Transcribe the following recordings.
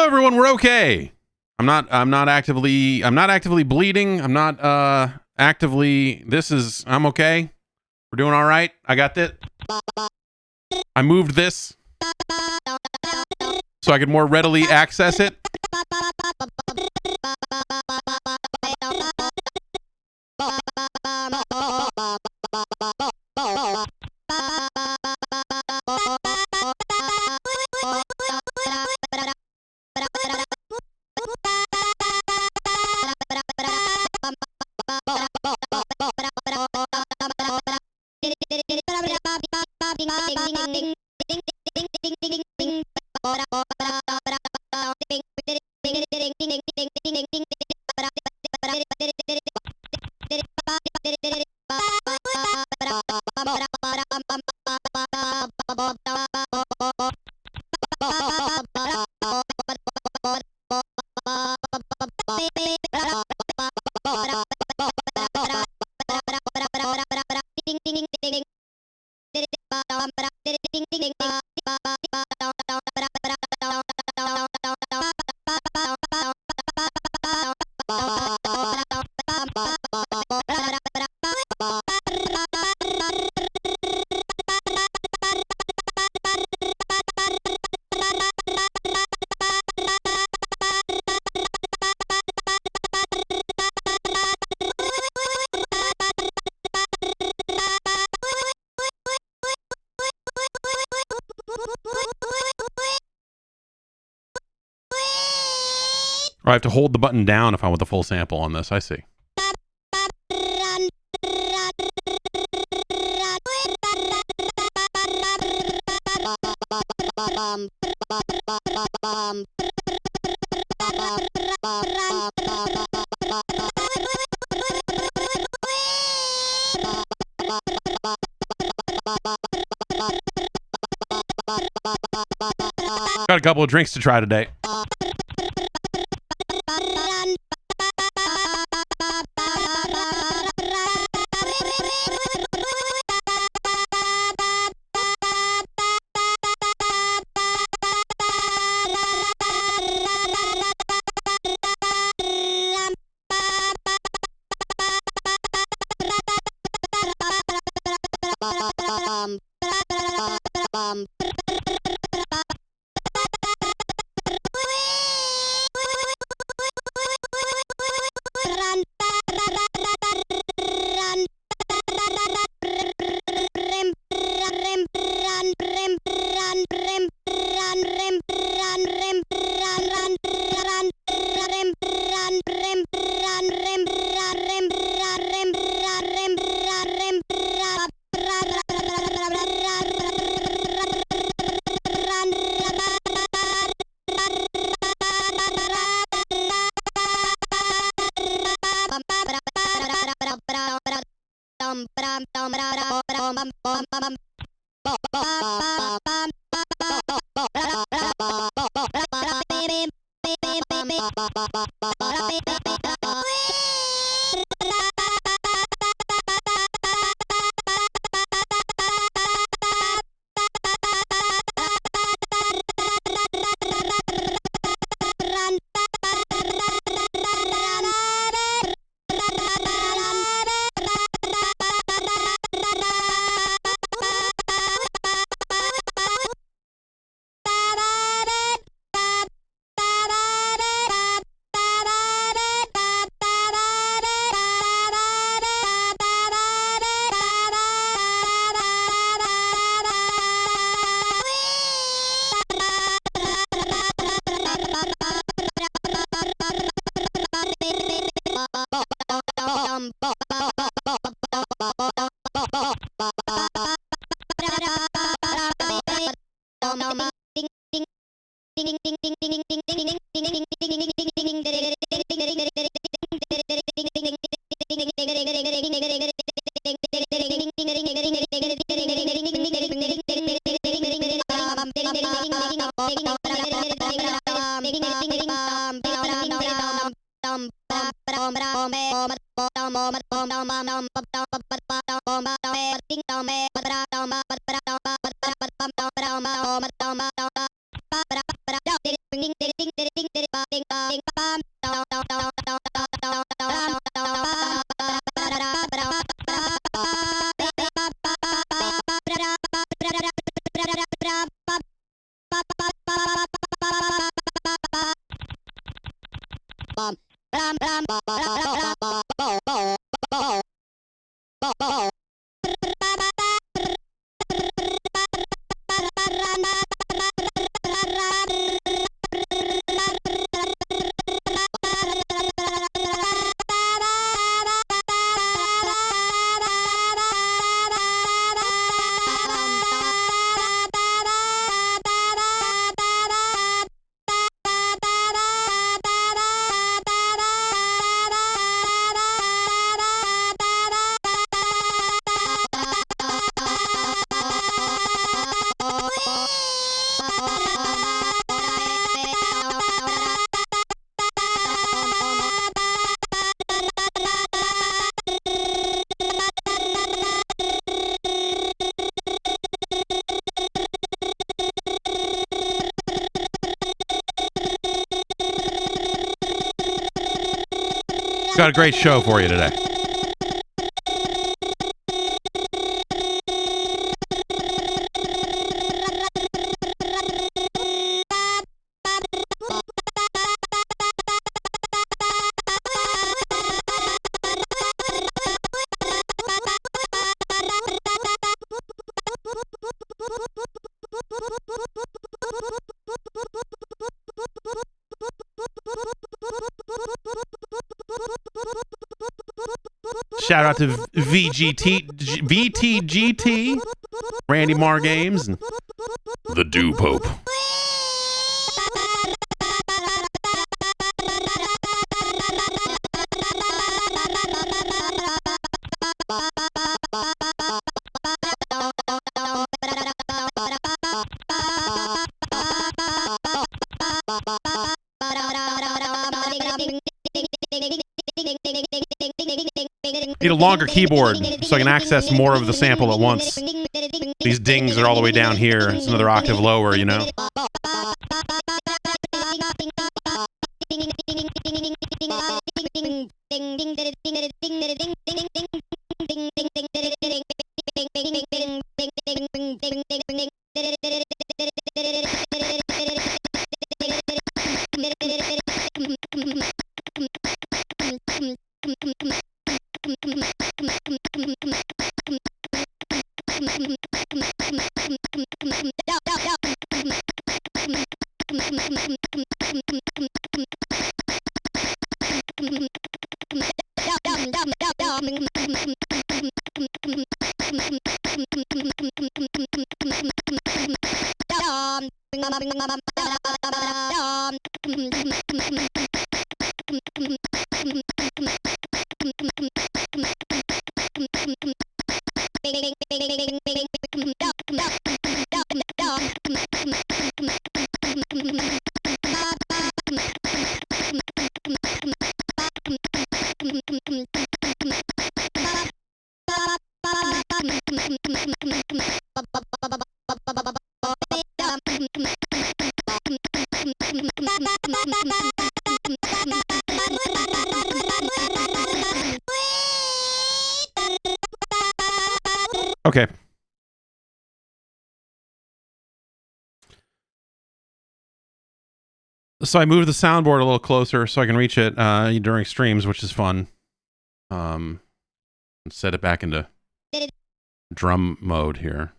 everyone, we're okay. I'm not actively bleeding. I'm not actively, I'm okay. We're doing all right. I got this. I moved this so I could more readily access it. Or I have to hold the button down if I want the full sample on this. I see. Got a couple of drinks to try today. Got a great show for you today. Shout out to VTGT, Randy Marr Games, and the Do Pope. Need a longer keyboard so I can access more of the sample at once. These dings are all the way down here. It's another octave lower, you know? Okay. So I moved the soundboard a little closer so I can reach it during streams, which is fun. And set it back into drum mode here.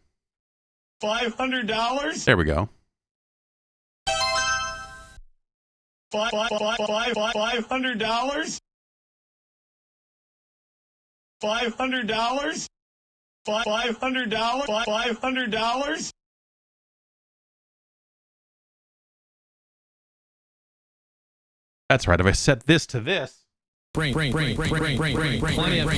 $500? There we go. $500? $500? $500? That's right. If I set this to this. Bring. Plenty of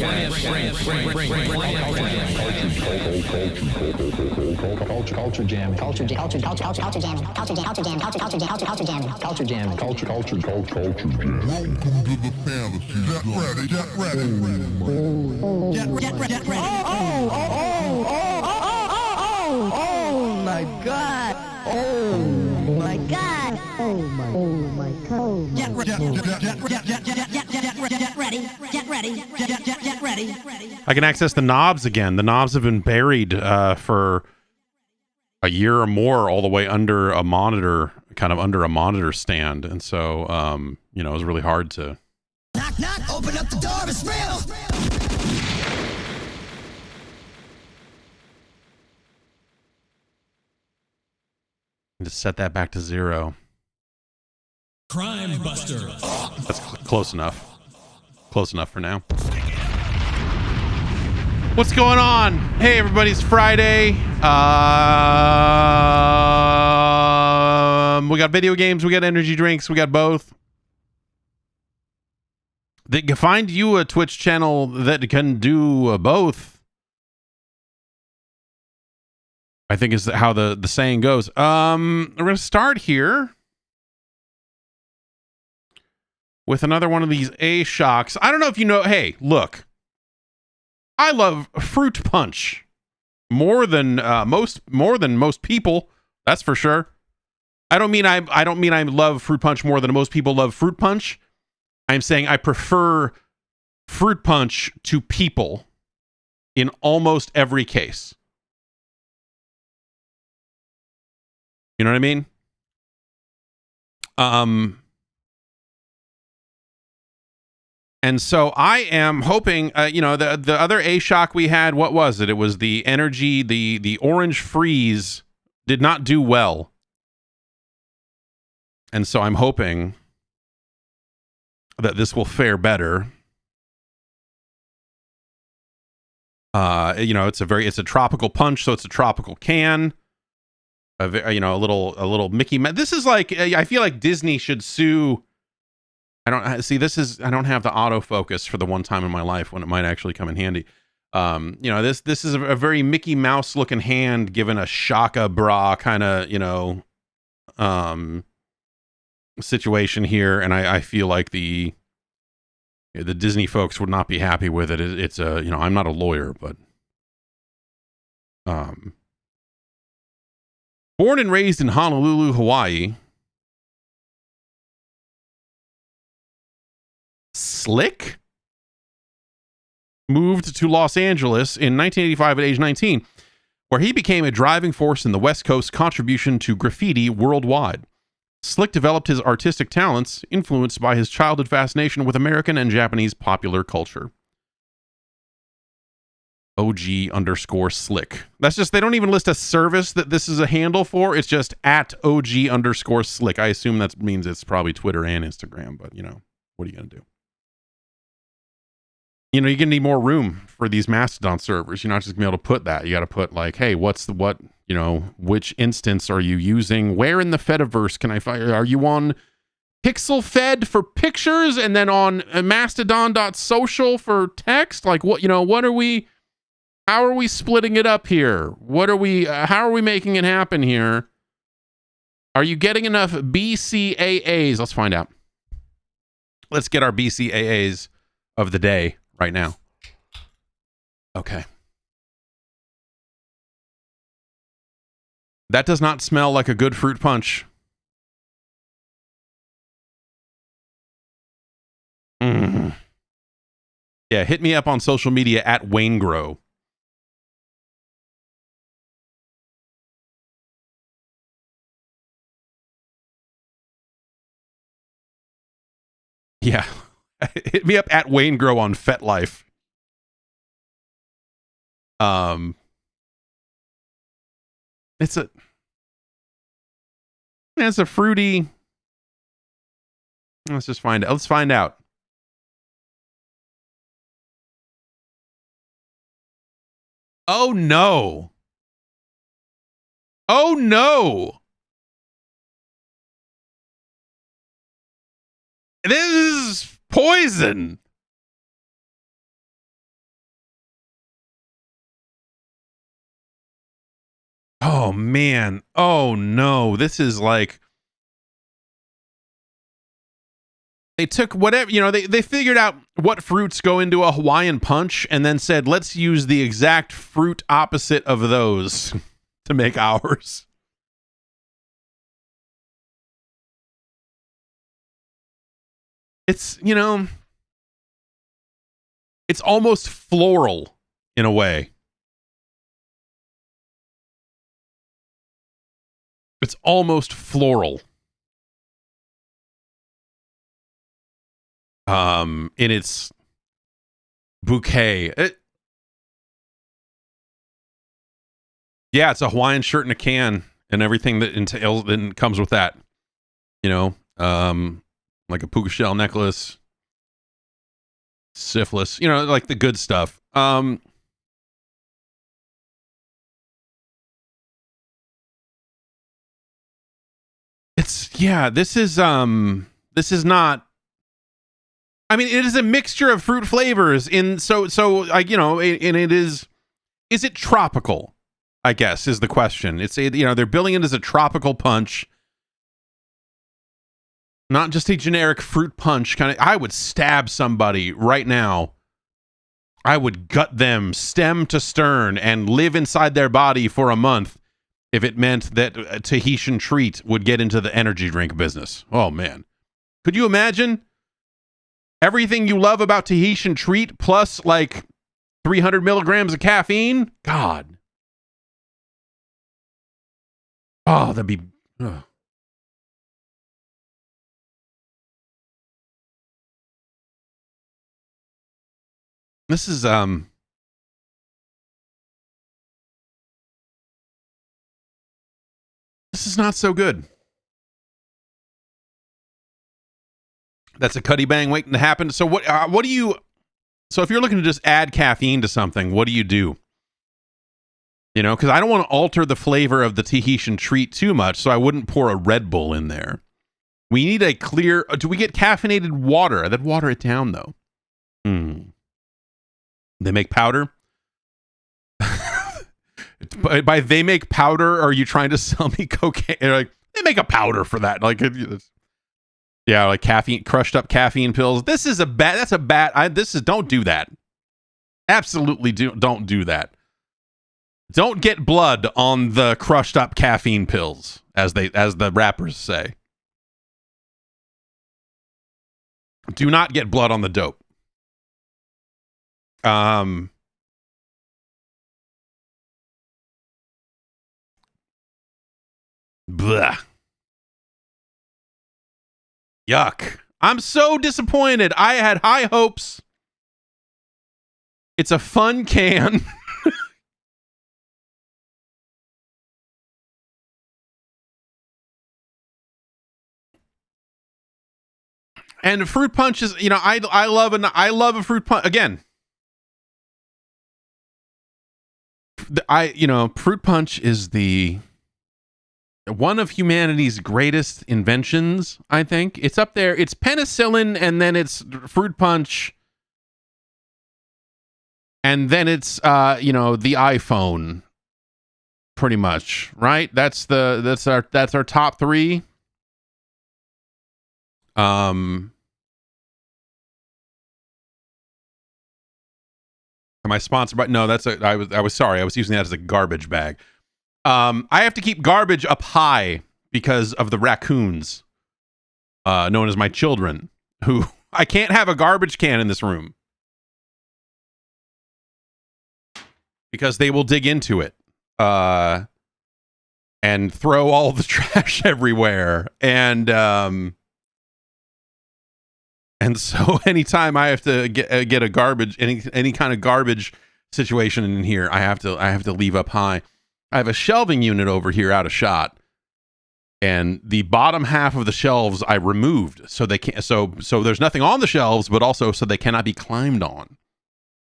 culture jamming. Culture jamming. Welcome to the fantasy. Get ready. Get ready. Oh my God. Oh my God. Oh my God. Get ready. I can access the knobs again. The knobs have been buried for a year or more, all the way under a monitor, kind of under a monitor stand. And so, it was really hard to Knock, knock, open up the door, it's real. Just set that back to 0. Crime Buster. That's close enough. Close enough for now. What's going on? Hey, everybody, it's Friday. We got video games, we got energy drinks, we got both. They can find you a Twitch channel that can do both. I think is how the saying goes. We're gonna start here with another one of these A shocks. I don't know if you know. Hey, look, I love fruit punch more than most people. That's for sure. I don't mean I love fruit punch more than most people love fruit punch. I'm saying I prefer fruit punch to people in almost every case. You know what I mean? And so I am hoping, the other A shock we had, what was it? It was the energy, the orange freeze did not do well. And so I'm hoping that this will fare better. It's a tropical punch, so it's a tropical can. A little Mickey Mouse. This is like, I feel like Disney should sue. I don't have the autofocus for the one time in my life when it might actually come in handy. This is a very Mickey Mouse looking hand given a Shaka bra kind of, situation here. And I feel like the Disney folks would not be happy with it. It's I'm not a lawyer, but, born and raised in Honolulu, Hawaii, Slick moved to Los Angeles in 1985 at age 19, where he became a driving force in the West Coast's contribution to graffiti worldwide. Slick developed his artistic talents, influenced by his childhood fascination with American and Japanese popular culture. OG_Slick. That's just, they don't even list a service that this is a handle for. It's just at OG_Slick. I assume that means it's probably Twitter and Instagram, but what are you going to do? You're going to need more room for these Mastodon servers. You're not just going to be able to put that. You got to put like, hey, which instance are you using? Where in the Fediverse can I find? Are you on Pixel Fed for pictures and then on mastodon.social for text? Like what are we, how are we splitting it up here? How are we making it happen here? Are you getting enough BCAAs? Let's find out. Let's get our BCAAs of the day right now. Okay. That does not smell like a good fruit punch. Yeah, hit me up on social media at Wayne Grow. Yeah. Hit me up at Wayne Grow on FetLife. It's a fruity. Let's just find out. Let's find out. Oh no. Oh no. This is poison. Oh man. Oh no. This is like, they took whatever, they figured out what fruits go into a Hawaiian punch and then said, let's use the exact fruit opposite of those to make ours. It's, it's almost floral in a way. It's almost floral. in its bouquet. Yeah, it's a Hawaiian shirt and a can and everything that entails and comes with that. You know, like a puka shell necklace, syphilis, you know, like the good stuff. This is not, I mean, it is a mixture of fruit flavors like, you know, and it is it tropical? I guess is the question. It's a, you know, they're billing it as a tropical punch, not just a generic fruit punch kind of. I would stab somebody right now. I would gut them stem to stern and live inside their body for a month if it meant that a Tahitian treat would get into the energy drink business. Oh man, could you imagine everything you love about Tahitian treat plus like 300 milligrams of caffeine? God. Oh, that'd be. Ugh. This is not so good. That's a Cuddy Bang waiting to happen. So what do you? So if you're looking to just add caffeine to something, what do you do? You know, because I don't want to alter the flavor of the Tahitian treat too much, so I wouldn't pour a Red Bull in there. We need a clear. Do we get caffeinated water? That'd water it down, though. They make powder. By they make powder, are you trying to sell me cocaine? Like they make a powder for that, like yeah, like caffeine, crushed up caffeine pills. This is a bad. That's a bad. Don't do that. Absolutely don't do that. Don't get blood on the crushed up caffeine pills, as the rappers say. Do not get blood on the dope. Blah. Yuck. I'm so disappointed. I had high hopes. It's a fun can. And fruit punch is, you know, I love a fruit punch. Again, fruit punch is the one of humanity's greatest inventions, I think. It's up there. It's penicillin, and then it's fruit punch, and then it's the iPhone, pretty much, right? That's our top three. Am I sponsored by? No, I was sorry. I was using that as a garbage bag. I have to keep garbage up high because of the raccoons, known as my children, who I can't have a garbage can in this room because they will dig into it, and throw all the trash everywhere. And so anytime I have to get a garbage, any kind of garbage situation in here, I have to leave up high. I have a shelving unit over here out of shot, and the bottom half of the shelves I removed so they can't. So there's nothing on the shelves, but also so they cannot be climbed on.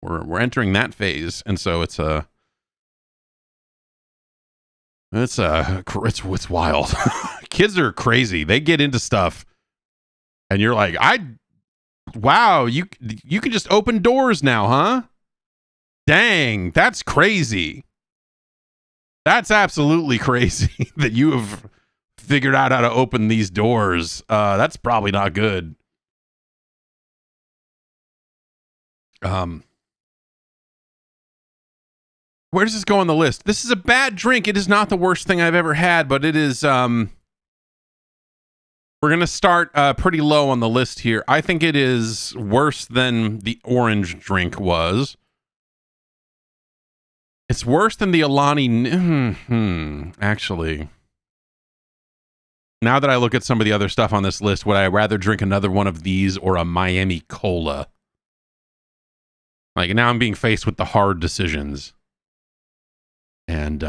We're entering that phase, and so it's wild. Kids are crazy. They get into stuff, and you're like, wow, you can just open doors now, huh? Dang, that's crazy. That's absolutely crazy that you have figured out how to open these doors. That's probably not good. Where does this go on the list? This is a bad drink. It is not the worst thing I've ever had, but it is we're going to start pretty low on the list here. I think it is worse than the orange drink was. It's worse than the Alani. Actually. Now that I look at some of the other stuff on this list, would I rather drink another one of these or a Miami Cola? Like, now I'm being faced with the hard decisions. And,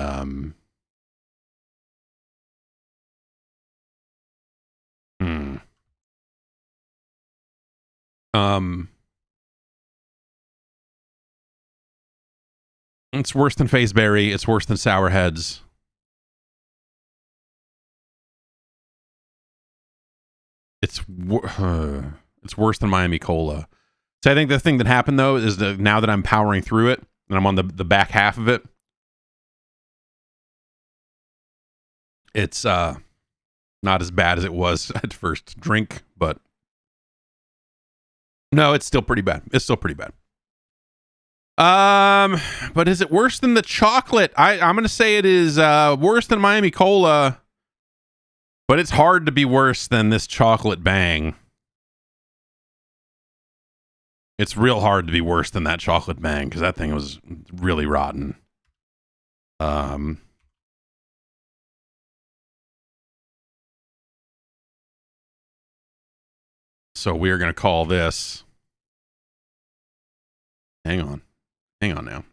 it's worse than Faceberry. It's worse than Sour Heads. It's worse than Miami Cola. So I think the thing that happened, though, is that now that I'm powering through it, and I'm on the back half of it, it's not as bad as it was at first drink, but no, it's still pretty bad. It's still pretty bad. But is it worse than the chocolate? I'm gonna say it is worse than Miami Cola, but it's hard to be worse than this chocolate bang. It's real hard to be worse than that chocolate bang because that thing was really rotten. So we're gonna call this. Hang on now.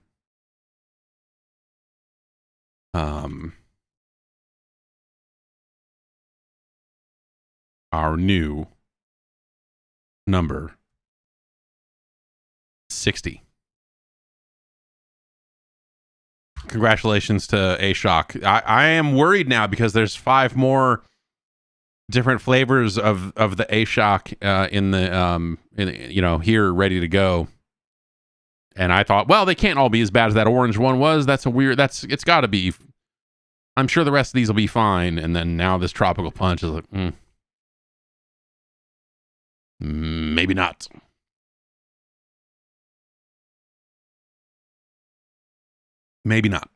Our new number 60. Congratulations to A-Shock. I am worried now because there's 5 more different flavors of the A-Shock in here ready to go. And I thought, well, they can't all be as bad as that orange one was. It's got to be. I'm sure the rest of these will be fine. And then now this tropical punch is like, maybe not. Maybe not.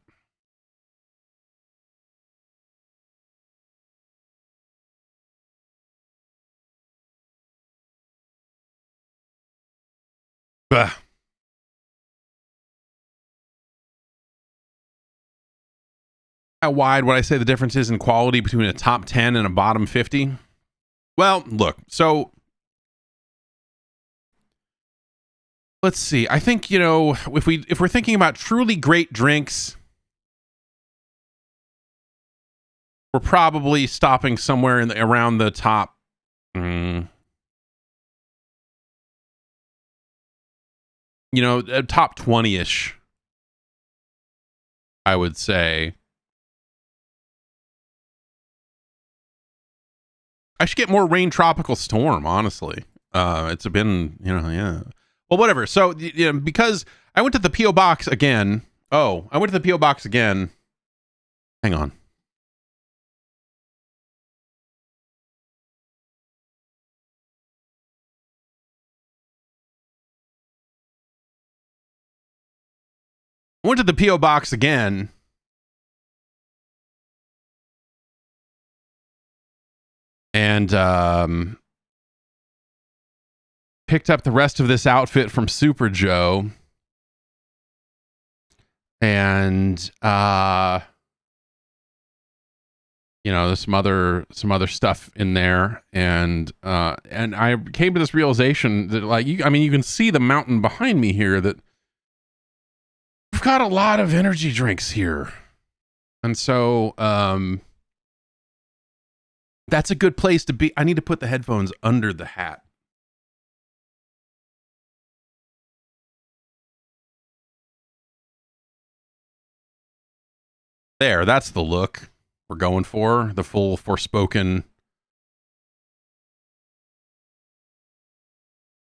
Ugh. How wide would I say the difference is in quality between a top 10 and a bottom 50? Well, look, so let's see. I think, if we're thinking about truly great drinks, we're probably stopping somewhere around the top top 20-ish, I would say. I should get more Rain Tropical Storm, honestly. It's been, yeah. Well, whatever. So, because I went to the P.O. Box again. Oh, I went to the P.O. Box again. Hang on. I went to the P.O. Box again. And picked up the rest of this outfit from Super Joe. And there's some other stuff in there. And I came to this realization that, you can see the mountain behind me here, that we've got a lot of energy drinks here. And so that's a good place to be. I need to put the headphones under the hat. There, that's the look we're going for. The full Forspoken.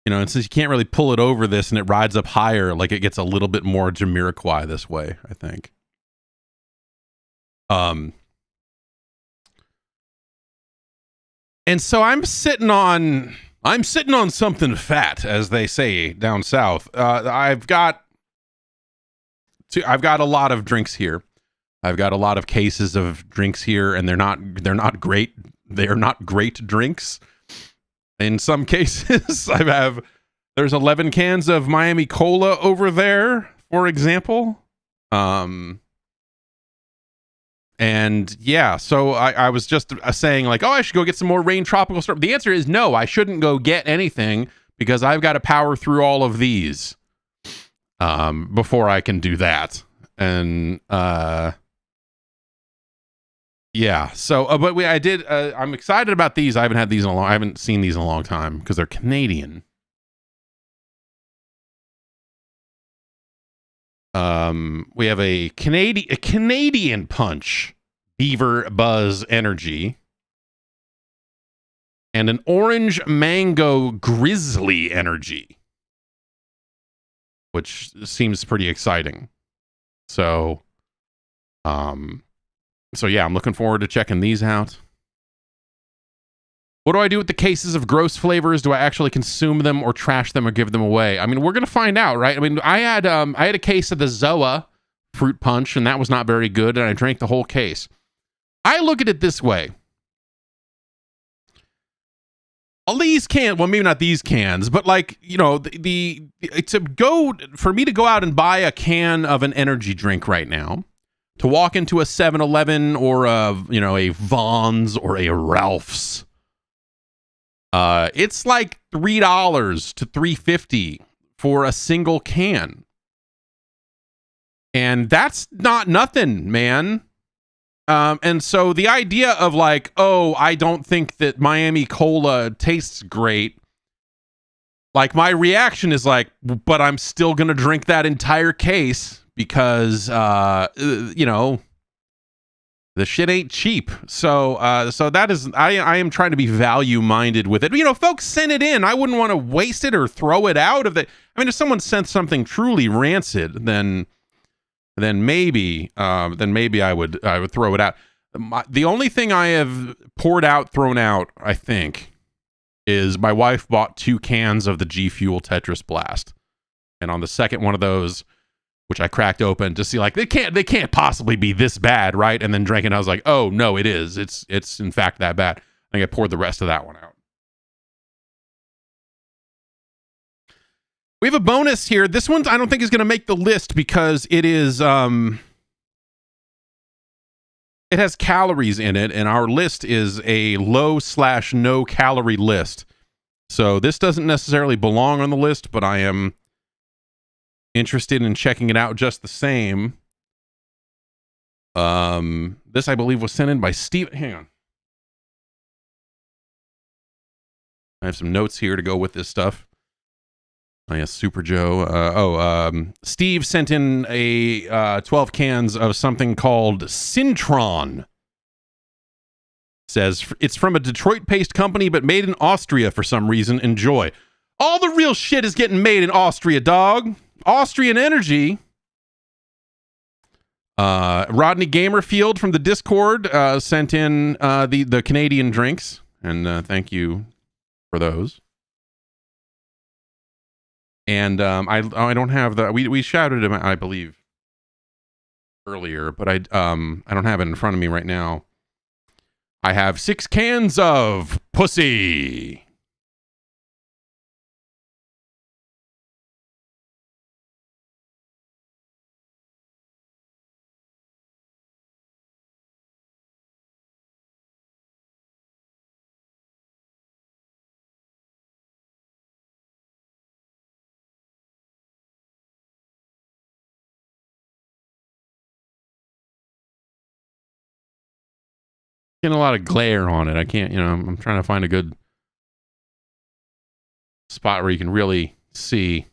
And since you can't really pull it over this and it rides up higher, it gets a little bit more Jamiroquai this way, I think. And so I'm sitting on something fat, as they say down south. I've got a lot of drinks here. I've got a lot of cases of drinks here, and they're not great. They are not great drinks. In some cases, there's 11 cans of Miami Cola over there, for example. And And yeah, so I was just saying like, oh, I should go get some more Rain Tropical Storm. The answer is no, I shouldn't go get anything because I've got to power through all of these before I can do that. And yeah, so but I did. I'm excited about these. I haven't seen these in a long time because they're Canadian. We have a Canadian Punch Beaver Buzz Energy and an Orange Mango Grizzly Energy, which seems pretty exciting. So yeah, I'm looking forward to checking these out. What do I do with the cases of gross flavors? Do I actually consume them or trash them or give them away? I mean, we're going to find out, right? I mean, I had a case of the Zoa fruit punch, and that was not very good, and I drank the whole case. I look at it this way. All these cans, well, maybe not these cans, but like, you know, for me to go out and buy a can of an energy drink right now, to walk into a 7-Eleven or a Vons or a Ralph's, it's like $3 to $3.50 for a single can. And that's not nothing, man. And so the idea of like, oh, I don't think that Miami Cola tastes great. Like my reaction is like, but I'm still going to drink that entire case because, the shit ain't cheap. So that is, I am trying to be value minded with it. You know, folks send it in. I wouldn't want to waste it or throw it out. If someone sent something truly rancid, then maybe I would throw it out. The only thing I have thrown out, I think, is my wife bought 2 cans of the G Fuel Tetris Blast, and on the second one of those, which I cracked open to see, like, they can't possibly be this bad, right? And then drank it, and I was like, oh no, it is. It's in fact that bad. I think I poured the rest of that one out. We have a bonus here. This one I don't think is going to make the list because it is it has calories in it, and our list is a low/no calorie list. So this doesn't necessarily belong on the list, but I am interested in checking it out just the same. This I believe was sent in by Steve. Hang on. I have some notes here to go with this stuff. Oh, yeah, Super Joe. Steve sent in a 12 cans of something called Cintron. Says it's from a Detroit-based company, but made in Austria for some reason. Enjoy. All the real shit is getting made in Austria, dog. Austrian Energy. Rodney Gamerfield from the Discord sent in the Canadian drinks, and thank you for those. And I don't have the we shouted him, I believe, earlier, but I don't have it in front of me right now. I have 6 cans of pussy. Getting a lot of glare on it. I can't, I'm trying to find a good spot where you can really see.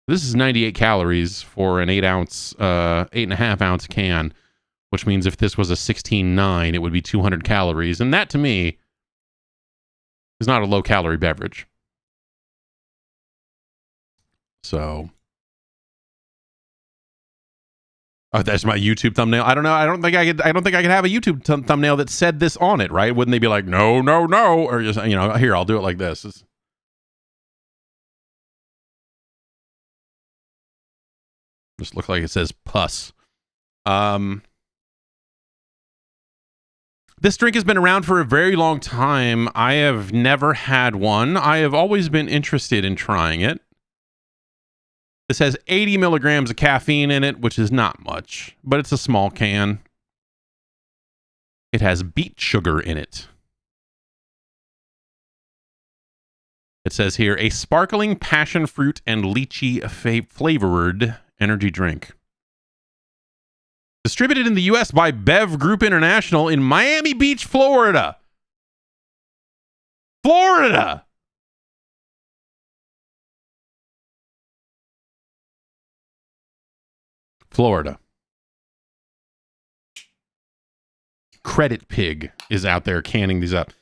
This is 98 calories for an 8.5 ounce can, which means if this was a 16.9, it would be 200 calories. And that to me is not a low calorie beverage. So, oh, that's my YouTube thumbnail. I don't know. I don't think I could have a YouTube thumbnail that said this on it, right? Wouldn't they be like, no, or just, here, I'll do it like this. Just looks like it says pus. This drink has been around for a very long time. I have never had one. I have always been interested in trying it. This has 80 milligrams of caffeine in it, which is not much, but it's a small can. It has beet sugar in it. It says here, a sparkling passion fruit and lychee flavored energy drink. Distributed in the U.S. by Bev Group International in Miami Beach, Florida. Florida! Florida. Credit Pig is out there canning these up. I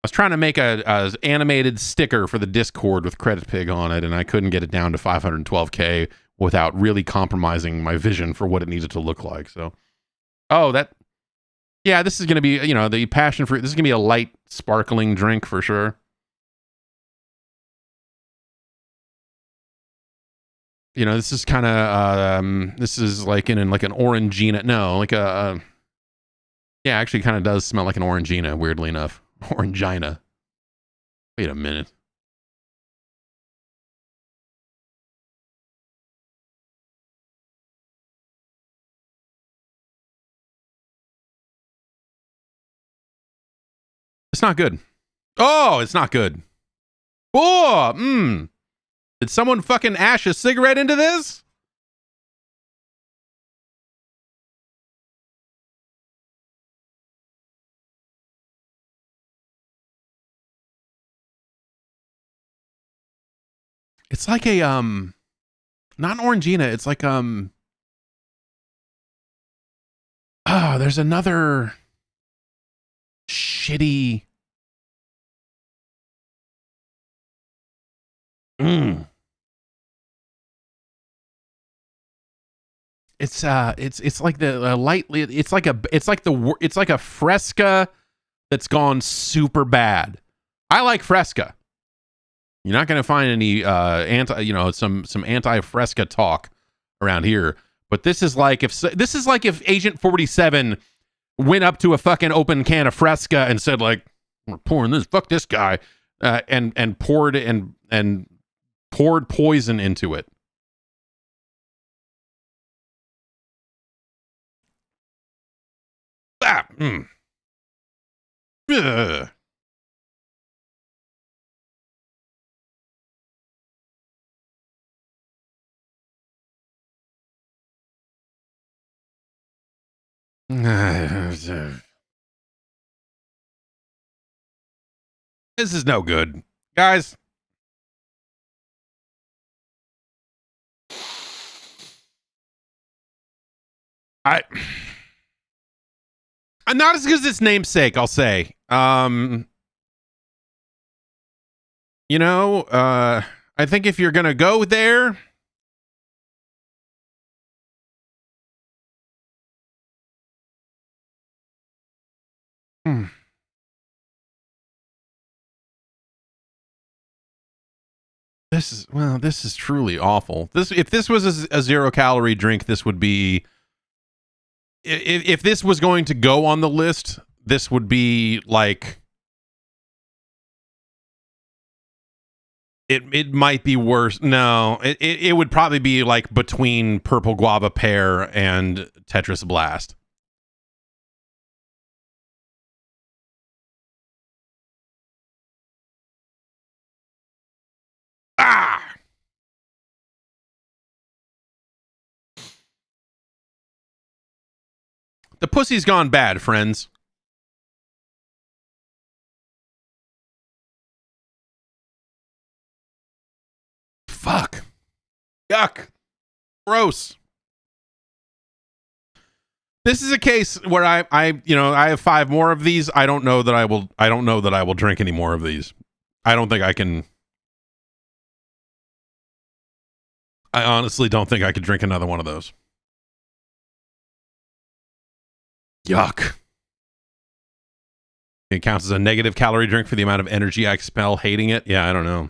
was trying to make a animated sticker for the Discord with Credit Pig on it, and I couldn't get it down to 512K without really compromising my vision for what it needed to look like. So, this is going to be, the passion fruit. This is going to be a light, sparkling drink for sure. This is kind of, this is like in like an Orangina. No, like actually kind of does smell like an Orangina, weirdly enough. Orangina. Wait a minute. It's not good. Oh, it's not good. Oh, Did someone fucking ash a cigarette into this? It's like a not an Orangina, it's like there's another shitty It's like the lightly it's like a Fresca that's gone super bad. I like Fresca. You're not going to find any some anti-Fresca talk around here, but this is like if Agent 47 went up to a fucking open can of Fresca and said like, "We're pouring this, fuck this guy," and poured poison into it. Ugh. This is no good, guys. I'm not as good as its namesake, I'll say. I think if you're gonna go there, this is truly awful. If this was a 0-calorie drink, this would be. If this was going to go on the list, this would be like. It might be worse. No, it would probably be like between Purple Guava Pear and Tetris Blast. Ah! The pussy's gone bad, friends. Fuck. Yuck. Gross. This is a case where I have 5 more of these. I don't know that I will drink any more of these. I don't think I can. I honestly don't think I could drink another one of those. Yuck. It counts as a negative calorie drink for the amount of energy I expel hating it. Yeah, I don't know.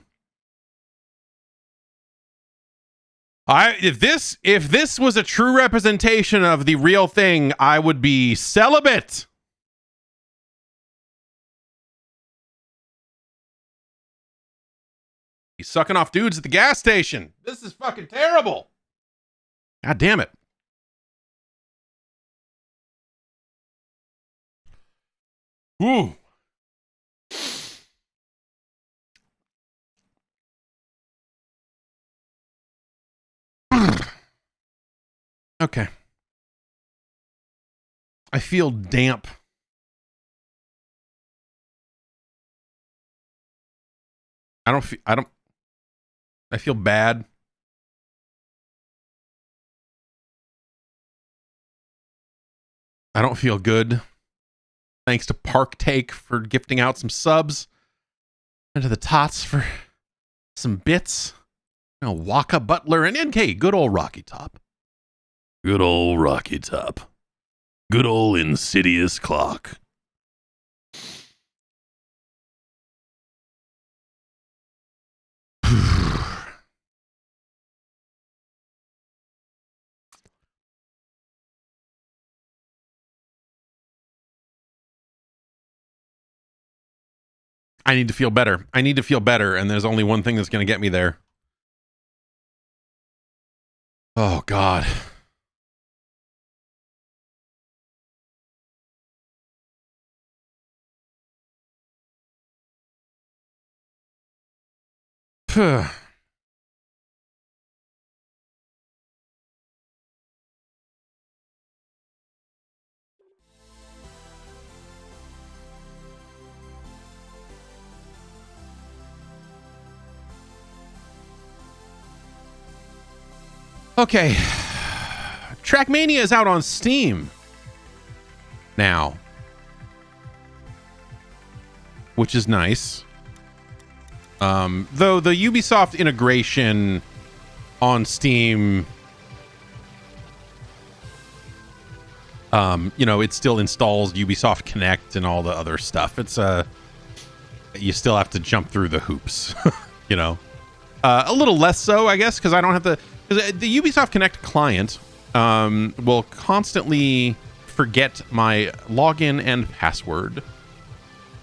If this was a true representation of the real thing, I would be celibate. He's sucking off dudes at the gas station. This is fucking terrible. God damn it. Ooh. Okay. I feel damp. I feel bad. I don't feel good. Thanks to Park Take for gifting out some subs. And to the Tots for some bits. You know, Waka Butler and NK. Good old Rocky Top. Good old Rocky Top. Good old Insidious Clock. I need to feel better. I need to feel better, and there's only one thing that's going to get me there. Oh, God. Okay. Trackmania is out on Steam now, which is nice. Though the Ubisoft integration on Steam, you know, it still installs Ubisoft Connect and all the other stuff. It's you still have to jump through the hoops, you know. A little less so, I guess, because I don't have to. Because the Ubisoft Connect client will constantly forget my login and password.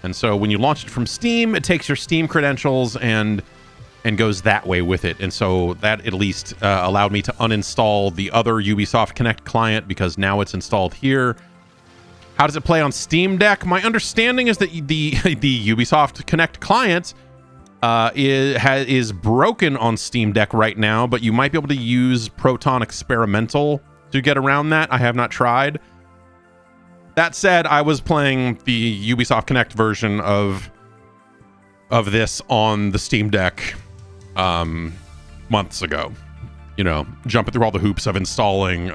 And so when you launch it from Steam, it takes your Steam credentials and goes that way with it. And so that at least allowed me to uninstall the other Ubisoft Connect client because now it's installed here. How does it play on Steam Deck? My understanding is that the Ubisoft Connect client is broken on Steam Deck right now, but you might be able to use Proton Experimental to get around that. I have not tried. That said, I was playing the Ubisoft Connect version of this on the Steam Deck months ago. You know, jumping through all the hoops of installing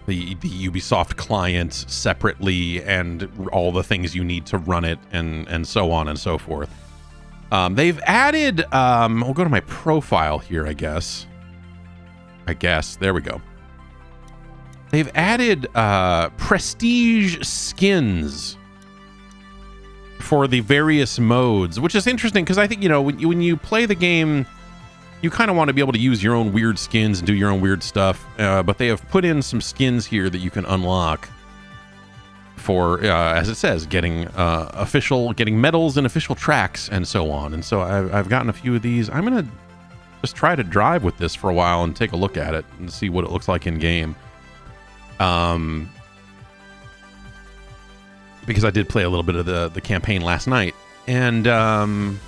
the Ubisoft client separately and all the things you need to run it and so on and so forth. They've added, I'll go to my profile here, I guess. There we go. They've added prestige skins for the various modes, which is interesting because I think, you know, when you play the game, you kind of want to be able to use your own weird skins and do your own weird stuff, but they have put in some skins here that you can unlock for, as it says, getting medals and official tracks and so on. And so I've gotten a few of these. I'm gonna just try to drive with this for a while and take a look at it and see what it looks like in game. Because I did play a little bit of the campaign last night, and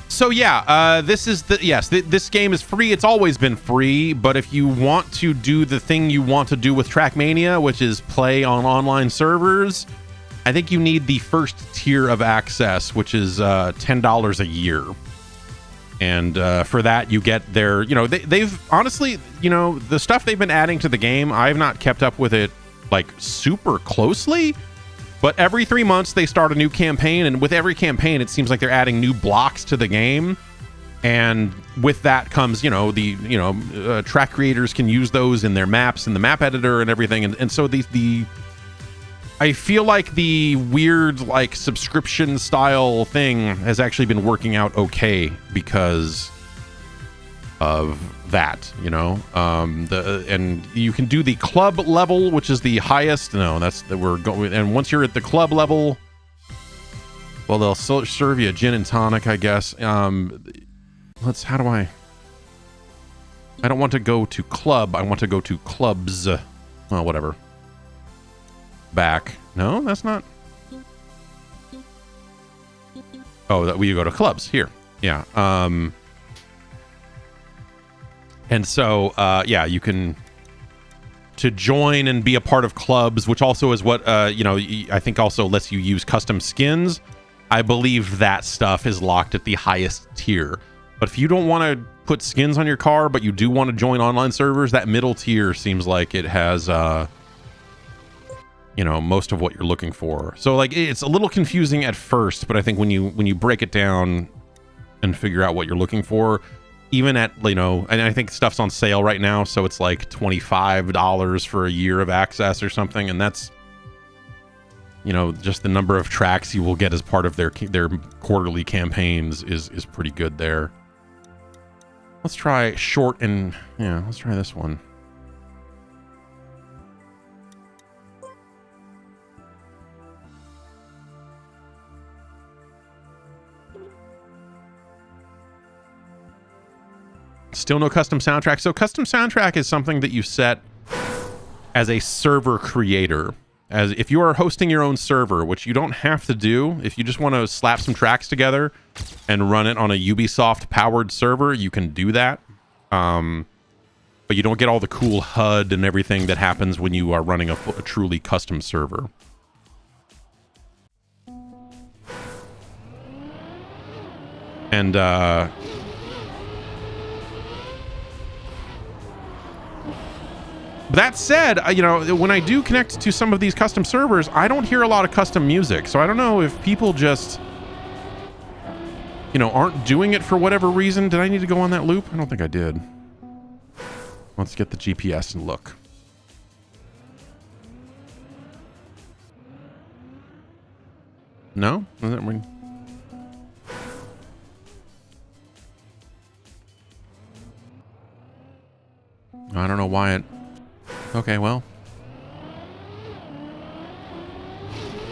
so yeah, this game is free. It's always been free, but if you want to do the thing you want to do with Trackmania, which is play on online servers, I think you need the first tier of access, which is $10 a year. And for that, you get their, you know, they've honestly, you know, the stuff they've been adding to the game, I've not kept up with it like super closely, but every 3 months they start a new campaign, and with every campaign it seems like they're adding new blocks to the game, and with that comes, you know, track creators can use those in their maps in the map editor and everything, and so the I feel like the weird like subscription style thing has actually been working out okay because of that, you know. And you can do the club level, which is the highest. No, that's that we're going. And once you're at the club level, Well, they'll serve you a gin and tonic, I guess. How do I don't want to go to club. I want to go to clubs. Well, whatever. Back. No, that's not. Oh, that we go to clubs here. Yeah. And so, yeah, you can to join and be a part of clubs, which also is what, I think also lets you use custom skins. I believe that stuff is locked at the highest tier. But if you don't want to put skins on your car, but you do want to join online servers, that middle tier seems like it has, most of what you're looking for. So like, it's a little confusing at first, but I think when you break it down and figure out what you're looking for, even at, and I think stuff's on sale right now, so it's like $25 for a year of access or something, and that's, just the number of tracks you will get as part of their quarterly campaigns is pretty good there. Let's try short and, let's try this one. Still no custom soundtrack. So custom soundtrack is something that you set as a server creator. As if you are hosting your own server, which you don't have to do. If you just want to slap some tracks together and run it on a Ubisoft powered server, you can do that. But you don't get all the cool HUD and everything that happens when you are running a truly custom server. And that said, when I do connect to some of these custom servers, I don't hear a lot of custom music. So I don't know if people just, aren't doing it for whatever reason. Did I need to go on that loop? I don't think I did. Let's get the GPS and look. No? Doesn't ring. I don't know why it... Okay, well.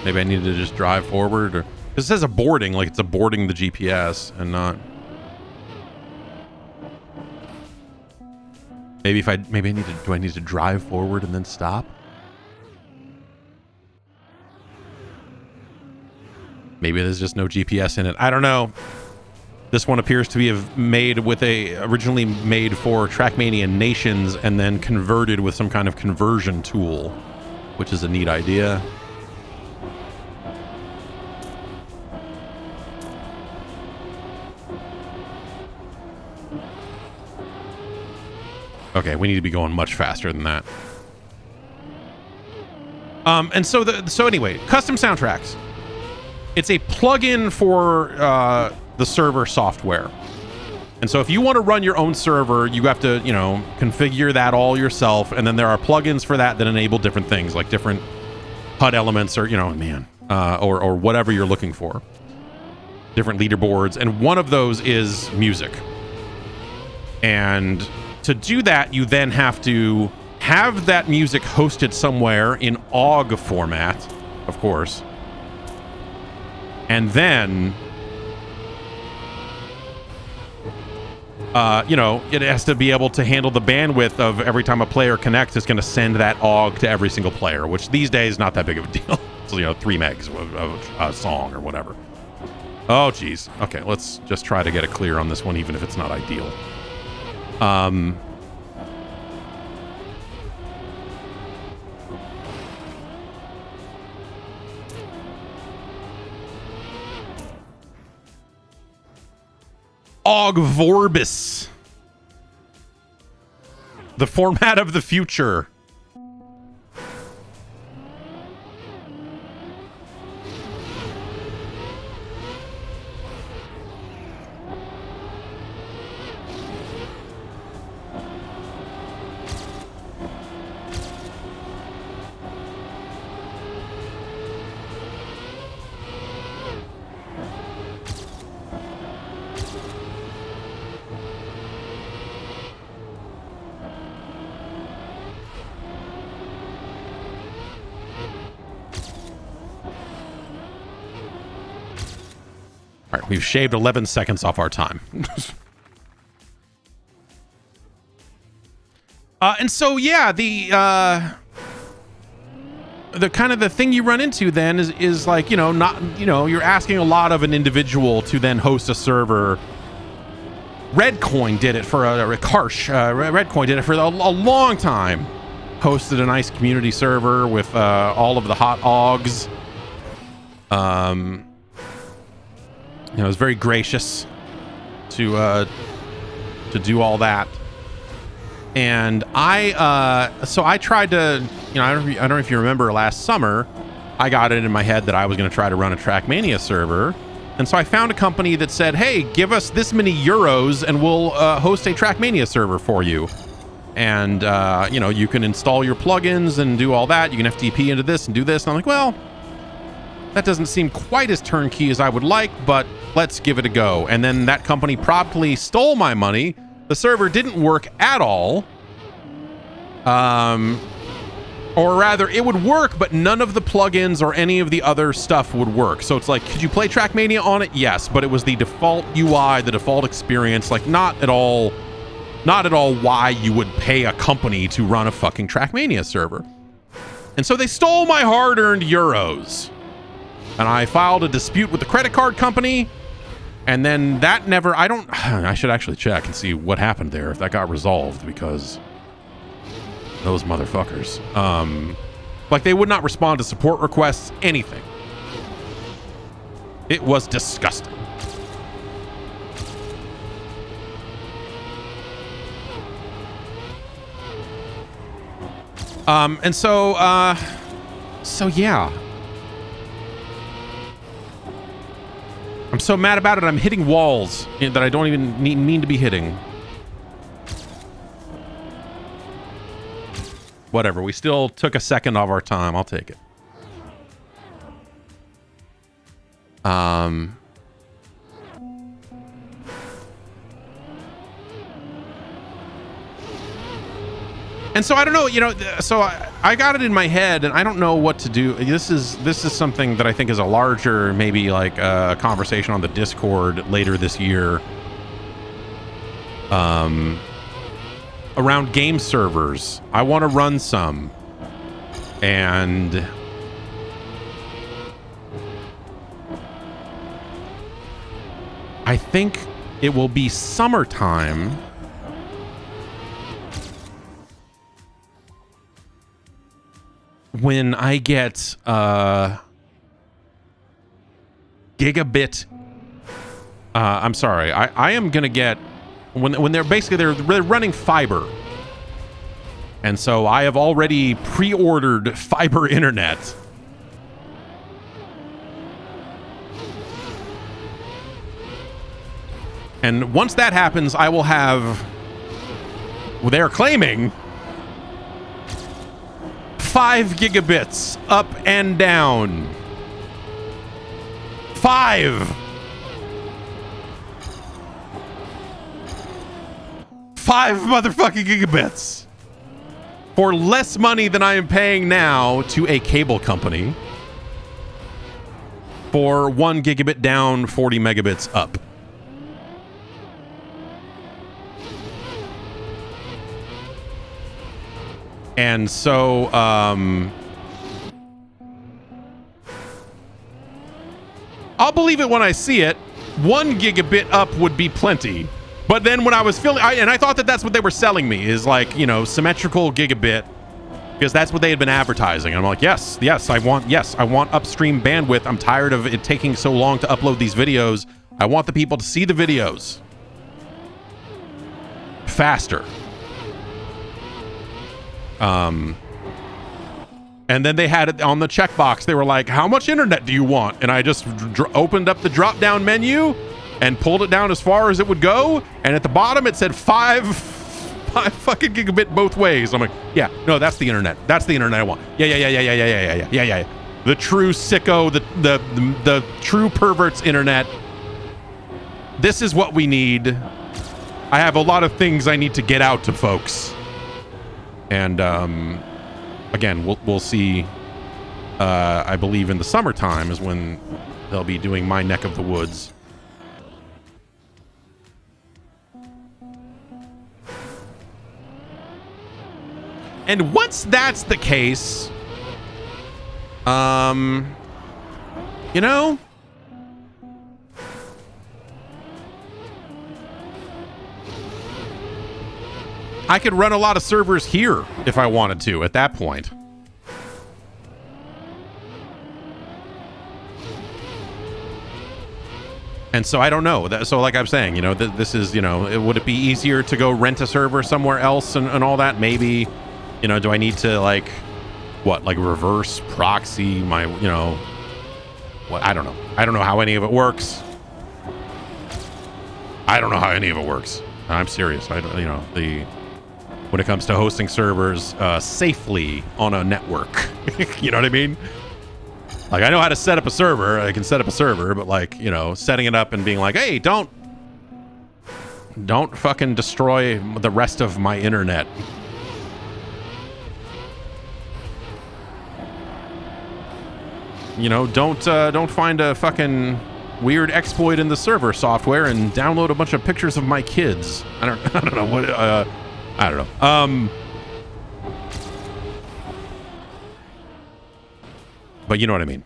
Maybe I needed to just drive forward, or... It says aborting, like it's aborting the GPS and not... Maybe do I need to drive forward and then stop? Maybe there's just no GPS in it. I don't know. This one appears to be originally made for Trackmania nations and then converted with some kind of conversion tool, which is a neat idea. Okay, we need to be going much faster than that. And so anyway, custom soundtracks. It's a plugin for the server software. And so if you want to run your own server, you have to, configure that all yourself. And then there are plugins for that enable different things, like different HUD elements or, or whatever you're looking for. Different leaderboards. And one of those is music. And to do that, you then have to have that music hosted somewhere in AUG format, of course. And then, it has to be able to handle the bandwidth of every time a player connects, it's going to send that AUG to every single player, which these days is not that big of a deal. So, 3 megs of a song or whatever. Oh, geez. Okay, let's just try to get it clear on this one, even if it's not ideal. AUG Vorbis. The format of the future. We've shaved 11 seconds off our time. And so, yeah, the kind of the thing you run into then is like, you know, not, you know, you're asking a lot of an individual to then host a server. Redcoin did it for Redcoin did it for a long time. Hosted a nice community server with all of the hot augs. You know, it was very gracious to do all that. And I tried to, you know, I don't know if you remember last summer, I got it in my head that I was going to try to run a Trackmania server. And so I found a company that said, hey, give us this many euros and we'll host a Trackmania server for you. And, you know, you can install your plugins and do all that. You can FTP into this and do this. And I'm like, well, that doesn't seem quite as turnkey as I would like, but let's give it a go. And then that company promptly stole my money. The server didn't work at all. Or rather, it would work, but none of the plugins or any of the other stuff would work. So it's like, could you play Trackmania on it? Yes, but it was the default UI, the default experience, like not at all why you would pay a company to run a fucking Trackmania server. And so they stole my hard-earned euros. And I filed a dispute with the credit card company. And then that never, I should actually check and see what happened there, if that got resolved, because those motherfuckers. Like, they would not respond to support requests, anything. It was disgusting. And so yeah. I'm so mad about it, I'm hitting walls that I don't even mean to be hitting. Whatever, we still took a second of our time. I'll take it. And so I don't know, you know, so I got it in my head and I don't know what to do. This is something that I think is a larger, maybe like a conversation on the Discord later this year. Around game servers. I want to run some. And I think it will be summertime when I get gigabit. I'm sorry. I am gonna get when they're basically they're running fiber, and so I have already pre-ordered fiber internet. And once that happens, I will have, well, they're claiming 5 gigabits up and down. 5 motherfucking gigabits for less money than I am paying now to a cable company for 1 gigabit down, 40 megabits up. And so, I'll believe it when I see it. 1 gigabit up would be plenty. But then when I was feeling, and I thought that that's what they were selling me, is like, you know, symmetrical gigabit, because that's what they had been advertising. And I'm like, yes, I want upstream bandwidth. I'm tired of it taking so long to upload these videos. I want the people to see the videos faster. And then they had it on the checkbox. They were like, how much internet do you want? And I just opened up the drop down menu and pulled it down as far as it would go. And at the bottom, it said 5 fucking gigabit both ways. I'm like, yeah, no, that's the internet. That's the internet I want. Yeah. The true sicko, the true pervert's internet. This is what we need. I have a lot of things I need to get out to folks. And, again, we'll see. I believe in the summertime is when they'll be doing my neck of the woods. And once that's the case, you know, I could run a lot of servers here if I wanted to at that point. And so I don't know. So like I'm saying, you know, this is, you know, would it be easier to go rent a server somewhere else and all that? Maybe, you know, do I need to like, what, like reverse proxy my, you know, what? I don't know. I don't know how any of it works. I don't know how any of it works. I'm serious. I don't, you know, when it comes to hosting servers safely on a network, you know what I mean? Like, I know how to set up a server. I can set up a server, but like, you know, setting it up and being like, hey, don't fucking destroy the rest of my internet. You know, don't find a fucking weird exploit in the server software and download a bunch of pictures of my kids. I don't know what I don't know. But you know what I mean.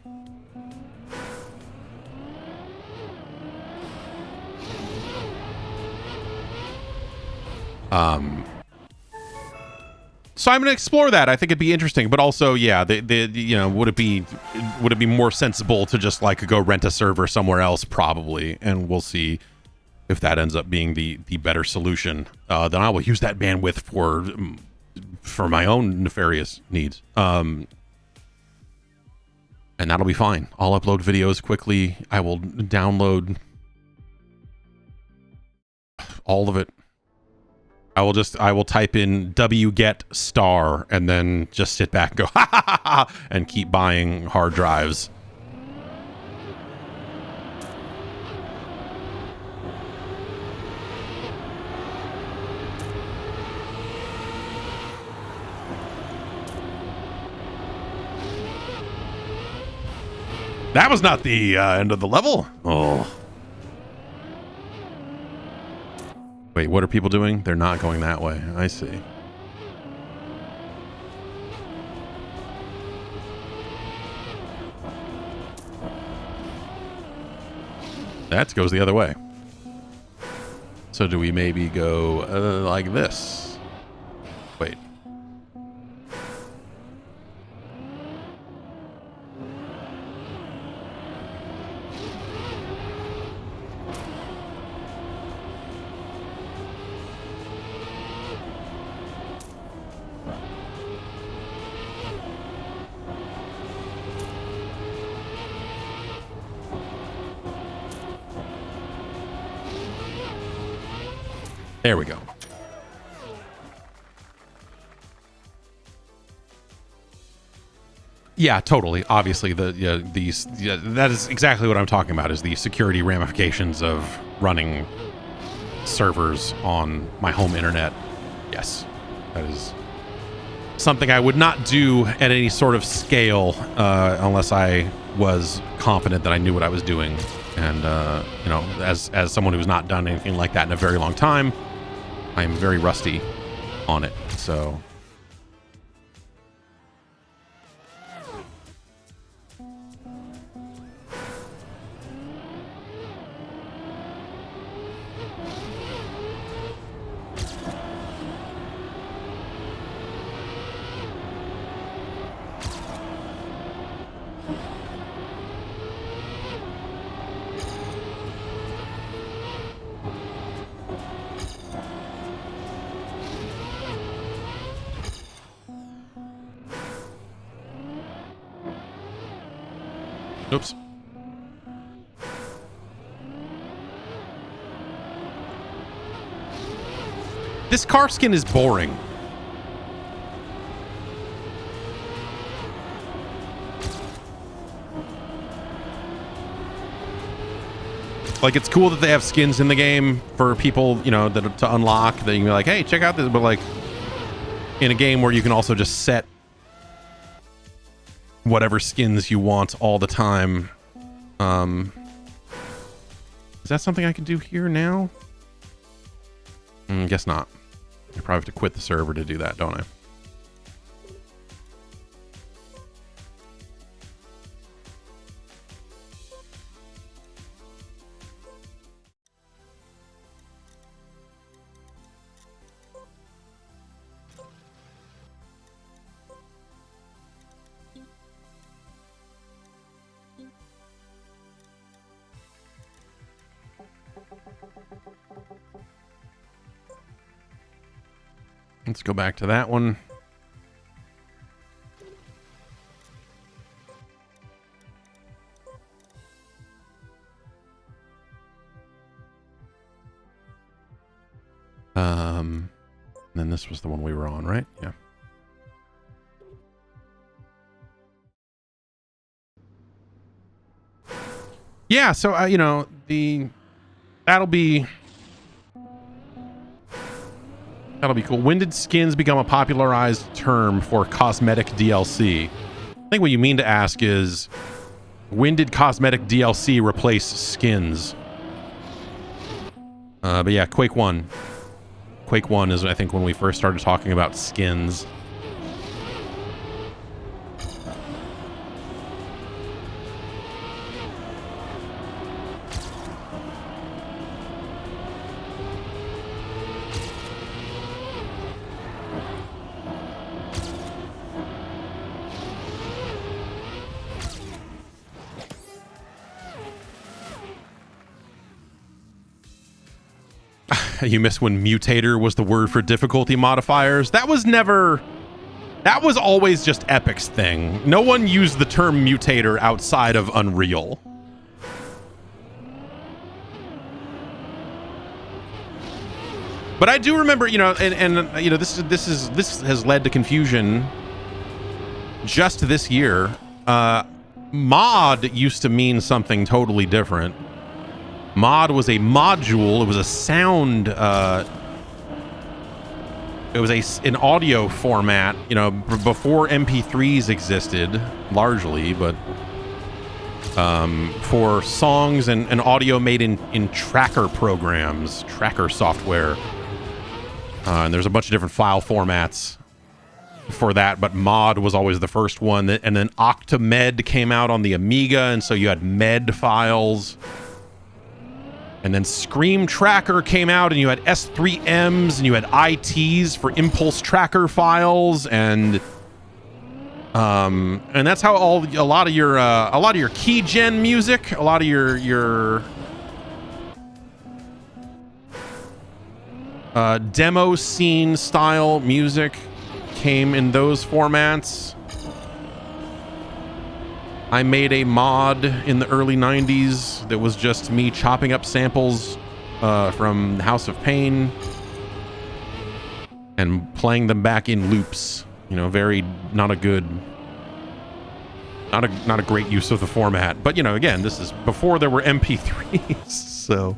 So I'm going to explore that. I think it'd be interesting, but also, yeah, you know, would it be more sensible to just like go rent a server somewhere else? Probably, and we'll see if that ends up being the better solution. Then I will use that bandwidth for my own nefarious needs. And that'll be fine. I'll upload videos quickly. I will download all of it. I will type in wget star and then just sit back and go ha ha ha ha and keep buying hard drives. That was not the end of the level. Oh. Wait, what are people doing? They're not going that way. I see. That goes the other way. So do we maybe go like this? Wait. There we go. Yeah, totally. Obviously, that is exactly what I'm talking about, is the security ramifications of running servers on my home internet. Yes, that is something I would not do at any sort of scale unless I was confident that I knew what I was doing. And, you know, as someone who's not done anything like that in a very long time, I'm very rusty on it, so... Oops. This car skin is boring. Like, it's cool that they have skins in the game for people, you know, that to unlock, that you can be like, hey, check out this, but like in a game where you can also just set whatever skins you want all the time. Is that something I can do here now? Guess not. I probably have to quit the server to do that, don't I? Let's go back to that one. And then this was the one we were on, right? Yeah. Yeah, so you know, that'll be cool. When did skins become a popularized term for cosmetic DLC? I think what you mean to ask is, when did cosmetic DLC replace skins? But yeah, Quake 1. Quake 1 is, I think, when we first started talking about skins. You miss when mutator was the word for difficulty modifiers? That was always just Epic's thing. No one used the term mutator outside of Unreal. But I do remember, you know, and you know, this has led to confusion just this year. Mod used to mean something totally different. Mod was a module. It was a sound. It was an audio format. You know, before MP3s existed, largely, but for songs and audio made in tracker programs, tracker software. And there's a bunch of different file formats for that, but Mod was always the first one. And then Octamed came out on the Amiga, and so you had Med files. And then Scream Tracker came out, and you had S3Ms, and you had ITs for Impulse Tracker files, and that's how a lot of your key gen music, a lot of your demo scene style music came in those formats. I made a mod in the early 90s that was just me chopping up samples from House of Pain and playing them back in loops. You know, not a great use of the format. But, you know, again, this is before there were MP3s, so.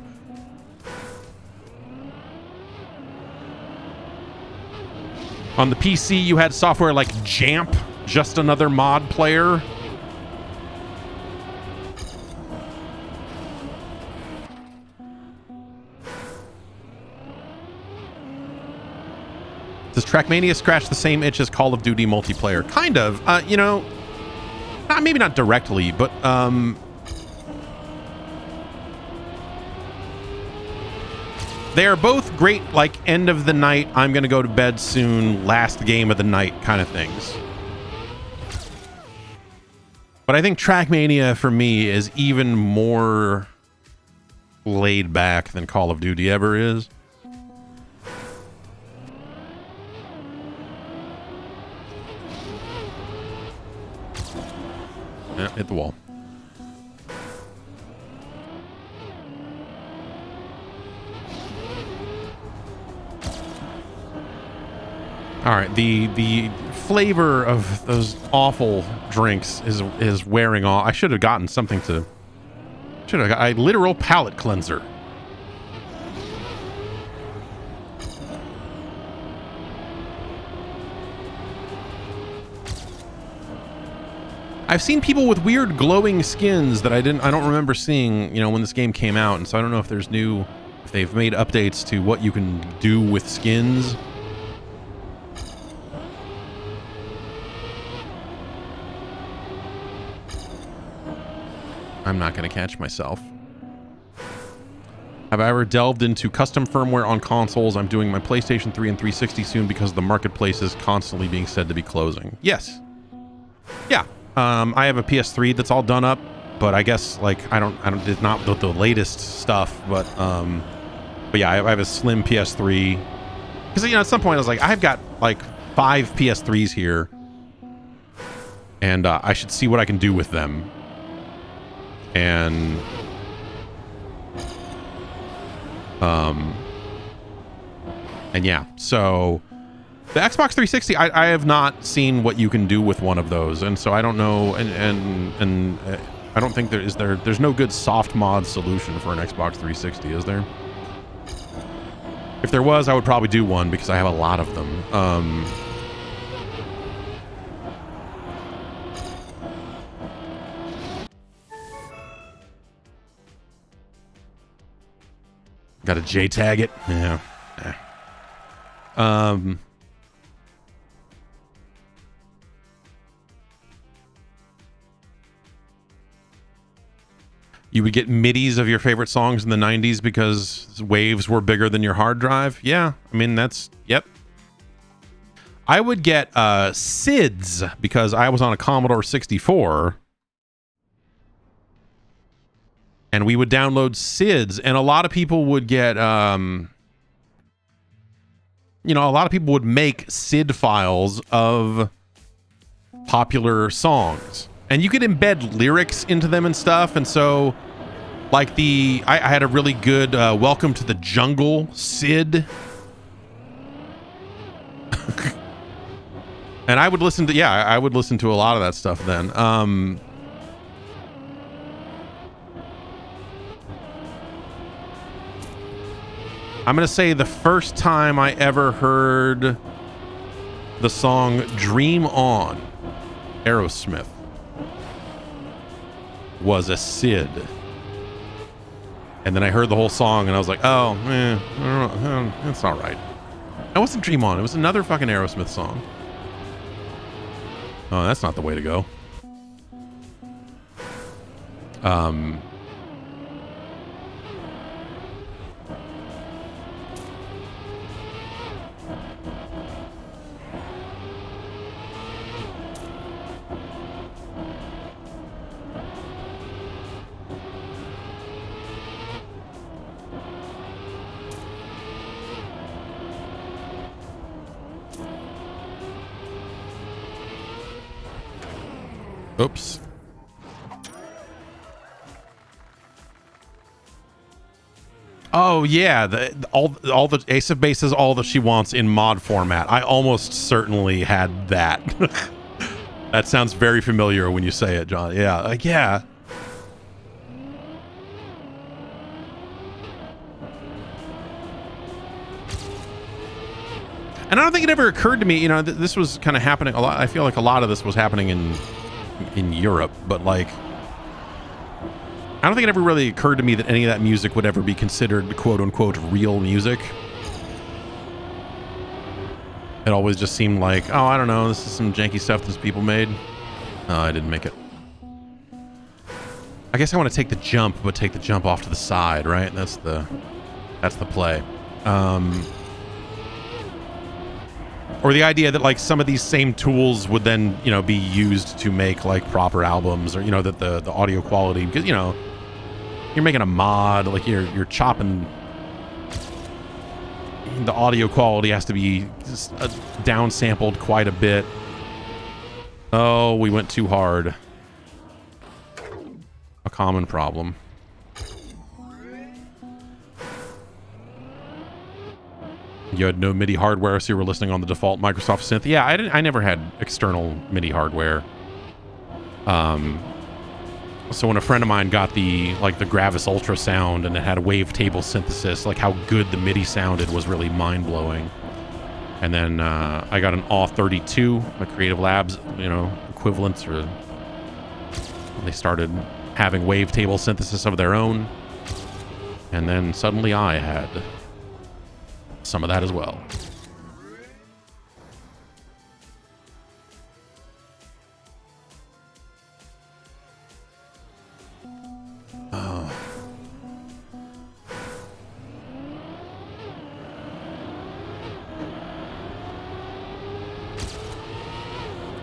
On the PC, you had software like Jamp, just another mod player. Does Trackmania scratch the same itch as Call of Duty multiplayer? Kind of. You know, maybe not directly, but they are both great, like, end of the night, I'm going to go to bed soon, last game of the night kind of things. But I think Trackmania, for me, is even more laid back than Call of Duty ever is. Yeah, hit the wall. All right, the flavor of those awful drinks is wearing off. I should have gotten something to. Should have got a literal palate cleanser. I've seen people with weird glowing skins that I don't remember seeing, you know, when this game came out, and so I don't know if if they've made updates to what you can do with skins. I'm not going to catch myself. Have I ever delved into custom firmware on consoles? I'm doing my PlayStation 3 and 360 soon because the marketplace is constantly being said to be closing. Yes. Yeah. I have a PS3 that's all done up, but I guess, like, it's not the latest stuff, but yeah, I have a slim PS3 Because, you know, at some point I was like, I've got like 5 PS3s here, and I should see what I can do with them. And yeah, so the Xbox 360, I have not seen what you can do with one of those, and so I don't know, and I don't think there's no good soft mod solution for an Xbox 360, is there? If there was, I would probably do one because I have a lot of them. Got to JTAG it? Yeah. You would get MIDIs of your favorite songs in the 90s because waves were bigger than your hard drive? Yeah, I mean, that's... Yep. I would get SIDs because I was on a Commodore 64. And we would download SIDs. And a lot of people would get... you know, a lot of people would make SID files of popular songs. And you could embed lyrics into them and stuff. And so, like I had a really good Welcome to the Jungle SID. And I would listen to, I would listen to a lot of that stuff then. I'm going to say the first time I ever heard the song Dream On, Aerosmith, was a SID. And then I heard the whole song and I was like, oh, it's all right. It wasn't Dream On. It was another fucking Aerosmith song. Oh, that's not the way to go. Oops. Oh yeah, all the Ace of Base is all that she wants in mod format. I almost certainly had that. That sounds very familiar when you say it, John. Yeah, like yeah. And I don't think it ever occurred to me, you know, this was kind of happening a lot. I feel like a lot of this was happening in Europe, but like I don't think it ever really occurred to me that any of that music would ever be considered quote unquote real music. It always just seemed like, oh, I don't know, this is some janky stuff these people made. Oh, I didn't make it. I guess I want to take the jump, but take the jump off to the side, right? That's the play. Or the idea that like some of these same tools would then, you know, be used to make like proper albums, or, you know, that the audio quality, because, you know, you're making a mod, like you're chopping, the audio quality has to be just downsampled quite a bit. Oh, we went too hard. A common problem. You had no MIDI hardware, so you were listening on the default Microsoft synth. Yeah, I never had external MIDI hardware. So when a friend of mine got the Gravis Ultra sound and it had a wavetable synthesis, like how good the MIDI sounded was really mind-blowing. And then I got an AW32, my Creative Labs, you know, equivalents, or they started having wavetable synthesis of their own. And then suddenly I had some of that as well. Oh.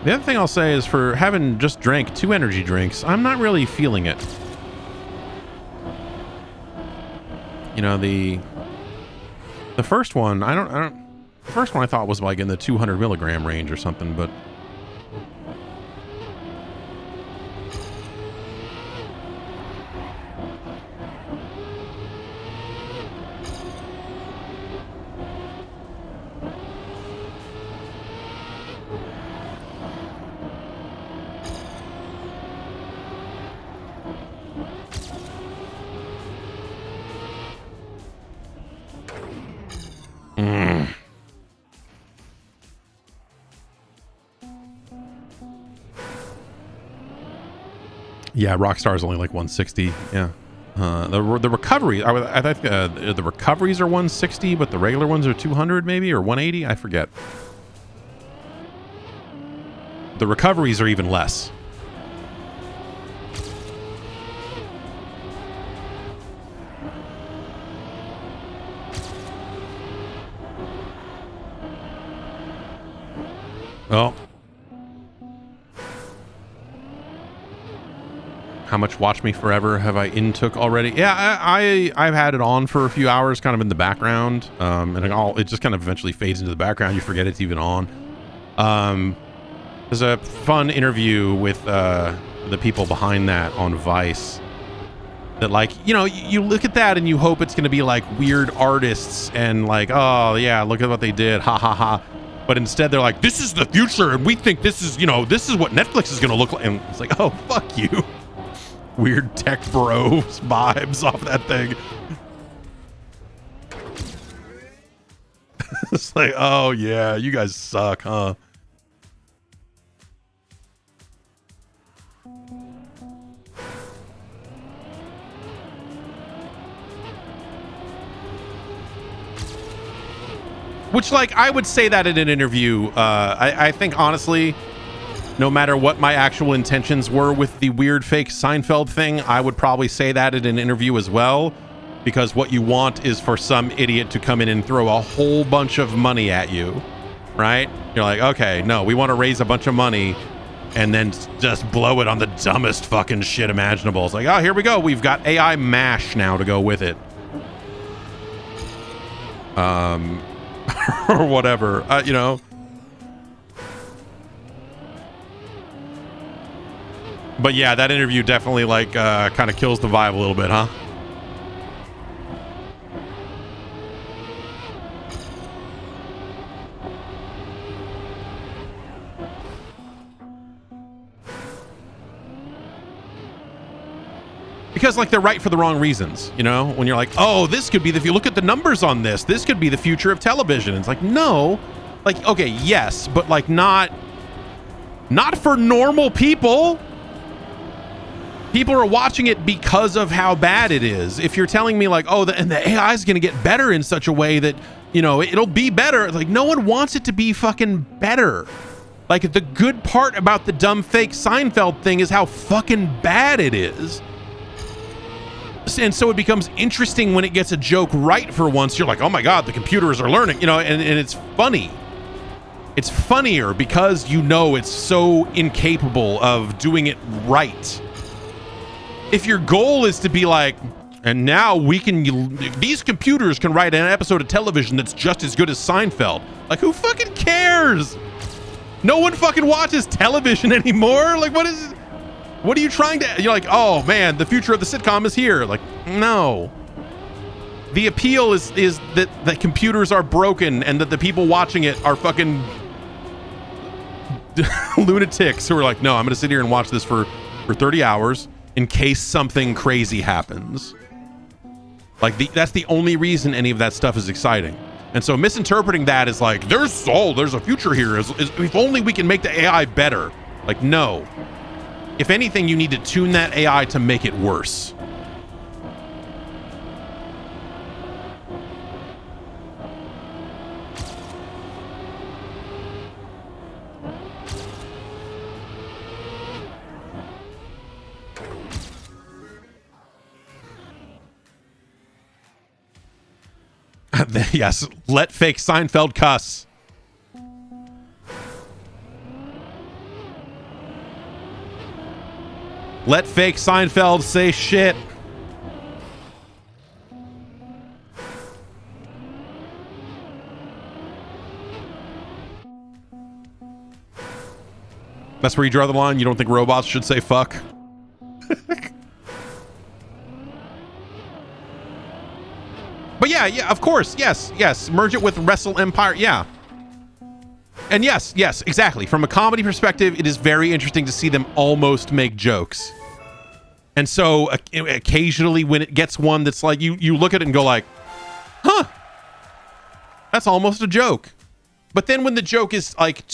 The other thing I'll say is, for having just drank 2 energy drinks, I'm not really feeling it. You know, the first one, I don't first one I thought was like in the 200 milligram range or something, but yeah, Rockstar is only like 160. Yeah. The recovery, I think the recoveries are 160, but the regular ones are 200 maybe, or 180. I forget. The recoveries are even less. Oh. How much Watch Me Forever have I intook already? Yeah, I've had it on for a few hours, kind of in the background, and it just kind of eventually fades into the background. You forget it's even on. There's a fun interview with the people behind that on Vice. That, like, you know, you look at that and you hope it's going to be like weird artists and like, oh yeah, look at what they did, ha ha ha. But instead they're like, this is the future, and we think this is, you know, this is what Netflix is going to look like. And it's like, oh, fuck you. Weird tech bros vibes off that thing. It's like, oh yeah, you guys suck, huh? Which, like, I would say that in an interview. I think, honestly, no matter what my actual intentions were with the weird fake Seinfeld thing, I would probably say that in an interview as well. Because what you want is for some idiot to come in and throw a whole bunch of money at you, right? You're like, okay, no, we want to raise a bunch of money and then just blow it on the dumbest fucking shit imaginable. It's like, oh, here we go. We've got AI MASH now to go with it. Or whatever, you know. But yeah, that interview definitely like kind of kills the vibe a little bit, huh? Because, like, they're right for the wrong reasons, you know? When you're like, oh, this could be if you look at the numbers on this could be the future of television. It's like, no. Like, okay, yes, but like not for normal people. People are watching it because of how bad it is. If you're telling me like, oh, and the AI is going to get better in such a way that, you know, it'll be better. Like, no one wants it to be fucking better. Like, the good part about the dumb fake Seinfeld thing is how fucking bad it is. And so it becomes interesting when it gets a joke right for once. You're like, oh my God, the computers are learning, you know, and it's funny. It's funnier because you know it's so incapable of doing it right. If your goal is to be like, and now these computers can write an episode of television that's just as good as Seinfeld. Like, who fucking cares? No one fucking watches television anymore. Like, what are you trying to, you're like, oh man, the future of the sitcom is here. Like, no. The appeal is that the computers are broken and that the people watching it are fucking lunatics who are like, no, I'm going to sit here and watch this for 30 hours in case something crazy happens. Like, that's the only reason any of that stuff is exciting. And so misinterpreting that is like, there's a future here. If only we can make the AI better. Like, no. If anything, you need to tune that AI to make it worse. Yes, let fake Seinfeld cuss. Let fake Seinfeld say shit. That's where you draw the line. You don't think robots should say fuck? But yeah, of course. Yes. Merge it with Wrestle Empire. Yeah. And yes, exactly. From a comedy perspective, it is very interesting to see them almost make jokes. And so occasionally when it gets one that's like, you look at it and go like, huh, that's almost a joke. But then when the joke is like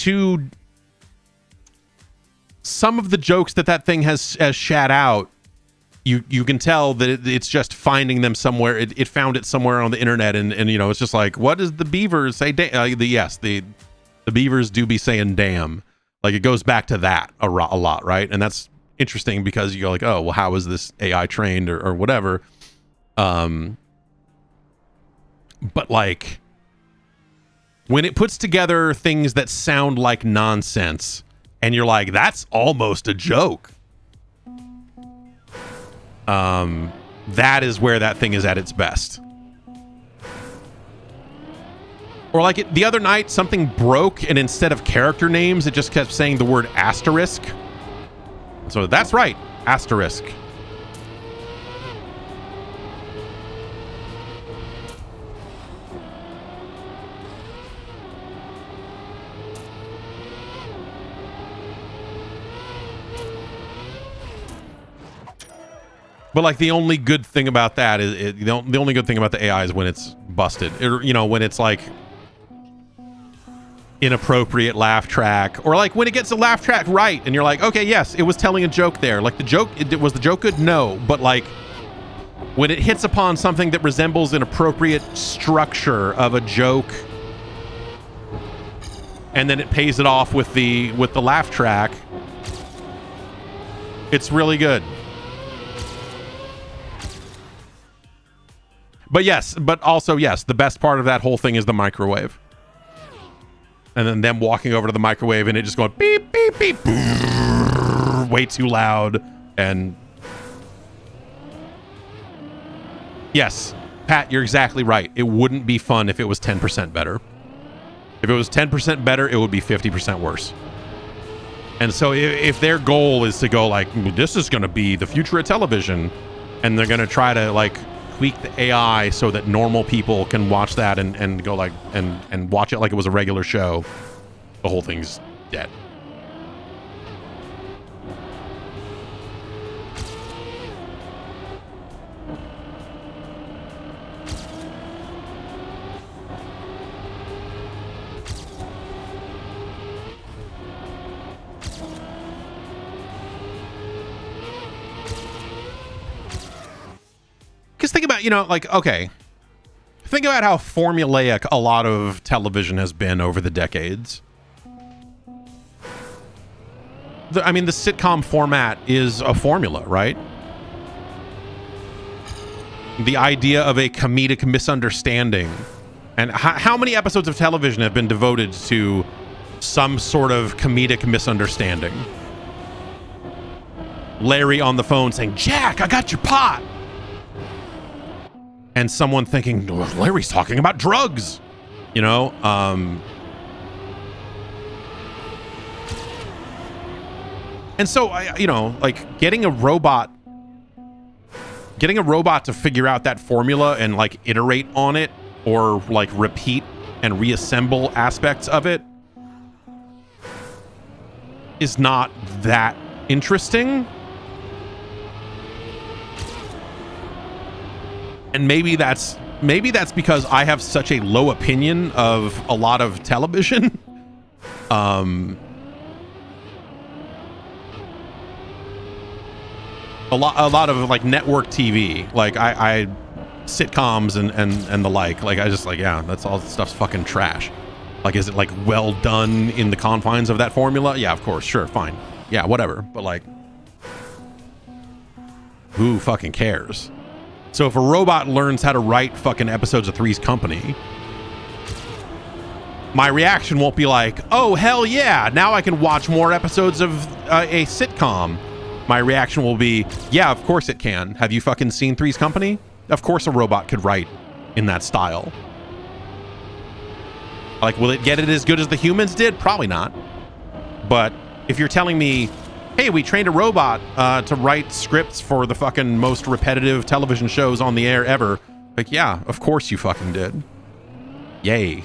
some of the jokes that thing has shat out, you can tell that it's just finding them somewhere. It found it somewhere on the internet, and it's just like, what does the beavers say? The beavers do be saying damn. Like, it goes back to that a lot, right? And that's interesting because you go like, oh, well, how is this AI trained or whatever? But like, when it puts together things that sound like nonsense, and you're like, that's almost a joke. That is where that thing is at its best. Or like the other night, something broke, and instead of character names, it just kept saying the word asterisk. So that's right, asterisk. But like, the only good thing about that is the only good thing about the AI is when it's busted. When it's like inappropriate laugh track, or like when it gets a laugh track right, and you're like, okay, yes, it was telling a joke there. Like, was the joke good? No, but like when it hits upon something that resembles an appropriate structure of a joke, and then it pays it off with the laugh track, it's really good. But also, the best part of that whole thing is the microwave. And then them walking over to the microwave and it just going beep, beep, beep, brrr, way too loud. And yes, Pat, you're exactly right. It wouldn't be fun if it was 10% better. If it was 10% better, it would be 50% worse. And so if their goal is to go like, this is going to be the future of television, and they're going to try to like tweak the AI so that normal people can watch that and go like and watch it like it was a regular show, the whole thing's dead. Because think about, think about how formulaic a lot of television has been over the decades. The sitcom format is a formula, right? The idea of a comedic misunderstanding. And how many episodes of television have been devoted to some sort of comedic misunderstanding? Larry on the phone saying, Jack, I got your pot. And someone thinking, oh, Larry's talking about drugs, And so, like getting a robot to figure out that formula and like iterate on it, or like repeat and reassemble aspects of it, is not that interesting. And maybe that's because I have such a low opinion of a lot of television. A lot of like network TV, like I sitcoms and the like I just like, yeah, that's all stuff's fucking trash. Like, is it like well done in the confines of that formula? Yeah, of course, sure, fine, yeah, whatever. But like, who fucking cares? So if a robot learns how to write fucking episodes of Three's Company, my reaction won't be like, oh, hell yeah, now I can watch more episodes of a sitcom. My reaction will be, yeah, of course it can. Have you fucking seen Three's Company? Of course a robot could write in that style. Like, will it get it as good as the humans did? Probably not. But If you're telling me, hey, we trained a robot to write scripts for the fucking most repetitive television shows on the air ever, like, yeah, of course you fucking did. Yay.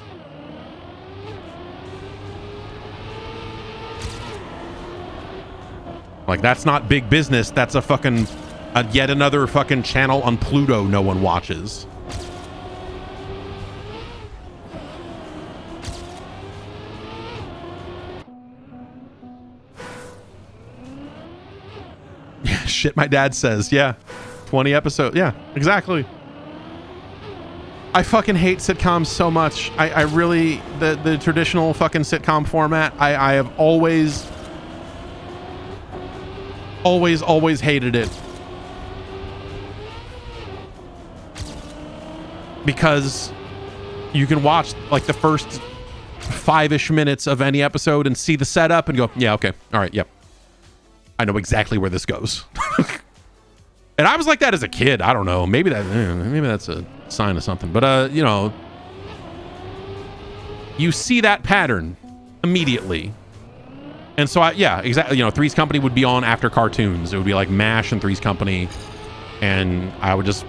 Like, that's not big business. That's a fucking yet another fucking channel on Pluto no one watches. Yeah, shit my dad says. Yeah. 20 episodes. Yeah, exactly. I fucking hate sitcoms so much. I really, the traditional fucking sitcom format, I have always hated it. Because you can watch like the first 5-ish minutes of any episode and see the setup and go, yeah, okay, all right, yep. I know exactly where this goes. And I was like that as a kid. I don't know. Maybe that's a sign of something. But you know, you see that pattern immediately. And so yeah, exactly. You know, Three's Company would be on after cartoons. It would be like MASH and Three's Company, and I would just,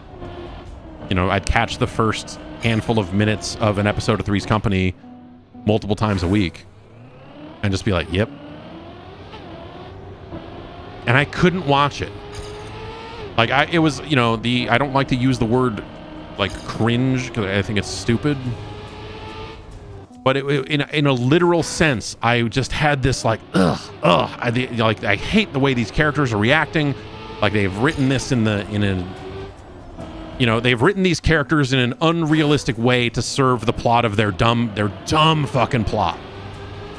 you know, I'd catch the first handful of minutes of an episode of Three's Company multiple times a week, and just be like, yep. And I couldn't watch it. Like it was, you know, I don't like to use the word like cringe because I think it's stupid. But in a literal sense, I just had this like, I hate the way these characters are reacting. Like they've written this they've written these characters in an unrealistic way to serve the plot of their dumb fucking plot.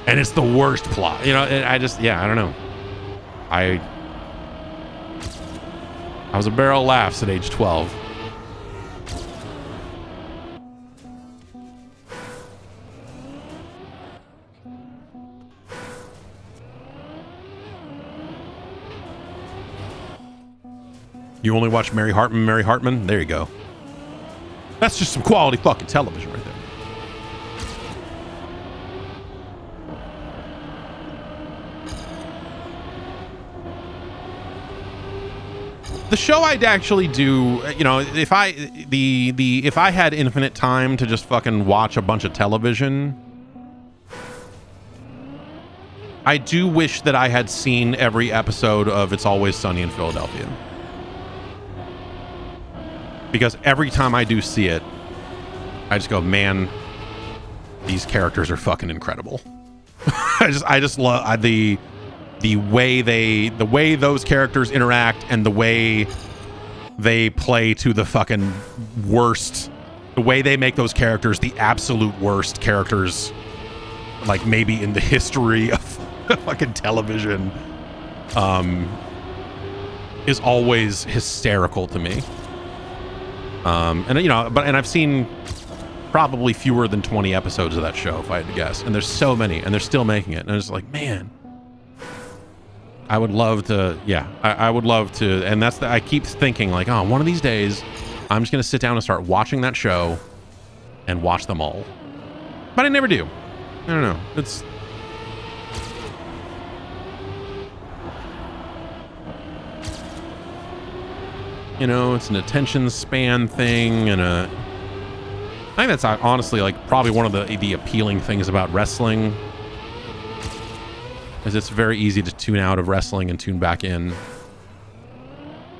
And it's the worst plot. You know, I don't know. I was a barrel of laughs at age 12. You only watch Mary Hartman? There you go. That's just some quality fucking television right there. The show I'd actually do, you know, if I had infinite time to just fucking watch a bunch of television, I do wish that I had seen every episode of It's Always Sunny in Philadelphia. Because every time I do see it, I just go, man, these characters are fucking incredible. I just love the way those characters interact and the way they play to the fucking worst, the way they make those characters the absolute worst characters, like maybe in the history of fucking television, is always hysterical to me. And you know, and I've seen probably fewer than 20 episodes of that show, if I had to guess. And there's so many, and they're still making it. And it's like, man, I would love to, yeah, I would love to. And I keep thinking like, oh, one of these days, I'm just going to sit down and start watching that show and watch them all. But I never do. I don't know. It's, you know, it's an attention span thing, and I think that's honestly like probably one of the appealing things about wrestling, is it's very easy to tune out of wrestling and tune back in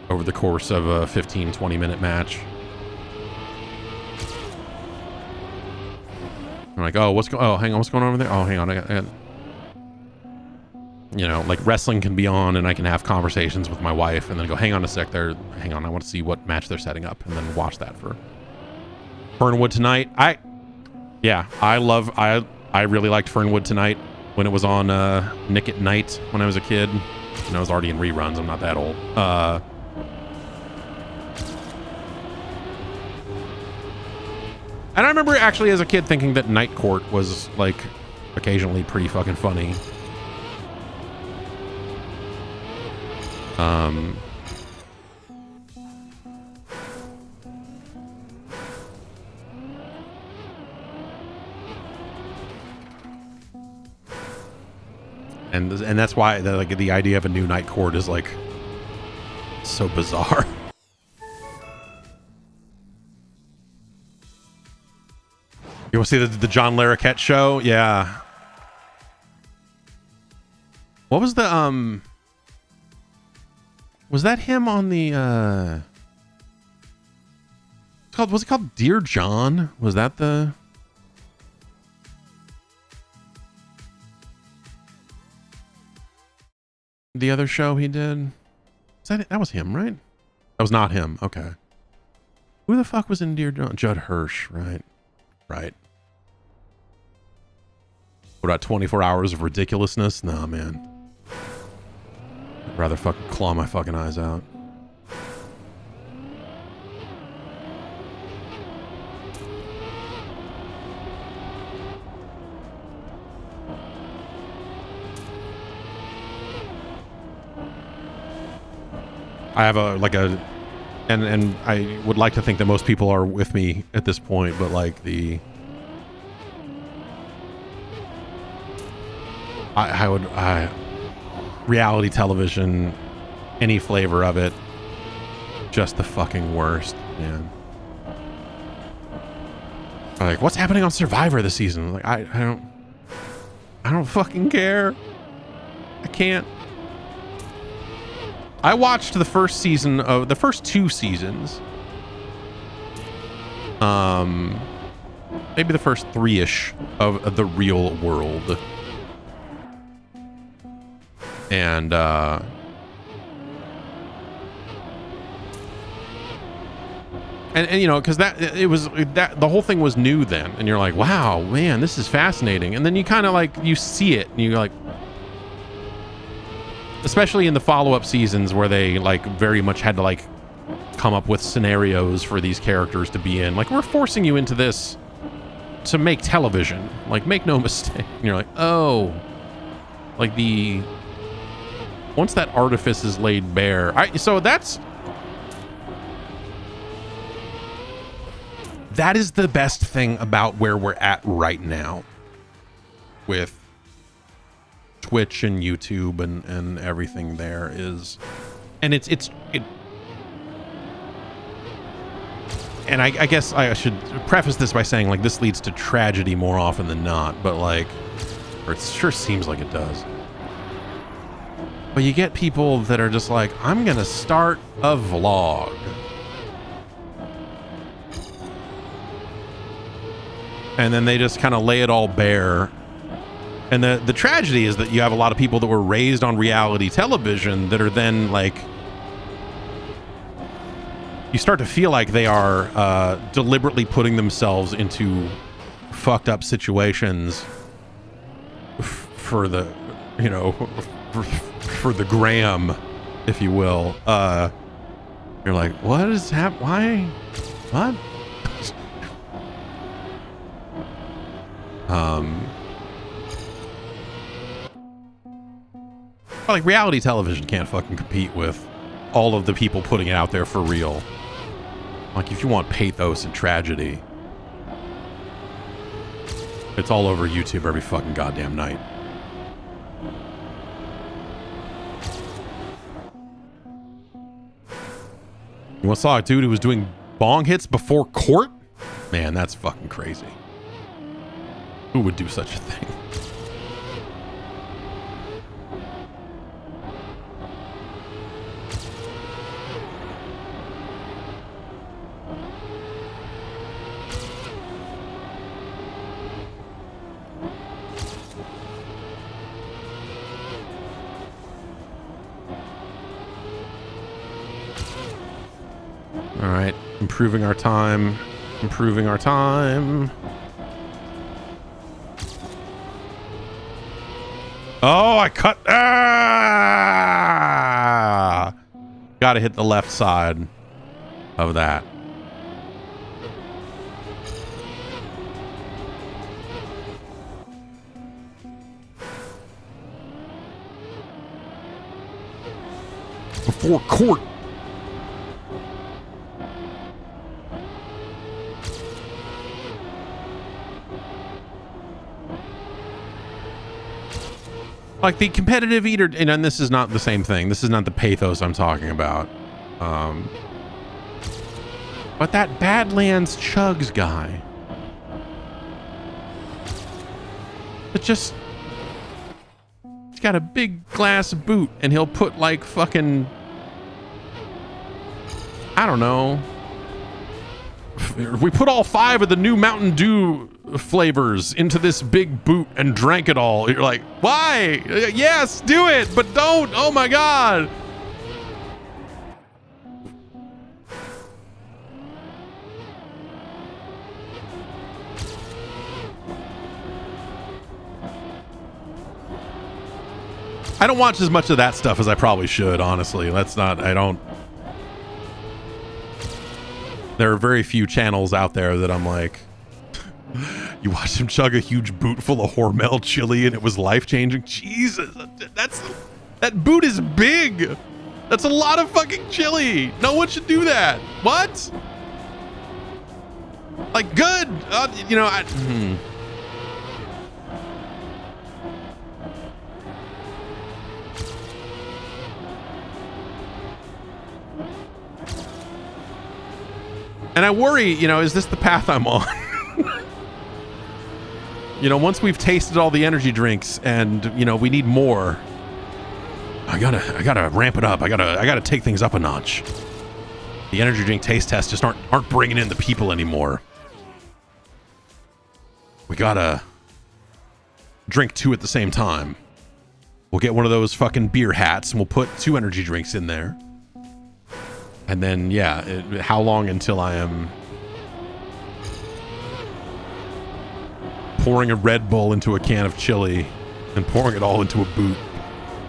over the course of a 15-20 minute match. I'm like, oh, hang on, what's going on over there? Oh, hang on, I got you know, like wrestling can be on and I can have conversations with my wife and then go, hang on a sec there. Hang on. I want to see what match they're setting up, and then watch that for Fernwood Tonight. I really liked Fernwood Tonight when it was on Nick at Night when I was a kid. And I was already in reruns. I'm not that old. And I remember actually as a kid thinking that Night Court was like occasionally pretty fucking funny. And that's why like the idea of a new Night Court is like so bizarre. You want to see the John Larroquette show? Yeah. What was the was that him on the was it called Dear John? Was that the other show he did? That was him, right? That was not him. Okay. Who the fuck was in Dear John? Judd Hirsch, right? Right. What about 24 Hours of Ridiculousness? Nah, man. I'd rather fucking claw my fucking eyes out. I have and I would like to think that most people are with me at this point, but like reality television, any flavor of it, just the fucking worst, man. Like, what's happening on Survivor this season? Like, I don't fucking care. I can't. I watched the first season of the first 2 seasons. Maybe the first 3-ish of The Real World. And you know, because that the whole thing was new then, and you're like, wow, man, this is fascinating. And then you kind of like you see it, and you're like, especially in the follow-up seasons where they like very much had to like come up with scenarios for these characters to be in. Like, we're forcing you into this to make television. Like, make no mistake. And you're like, oh, like once that artifice is laid bare. So that is the best thing about where we're at right now with Twitch and YouTube and everything there is, and and I guess I should preface this by saying, like, this leads to tragedy more often than not, but like, or it sure seems like it does. But you get people that are just like, I'm gonna start a vlog. And then they just kind of lay it all bare. And the tragedy is that you have a lot of people that were raised on reality television that are then like, you start to feel like they are deliberately putting themselves into fucked up situations for the, you know, for the gram, if you will. You're like, what is happening? Why? What? Like, reality television can't fucking compete with all of the people putting it out there for real. Like, if you want pathos and tragedy, it's all over YouTube every fucking goddamn night. You once saw a dude who was doing bong hits before court? Man, that's fucking crazy. Who would do such a thing? All right, improving our time. Improving our time. Oh, I cut. Ah! Gotta hit the left side of that. Before court. Like the competitive eater, and this is not the same thing. This is not the pathos I'm talking about. But that Badlands Chugs guy, it just, he's got a big glass boot and he'll put like fucking, I don't know. We put all 5 of the new Mountain Dew flavors into this big boot and drank it all. You're like, why? Yes, do it, but don't. Oh my God. I don't watch as much of that stuff as I probably should, honestly. There are very few channels out there that I'm like, you watched him chug a huge boot full of Hormel chili and it was life-changing. Jesus, that boot is big. That's a lot of fucking chili. No one should do that. What? Like, good. And I worry, is this the path I'm on? Once we've tasted all the energy drinks and, we need more. I gotta ramp it up. I gotta take things up a notch. The energy drink taste tests just aren't bringing in the people anymore. We gotta drink 2 at the same time. We'll get one of those fucking beer hats and we'll put 2 energy drinks in there. And then, how long until I am pouring a Red Bull into a can of chili and pouring it all into a boot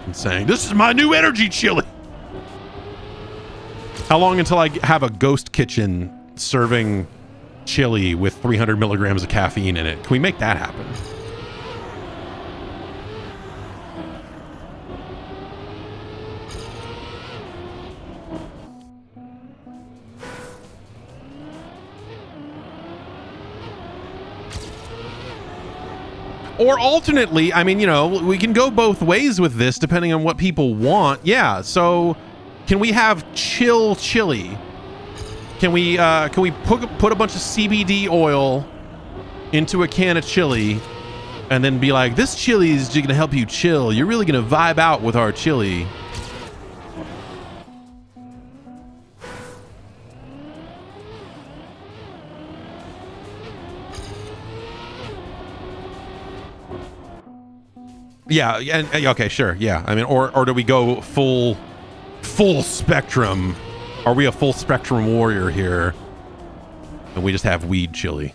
and saying, this is my new energy chili? How long until I have a ghost kitchen serving chili with 300 milligrams of caffeine in it? Can we make that happen? Or alternately, we can go both ways with this depending on what people want. Yeah, so can we have chill chili? Can we put a bunch of CBD oil into a can of chili and then be like, this chili is going to help you chill. You're really going to vibe out with our chili. Yeah, and okay, sure, yeah. Or do we go full spectrum? Are we a full spectrum warrior here? And we just have weed chili.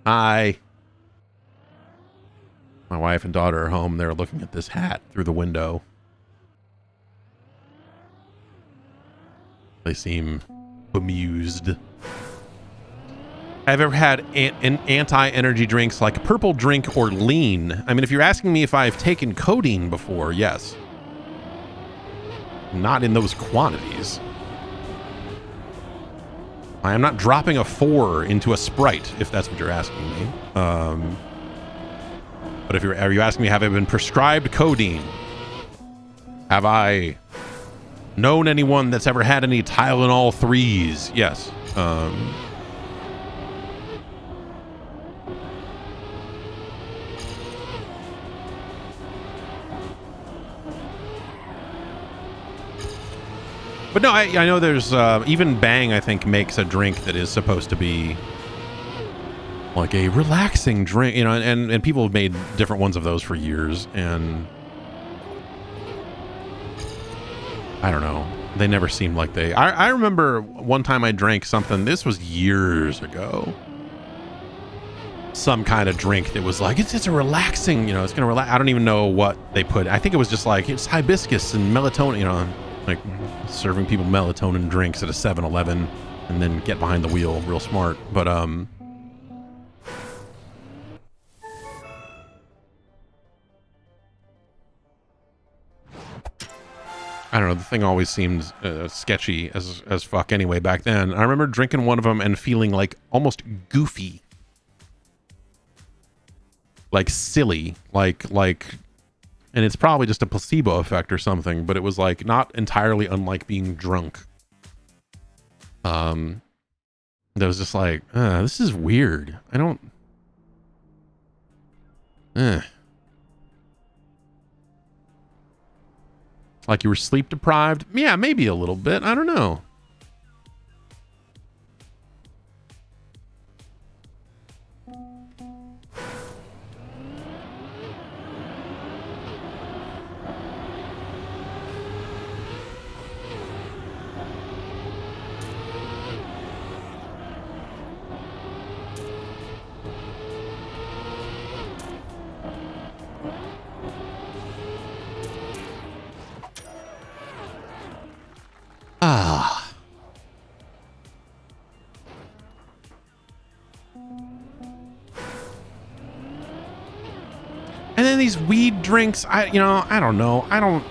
Hi. My wife and daughter are home. They're looking at this hat through the window. They seem bemused. Have you ever had an anti-energy drinks like Purple Drink or Lean? If you're asking me if I've taken codeine before, yes. Not in those quantities. I am not dropping a 4 into a Sprite, if that's what you're asking me. But are you asking me, have I been prescribed codeine? Have I known anyone that's ever had any Tylenol 3s? Yes. But no, I know there's even Bang, I think, makes a drink that is supposed to be like a relaxing drink, and people have made different ones of those for years, and I don't know. They never seemed like they... I remember one time I drank something, this was years ago, some kind of drink that was like, it's a relaxing, it's going to relax. I don't even know what they put. I think it was just like, it's hibiscus and melatonin, like serving people melatonin drinks at a 7-Eleven and then get behind the wheel real smart. But I don't know, the thing always seemed sketchy as fuck anyway back then. I remember drinking one of them and feeling like almost goofy like silly, like, and it's probably just a placebo effect or something, but it was like not entirely unlike being drunk. That was just like, this is weird. I don't, like you were sleep deprived. Yeah, maybe a little bit. I don't know. Ah. And then these weed drinks, I don't know.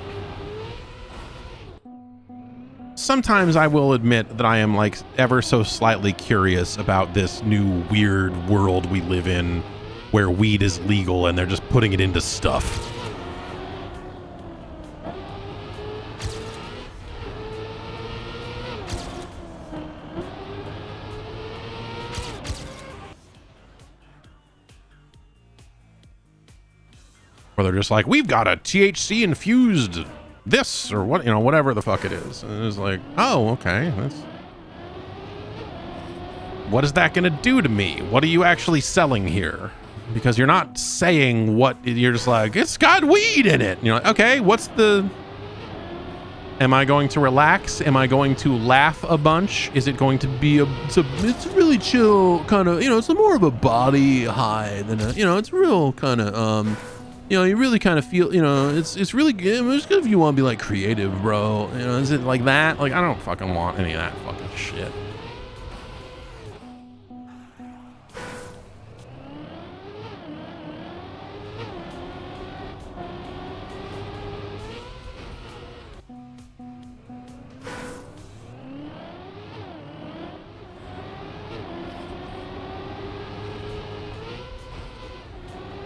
Sometimes I will admit that I am like ever so slightly curious about this new weird world we live in where weed is legal and they're just putting it into stuff. Where they're just like, we've got a THC infused this or what, whatever the fuck it is. And it's like, oh, okay. What is that going to do to me? What are you actually selling here? Because you're not saying what, you're just like, it's got weed in it. And you're like, okay, am I going to relax? Am I going to laugh a bunch? Is it going to be it's really chill kind of, it's more of a body high than it's real kind of, you really kind of feel, it's really good. It's good if you want to be like creative, bro. Is it like that? Like, I don't fucking want any of that fucking shit.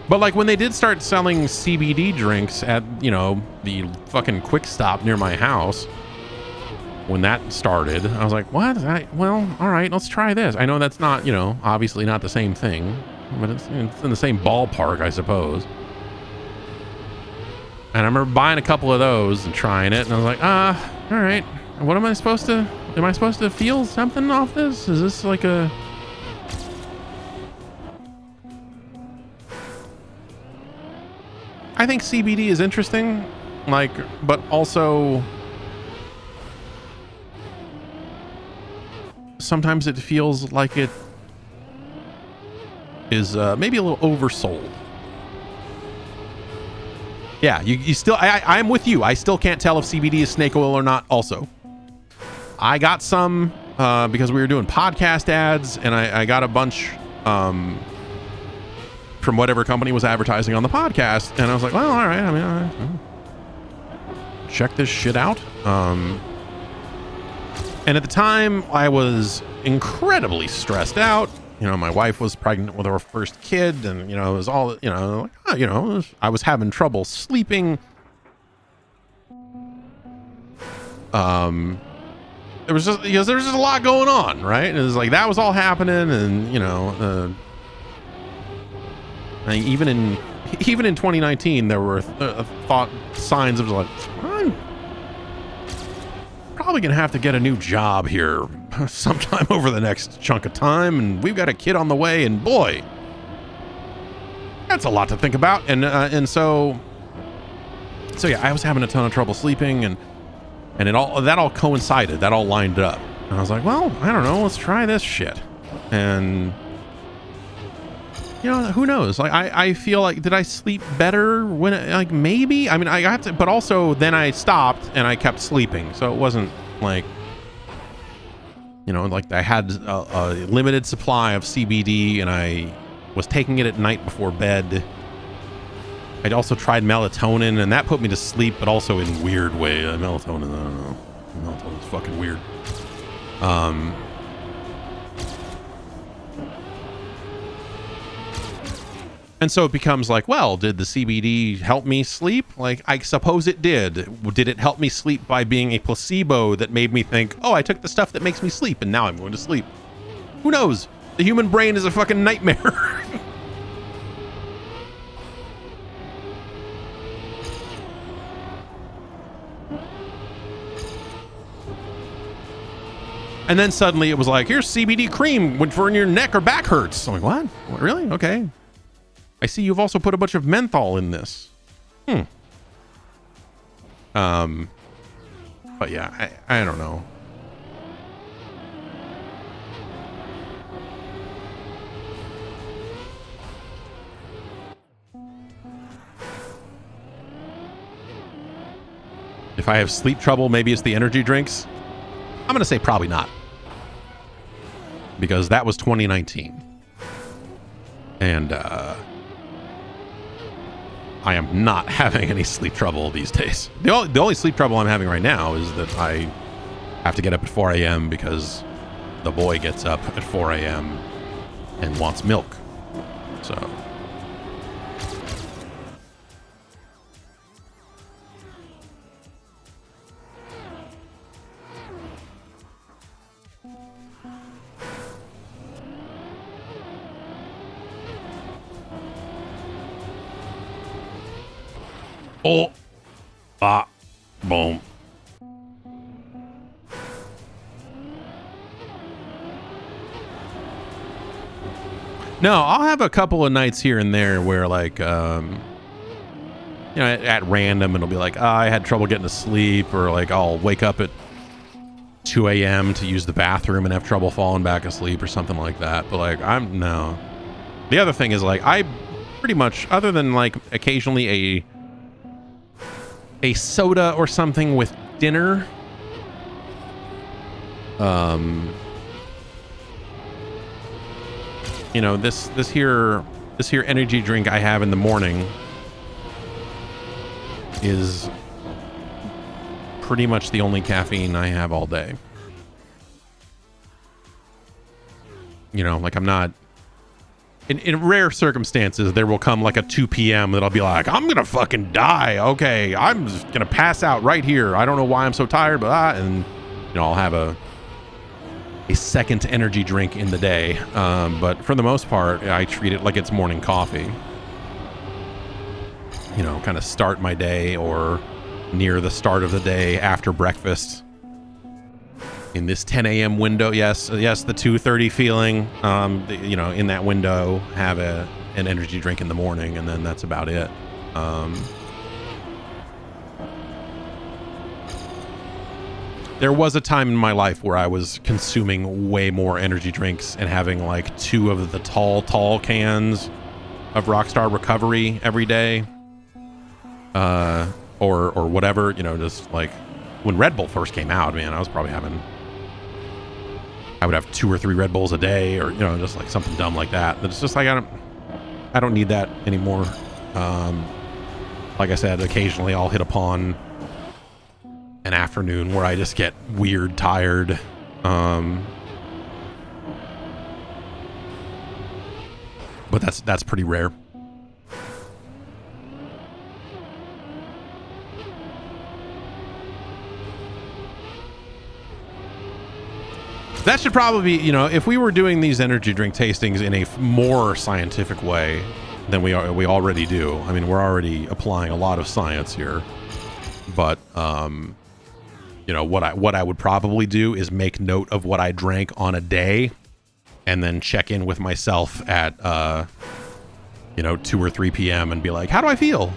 But like when they did start selling CBD drinks at, the fucking Quick Stop near my house, when that started, I was like, what? Well, all right, let's try this. I know that's not, obviously not the same thing, but it's in the same ballpark, I suppose. And I remember buying a couple of those and trying it, and I was like, all right, what am I supposed to feel something off this? Is this like a... I think CBD is interesting, like, but also sometimes it feels like it is maybe a little oversold. Yeah, you still, I'm with you. I still can't tell if CBD is snake oil or not also. I got some because we were doing podcast ads, and I got a bunch from whatever company was advertising on the podcast, and I was like, well, all right, check this shit out. And at the time I was incredibly stressed out. My wife was pregnant with her first kid, and it was all, I was having trouble sleeping. There was just, there was just a lot going on, right? And it was like, that was all happening, and even in 2019, there were signs of like, I'm probably gonna have to get a new job here sometime over the next chunk of time, and we've got a kid on the way, and boy, that's a lot to think about. And so yeah, I was having a ton of trouble sleeping, and that all coincided, that all lined up, and I was like, well, I don't know, let's try this shit. And who knows? Like, I feel like, did I sleep better when like, maybe? I mean, I got to, but also then I stopped and I kept sleeping. So it wasn't like, like I had a limited supply of CBD, and I was taking it at night before bed. I'd also tried melatonin, and that put me to sleep, but also in weird way. Melatonin, I don't know. Melatonin's fucking weird. And so it becomes like, well, did the CBD help me sleep? Like, I suppose it did. Did it help me sleep by being a placebo that made me think, oh, I took the stuff that makes me sleep and now I'm going to sleep? Who knows? The human brain is a fucking nightmare. And then suddenly it was like, here's CBD cream for when your neck or back hurts. I'm like, what? Really? Okay. I see you've also put a bunch of menthol in this. But yeah, I don't know. If I have sleep trouble, maybe it's the energy drinks. I'm going to say probably not. Because that was 2019. And I am not having any sleep trouble these days. The only sleep trouble I'm having right now is that I have to get up at 4 a.m. because the boy gets up at 4 a.m. and wants milk. So... oh, boom. No, I'll have a couple of nights here and there where, like, at random, it'll be like, I had trouble getting to sleep, or like I'll wake up at 2 a.m. to use the bathroom and have trouble falling back asleep or something like that. But like, no. The other thing is, like, I pretty much, other than like occasionally a soda or something with dinner, this here energy drink I have in the morning is pretty much the only caffeine I have all day. Like, I'm not, in rare circumstances, there will come like a 2 p.m. that I'll be like, I'm gonna fucking die. Okay, I'm just gonna pass out right here. I don't know why I'm so tired, but and I'll have a second energy drink in the day. But for the most part, I treat it like it's morning coffee. Kind of start my day or near the start of the day after breakfast. In this 10 a.m. window, yes, the 2:30 feeling, in that window, have an energy drink in the morning, and then that's about it. There was a time in my life where I was consuming way more energy drinks and having like 2 of the tall cans of Rockstar Recovery every day, or whatever, just like when Red Bull first came out, man, I would have 2 or 3 Red Bulls a day, or just like something dumb like that. But it's just like I don't need that anymore. Like I said, occasionally I'll hit upon an afternoon where I just get weird tired. But that's pretty rare. That should probably be, if we were doing these energy drink tastings in a more scientific way than we already do. I mean, we're already applying a lot of science here. But what I would probably do is make note of what I drank on a day, and then check in with myself at 2 or 3 p.m. and be like, how do I feel?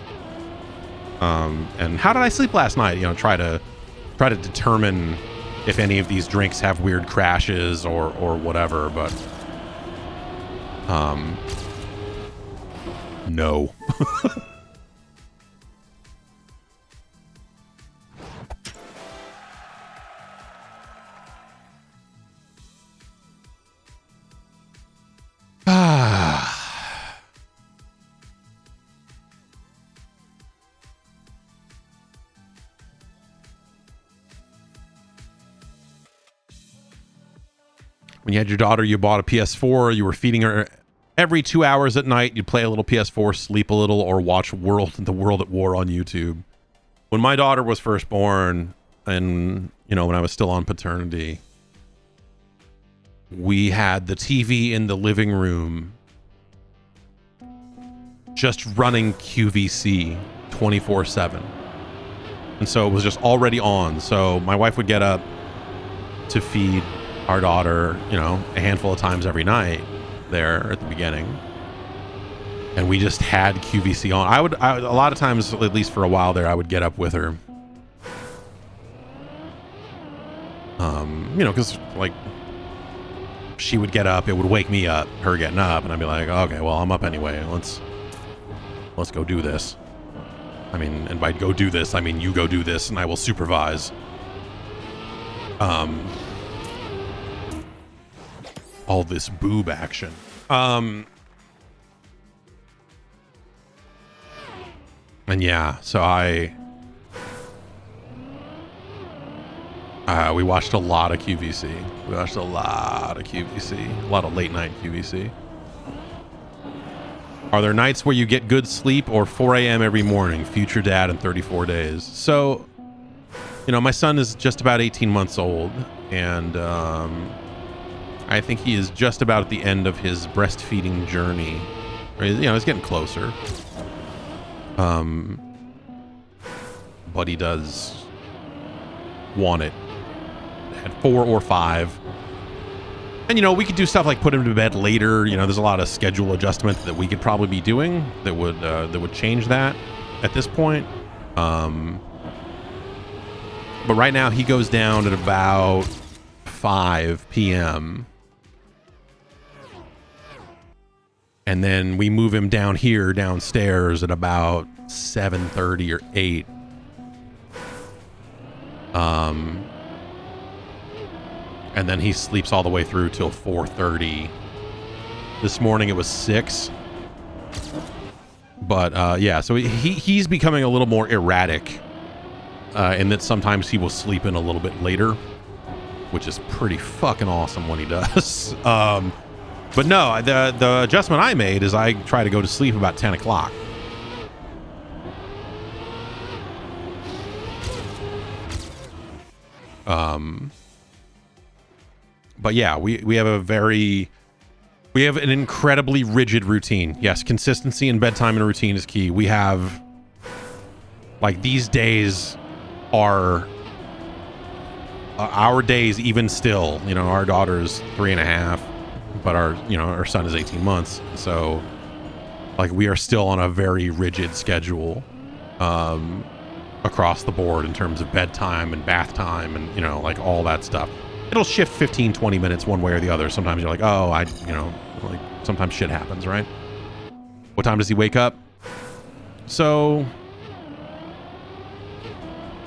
And how did I sleep last night? Try to determine if any of these drinks have weird crashes or whatever, but no. When you had your daughter, you bought a PS4, you were feeding her every 2 hours at night, you'd play a little PS4, sleep a little, or watch The World at War on YouTube. When my daughter was first born, and, you know, when I was still on paternity, we had the TV in the living room just running QVC 24/7. And so it was just already on. So my wife would get up to feed our daughter, you know, a handful of times every night there at the beginning. And we just had QVC on. I a lot of times, at least for a while there, I would get up with her. You know, because like she would get up, it would wake me up, her getting up, and I'd be like, okay, well, I'm up anyway. Let's go do this. I mean, and by go do this, I mean you go do this, and I will supervise. All this boob action. And yeah, so we watched a lot of QVC. We watched a lot of QVC. A lot of late night QVC. Are there nights where you get good sleep or 4 a.m. every morning? Future dad in 34 days. So, you know, my son is just about 18 months old, and I think he is just about at the end of his breastfeeding journey. You know, he's getting closer. But he does want it at 4 or 5. And, you know, we could do stuff like put him to bed later. You know, there's a lot of schedule adjustment that we could probably be doing that would change that at this point. But right now he goes down at about 5 p.m. And then we move him down here downstairs at about 7:30 or 8. And then he sleeps all the way through till 4:30. This morning it was 6. But yeah, so he's becoming a little more erratic, in that sometimes he will sleep in a little bit later, which is pretty fucking awesome when he does. But no, the adjustment I made is I try to go to sleep about 10 o'clock. But yeah, we have an incredibly rigid routine. Yes, consistency in bedtime and routine is key. We have, like, these days are our days even still. You know, our daughter's 3.5, but our son is 18 months. So, like, we are still on a very rigid schedule across the board in terms of bedtime and bath time and, you know, like all that stuff. It'll shift 15, 20 minutes one way or the other. Sometimes you're like, oh, like sometimes shit happens, right? What time does he wake up? So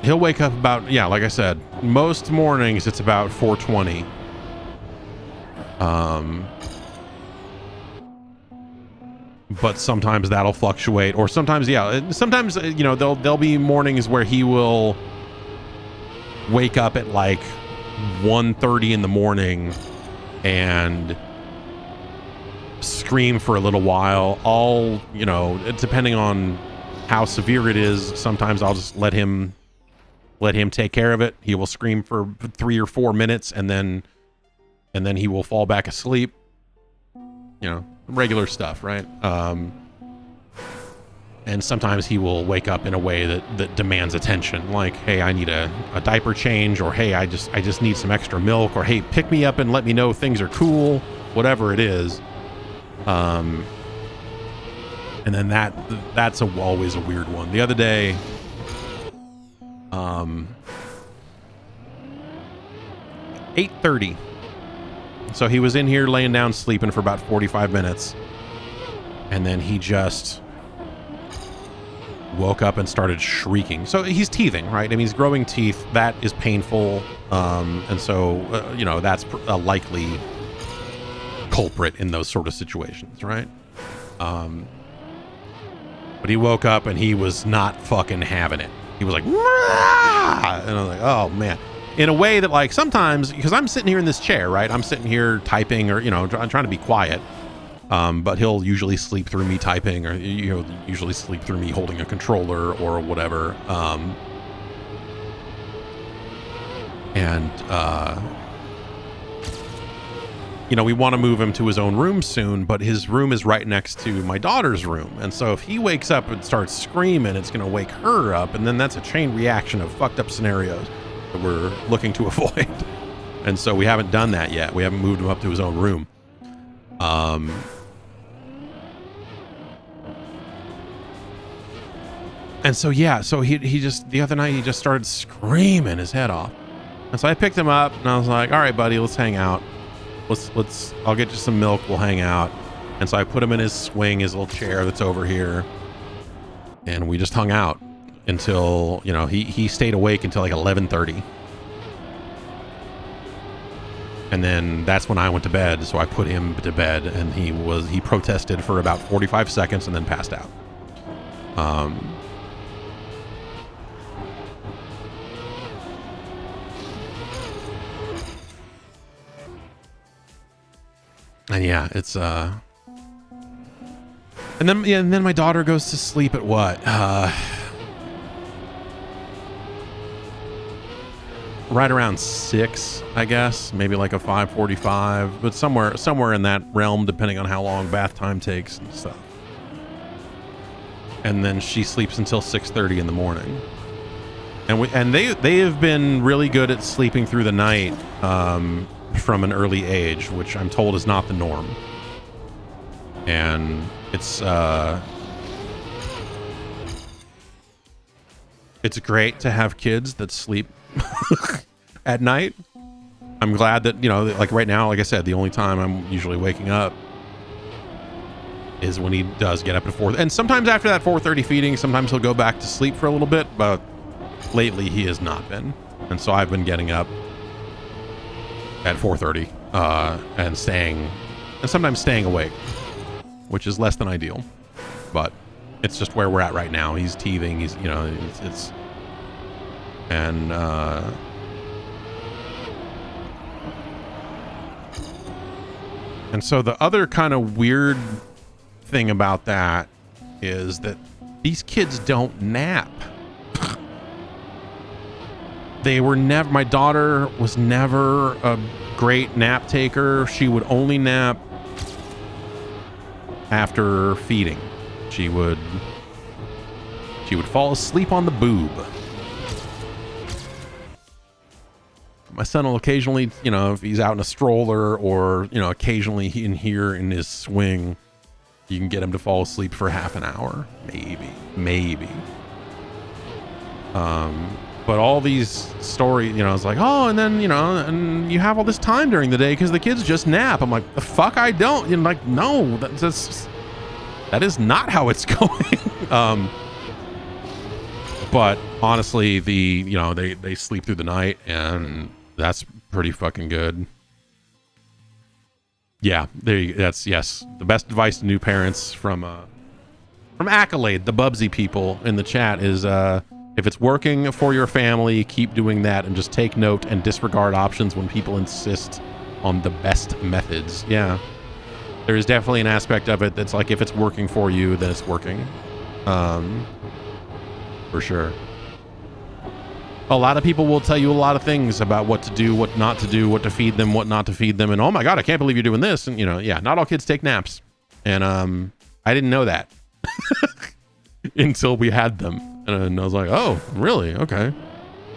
he'll wake up about, yeah, like I said, most mornings it's about 4:20. But sometimes that'll fluctuate, or sometimes, yeah, sometimes, you know, there'll be mornings where he will wake up at like 1:30 in the morning and scream for a little while. All, you know, depending on how severe it is, sometimes I'll just let him take care of it. He will scream for 3 or 4 minutes, and then he will fall back asleep. You know, regular stuff, right? And sometimes he will wake up in a way that demands attention, like, hey, I need a diaper change, or hey, I just need some extra milk, or hey, pick me up and let me know things are cool, whatever it is. And then that's always a weird one. The other day, 8:30. So he was in here laying down sleeping for about 45 minutes, and then he just woke up and started shrieking. So he's teething, right? I mean, he's growing teeth. That is painful. And so, you know, that's a likely culprit in those sort of situations, right? But he woke up and he was not fucking having it. He was like, "Rah!" And I was like, oh man. In a way that, like, sometimes, because I'm sitting here in this chair, right? I'm sitting here typing, or, you know, I'm trying to be quiet. But he'll usually sleep through me typing, or usually sleep through me holding a controller or whatever. We want to move him to his own room soon, but his room is right next to my daughter's room. And so if he wakes up and starts screaming, it's going to wake her up. And then that's a chain reaction of fucked up scenarios that we're looking to avoid. And so we haven't done that yet. We haven't moved him up to his own room. And so, yeah, so he just, the other night, he just started screaming his head off. And so I picked him up and I was like, all right, buddy, let's hang out. I'll get you some milk. We'll hang out. And so I put him in his swing, his little chair that's over here. And we just hung out until, he stayed awake until like 11:30. And then that's when I went to bed. So I put him to bed and he protested for about 45 seconds and then passed out. And yeah, it's and then my daughter goes to sleep at what? Right around 6, I guess, maybe like a 5:45, but somewhere in that realm, depending on how long bath time takes and stuff. And then she sleeps until 6:30 in the morning. And they have been really good at sleeping through the night. From an early age, which I'm told is not the norm. And it's great to have kids that sleep at night. I'm glad that, like right now, like I said, the only time I'm usually waking up is when he does get up at 4. And sometimes after that 4:30 feeding, sometimes he'll go back to sleep for a little bit, but lately he has not been. And so I've been getting up at 4:30 and sometimes staying awake, which is less than ideal, but it's just where we're at right now. He's teething. He's and so the other kind of weird thing about that is that these kids don't nap. My daughter was never a great nap taker. She would only nap after feeding. She would fall asleep on the boob. My son will occasionally, if he's out in a stroller or, occasionally here in his swing, you can get him to fall asleep for half an hour, maybe. But all these stories, I was like, oh, and then, and you have all this time during the day because the kids just nap. I'm like, the fuck I don't. No, that is not how it's going. But honestly, they sleep through the night and that's pretty fucking good. Yeah, yes. The best advice to new parents from Accolade, the Bubsy people in the chat is, if it's working for your family, keep doing that and just take note and disregard options when people insist on the best methods. Yeah. There is definitely an aspect of it that's like, if it's working for you, then it's working. For sure. A lot of people will tell you a lot of things about what to do, what not to do, what to feed them, what not to feed them. And oh my God, I can't believe you're doing this. And yeah, not all kids take naps. And I didn't know that until we had them. And I was like, oh, really? Okay.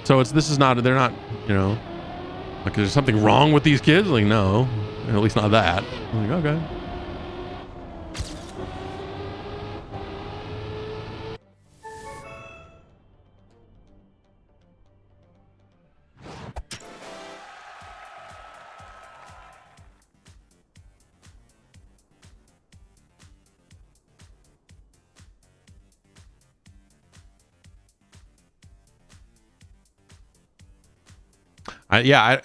So they're not, like, is there something wrong with these kids? Like, no, at least not that. I'm like, okay. I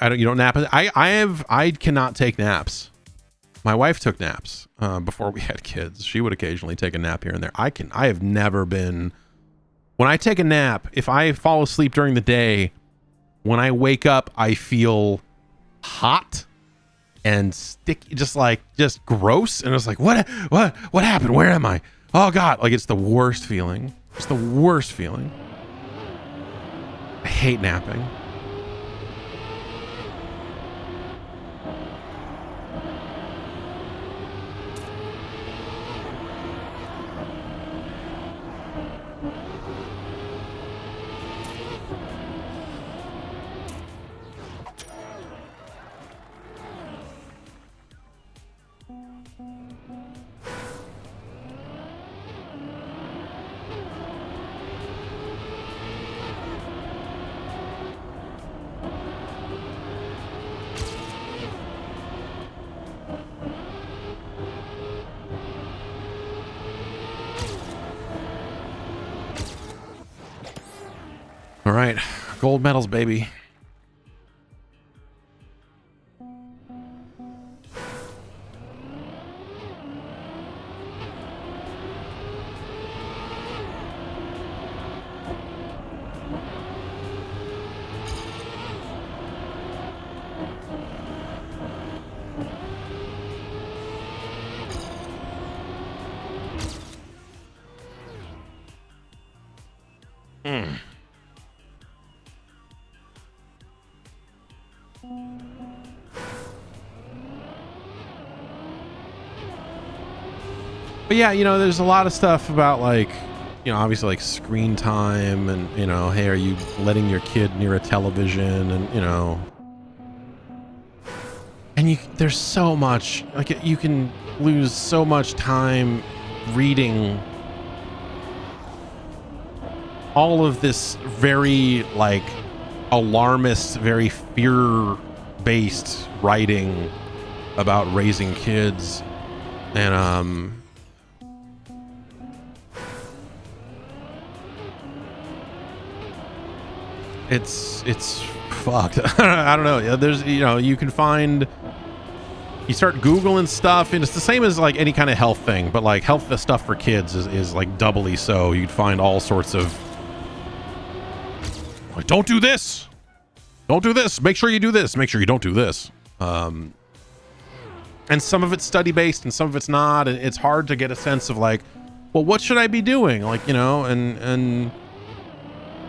don't. You don't nap. I cannot take naps. My wife took naps before we had kids. She would occasionally take a nap here and there. I have never been. When I take a nap, if I fall asleep during the day, when I wake up, I feel hot and sticky, just gross. And it was like, what happened? Where am I? Oh God. Like, it's the worst feeling. It's the worst feeling. I hate napping. All right, gold medals, baby. But yeah, you know, there's a lot of stuff about, like, you know, obviously like screen time and, you know, hey, are you letting your kid near a television? And, you know, and there's so much, like, you can lose so much time reading all of this very, like, alarmist, very fear-based writing about raising kids. And it's fucked. I don't know. There's, you know, you can find, you start Googling stuff, and it's the same as like any kind of health thing, but like health stuff for kids is like doubly so. You'd find all sorts of, like, don't do this. Don't do this. Make sure you do this. Make sure you don't do this. And some of it's study based and some of it's not. And it's hard to get a sense of like, well, what should I be doing? Like, you know, and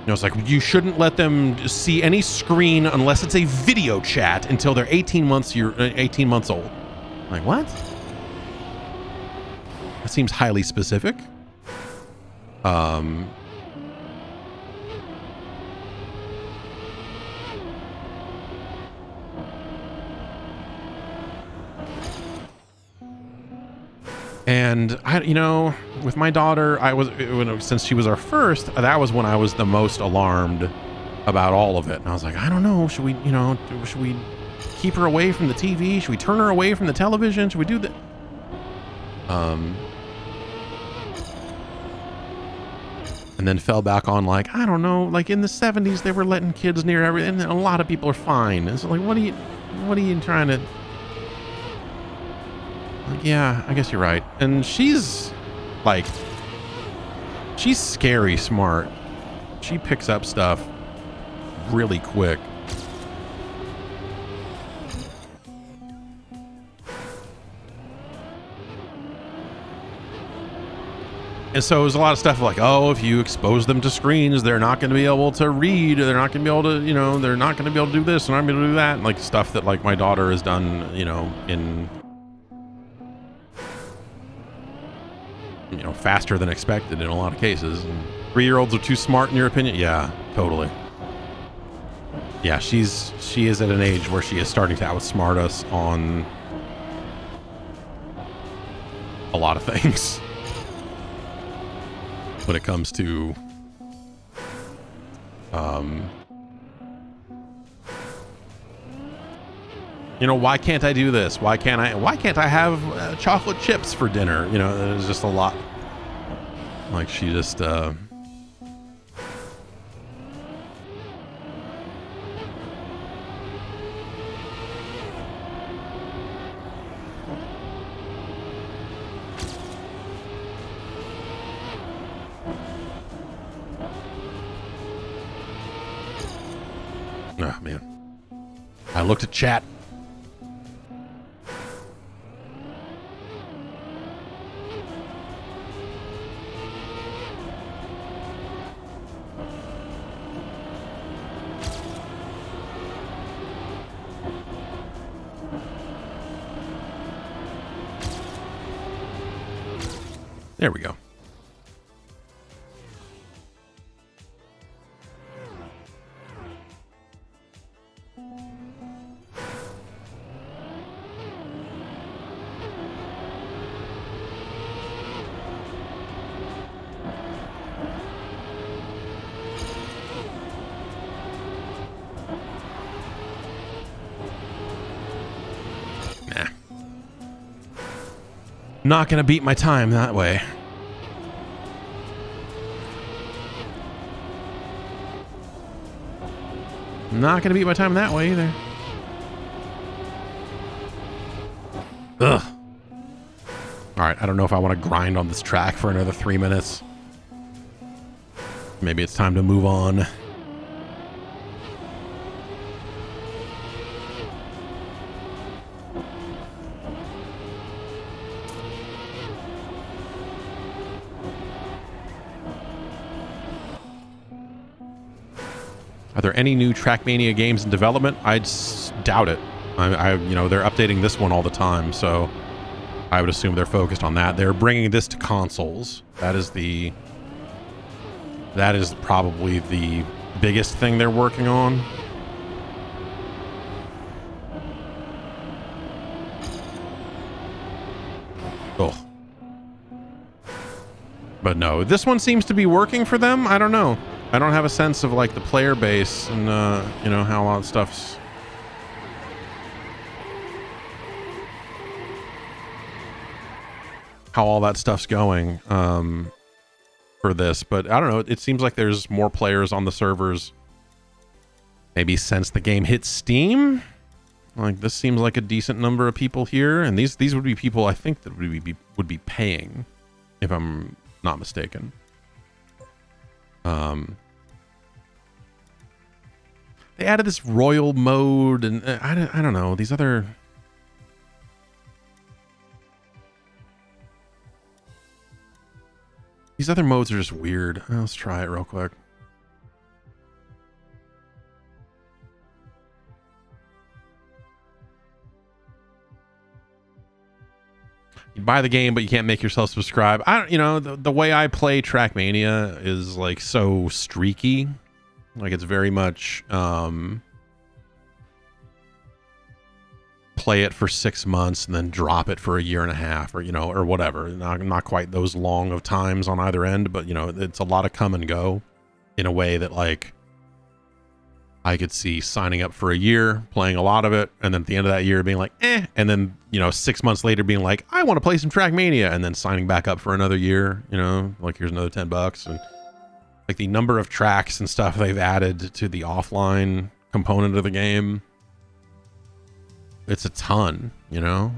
you know, it's like, you shouldn't let them see any screen unless it's a video chat until they're 18 months old. Like, what? That seems highly specific. And I, you know, with my daughter, since she was our first, that was when I was the most alarmed about all of it. And I was like, I don't know, should we, you know, should we keep her away from the TV? Should we turn her away from the television? Should we do that? And then fell back on, like, I don't know, like in the 70s, they were letting kids near everything, and a lot of people are fine. And so, like, what are you trying to? Like, yeah, I guess you're right. And she's scary smart. She picks up stuff really quick. And so it was a lot of stuff like, oh, if you expose them to screens, they're not going to be able to read. They're not going to be able to, you know, they're not going to be able to do this and I'm going to do that. And like stuff that like my daughter has done, you know, in, you know, faster than expected in a lot of cases. And 3-year-olds are too smart in your opinion? Yeah, totally. Yeah, she is at an age where she is starting to outsmart us on a lot of things. When it comes to you know, why can't I do this? Why can't I have chocolate chips for dinner? You know, there's just a lot. Like, she just oh man, I looked at chat. There we go. Nah. Not gonna beat my time that way. Not gonna beat my time that way either. Ugh. Alright, I don't know if I want to grind on this track for another 3 minutes. Maybe it's time to move on. Are there any new Trackmania games in development? I doubt it. You know, they're updating this one all the time, so I would assume they're focused on that. They're bringing this to consoles. That is probably the biggest thing they're working on. Oh. But no, this one seems to be working for them. I don't know. I don't have a sense of like the player base and you know, how all that stuff's going for this, but I don't know, it seems like there's more players on the servers maybe since the game hit Steam. Like, this seems like a decent number of people here, and these would be people I think that would be paying, if I'm not mistaken. They added this royal mode, and I don't know, these other modes are just weird. Let's try it real quick. You buy the game, but you can't make yourself subscribe. You know, the way I play Trackmania is like so streaky. Like, it's very much play it for 6 months and then drop it for a year and a half, or, you know, or whatever. Not quite those long of times on either end, but, you know, it's a lot of come and go in a way that, like, I could see signing up for a year, playing a lot of it, and then at the end of that year being like, eh, and then, you know, 6 months later being like, I want to play some Trackmania, and then signing back up for another year, you know, like, here's another $10. And like, the number of tracks and stuff they've added to the offline component of the game, it's a ton, you know?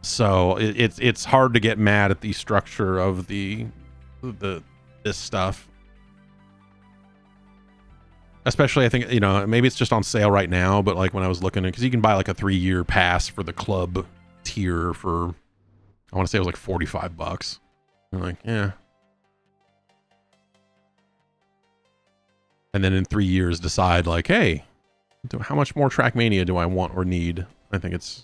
So it's hard to get mad at the structure of this stuff. Especially, I think, you know, maybe it's just on sale right now, but like when I was looking at, because you can buy like a 3-year pass for the club tier for, I want to say it was like $45. I'm like, yeah. And then in 3 years decide like, hey, how much more Trackmania do I want or need? I think it's...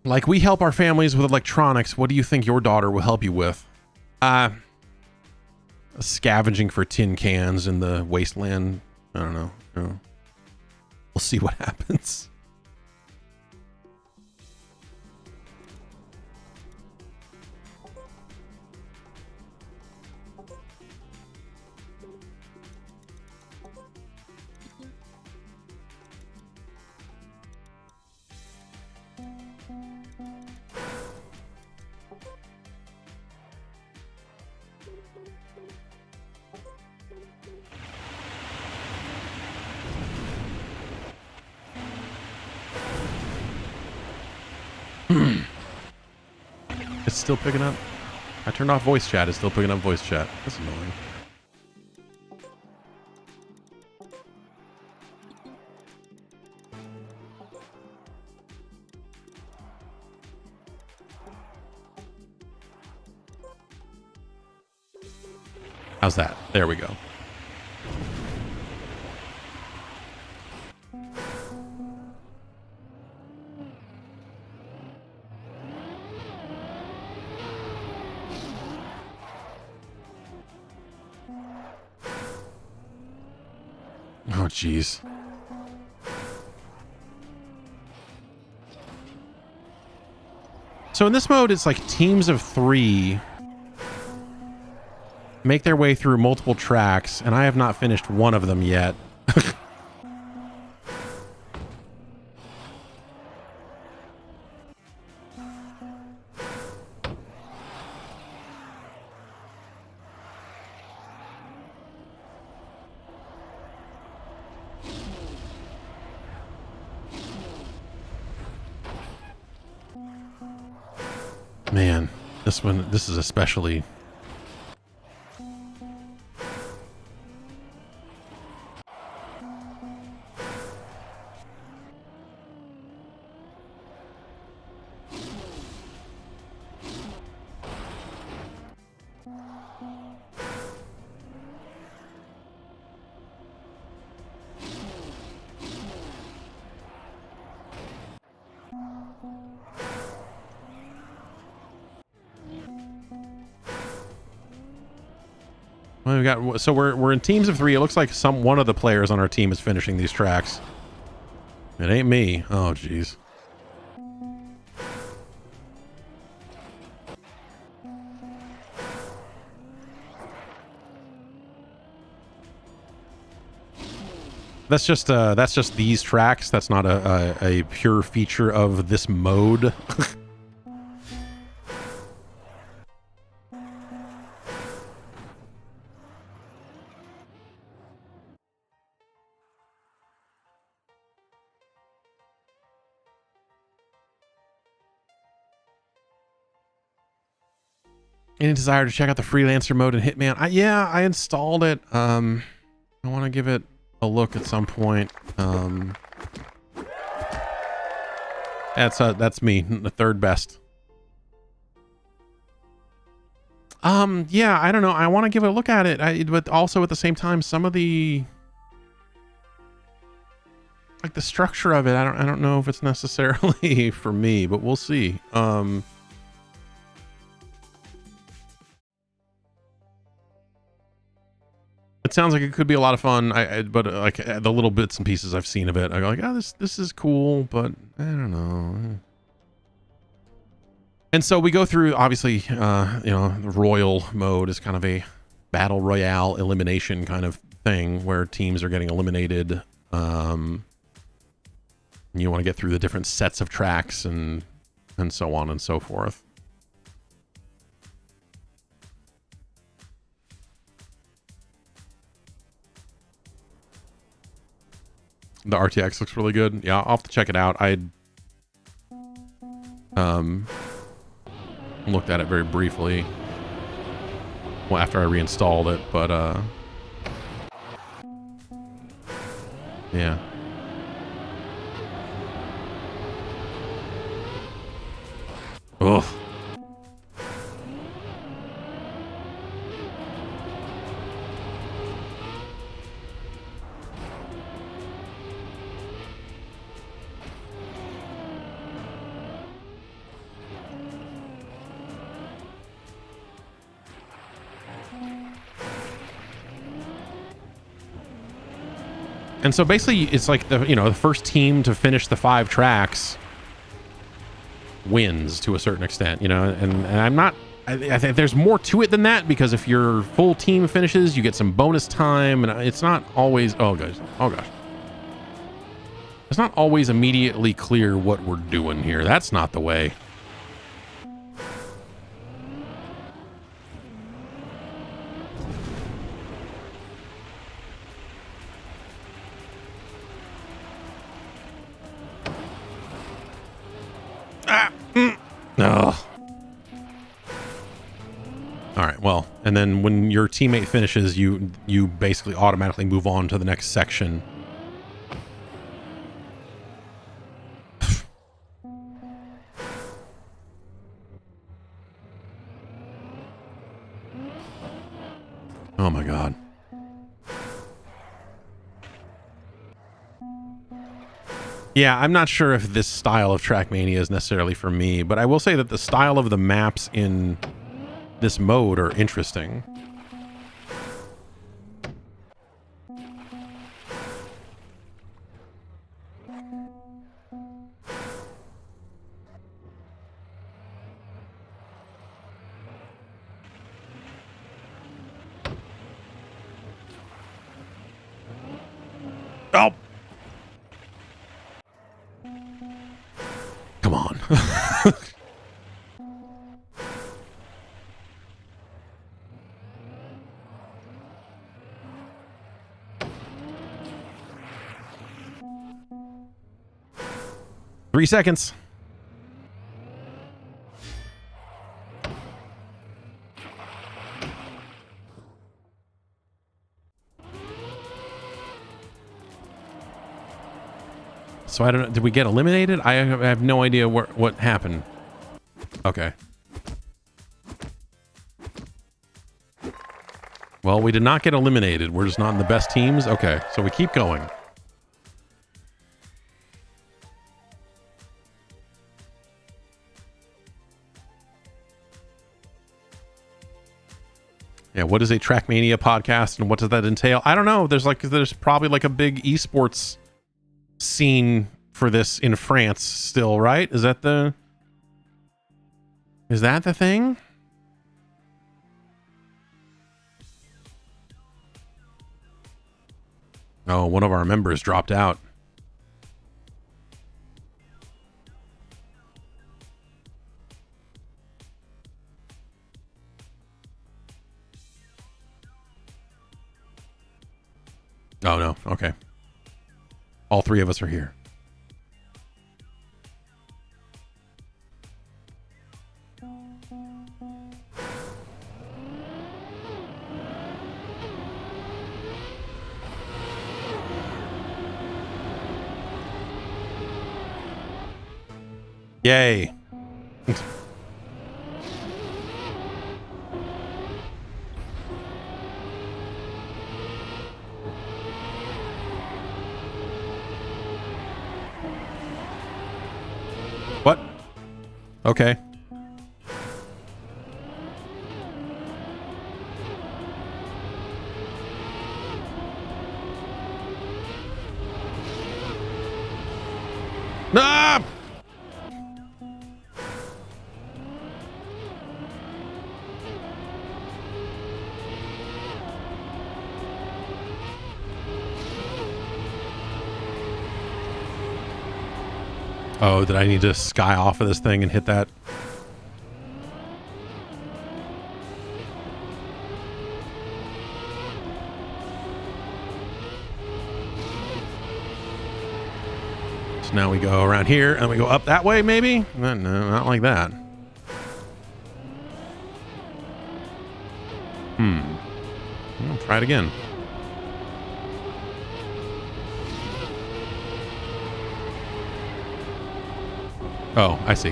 Like, we help our families with electronics. What do you think your daughter will help you with? Scavenging for tin cans in the wasteland. I don't know. We'll see what happens. It's still picking up. I turned off voice chat. It's still picking up voice chat. That's annoying. How's that? There we go. Oh, jeez. So in this mode, it's like teams of 3 make their way through multiple tracks, and I have not finished one of them yet. Man, this is especially... Well, we're in teams of 3. It looks like one of the players on our team is finishing these tracks. It ain't me. Oh, jeez. That's just these tracks. That's not a pure feature of this mode. Any desire to check out the freelancer mode in Hitman? Yeah, I installed it. I want to give it a look at some point. That's me, the third best. Yeah, I don't know. I want to give it a look at it. But also at the same time, some of the like the structure of it, I don't know if it's necessarily for me, but we'll see. It sounds like it could be a lot of fun. But like the little bits and pieces I've seen of it, I go like, oh, this is cool, but I don't know. And so we go through, obviously, the royal mode is kind of a battle royale elimination kind of thing where teams are getting eliminated. You want to get through the different sets of tracks and so on and so forth. The RTX looks really good. Yeah, I'll have to check it out. I looked at it very briefly after I reinstalled it, but yeah. Ugh. And so basically it's like the first team to finish the 5 tracks wins to a certain extent, and I think there's more to it than that, because if your full team finishes, you get some bonus time, and it's not always, oh gosh, it's not always immediately clear what we're doing here. That's not the way. No. All right. Well, and then when your teammate finishes, you basically automatically move on to the next section. Oh my god. Yeah, I'm not sure if this style of Trackmania is necessarily for me, but I will say that the style of the maps in this mode are interesting. Oh! Come on. Three seconds. So I don't know. Did we get eliminated? I have no idea what happened. Okay. Well, we did not get eliminated. We're just not in the best teams. Okay, so we keep going. Yeah, what is a Trackmania podcast and what does that entail? I don't know. There's probably like a big esports scene for this in France still, right? Is that the thing? Oh, one of our members dropped out. Oh no, okay. All three of us are here. Yay. What? Okay. Ah! Oh, did I need to sky off of this thing and hit that? So now we go around here and we go up that way, maybe? No, not like that. I'll try it again. Oh, I see.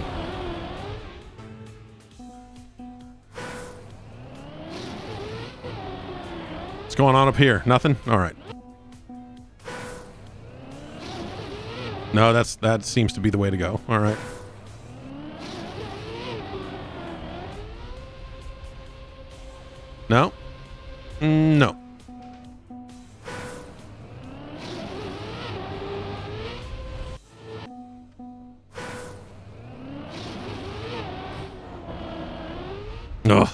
What's going on up here? Nothing? All right. No, that seems to be the way to go. All right. No? No. Ugh.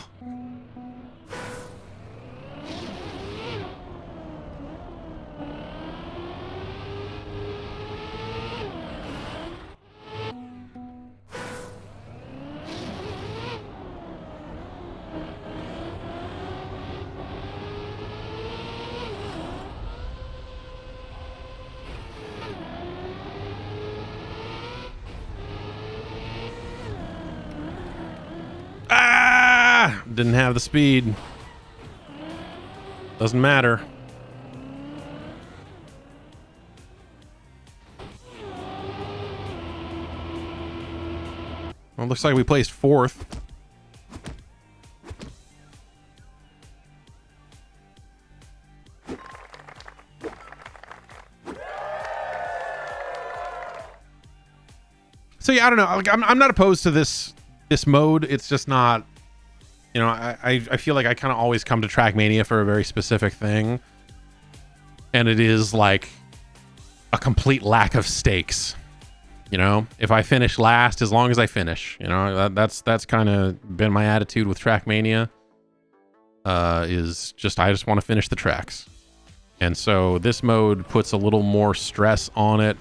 Didn't have the speed. Doesn't matter. Well, it looks like we placed fourth. So yeah, I don't know. Like, I'm not opposed to this mode. It's just not, you know, I feel like I kind of always come to Trackmania for a very specific thing, and it is like a complete lack of stakes. You know, if I finish last, as long as I finish, you know, that's kind of been my attitude with Trackmania. Is just I just want to finish the tracks, and so this mode puts a little more stress on it,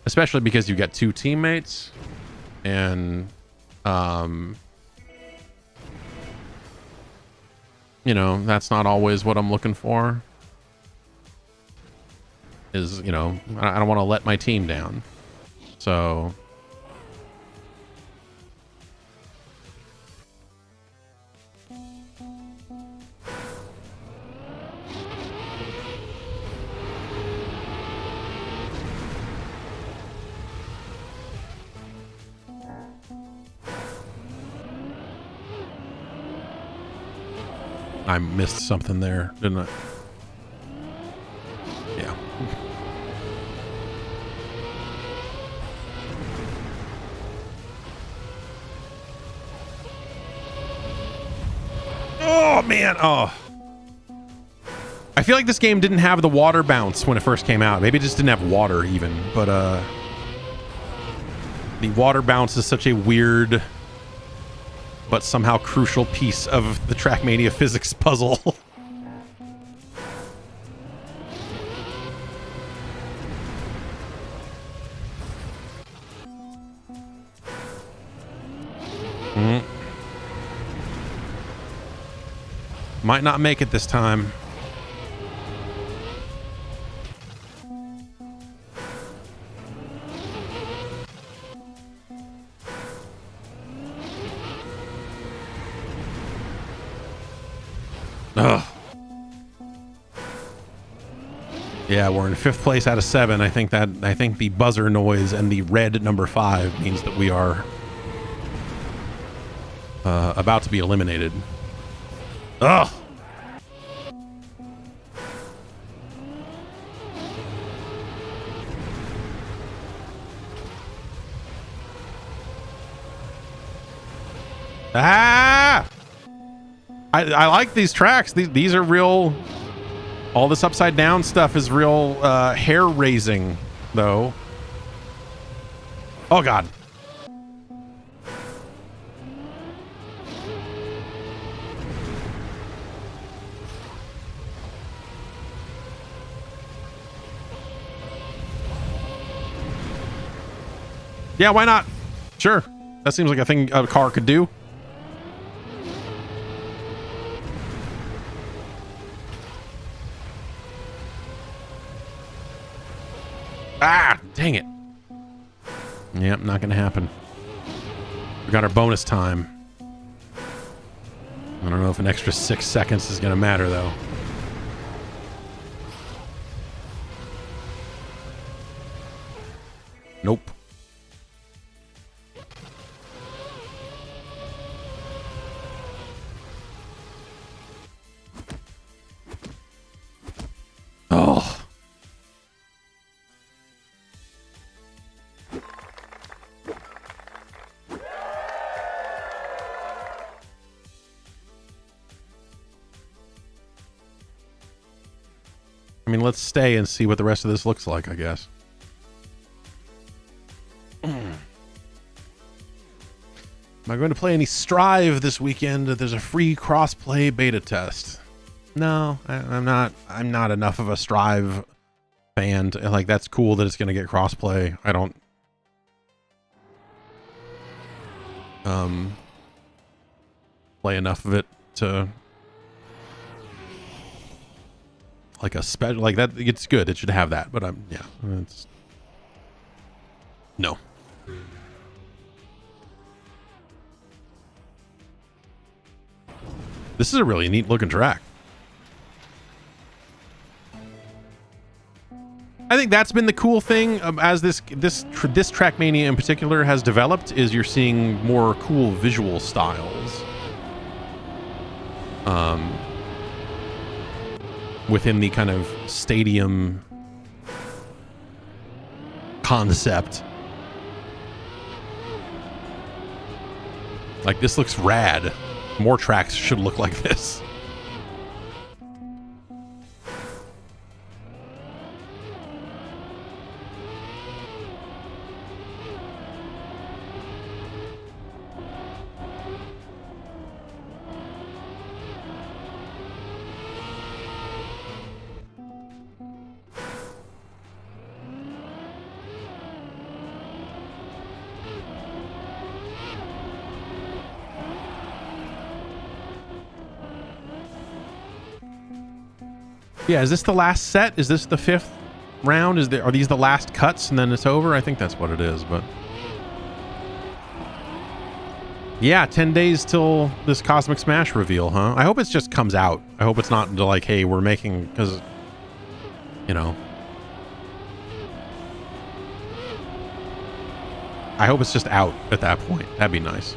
especially because you get 2 teammates, and you know, that's not always what I'm looking for. Is, you know, I don't want to let my team down. So I missed something there, didn't I? Yeah. Oh man, oh. I feel like this game didn't have the water bounce when it first came out. Maybe it just didn't have water even, but the water bounce is such a weird but somehow crucial piece of the Trackmania physics puzzle. Might not make it this time. Ugh. Yeah, we're in 5th place out of 7. I think the buzzer noise and the red number 5 means that we are about to be eliminated. Ugh. Ah! I like these tracks. These are real. All this upside down stuff is real hair raising, though. Oh God. Yeah, why not? Sure. That seems like a thing a car could do. Ah, dang it. Yep, not gonna happen. We got our bonus time. I don't know if an extra 6 seconds is gonna matter, though. Nope. Oh. I mean, let's stay and see what the rest of this looks like, I guess. Am I going to play any Strive this weekend? There's a free cross-play beta test. No, I'm not. I'm not enough of a Strive fan. Like, that's cool that it's going to get cross-play. I don't. Play enough of it to like a special like that. It's good. It should have that. But yeah, it's no. This is a really neat looking track. I think that's been the cool thing as this Trackmania in particular has developed, is you're seeing more cool visual styles within the kind of stadium concept. Like, this looks rad. More tracks should look like this. Yeah, is this the last set? Is this the 5th round? Are these the last cuts and then it's over? I think that's what it is, but yeah, 10 days till this Cosmic Smash reveal, huh? I hope it just comes out. I hope it's not until like, hey, we're making, because, you know, I hope it's just out at that point. That'd be nice.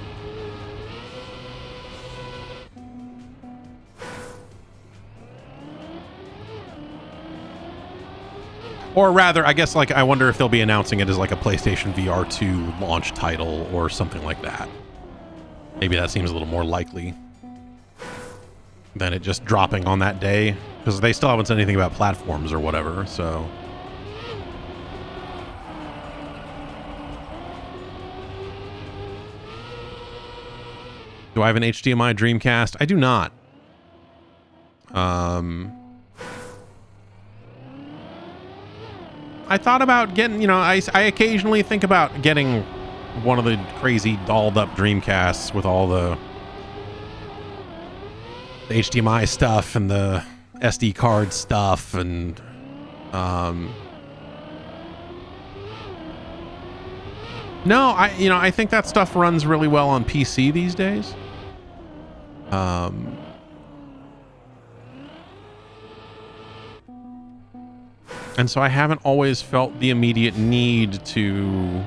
Or rather, I guess, like, I wonder if they'll be announcing it as like a PlayStation VR 2 launch title or something like that. Maybe that seems a little more likely than it just dropping on that day, because they still haven't said anything about platforms or whatever, so. Do I have an HDMI Dreamcast? I do not. I thought about getting, you know, I occasionally think about getting one of the crazy dolled up Dreamcasts with all the HDMI stuff and the SD card stuff and no, I think that stuff runs really well on PC these days. And so I haven't always felt the immediate need to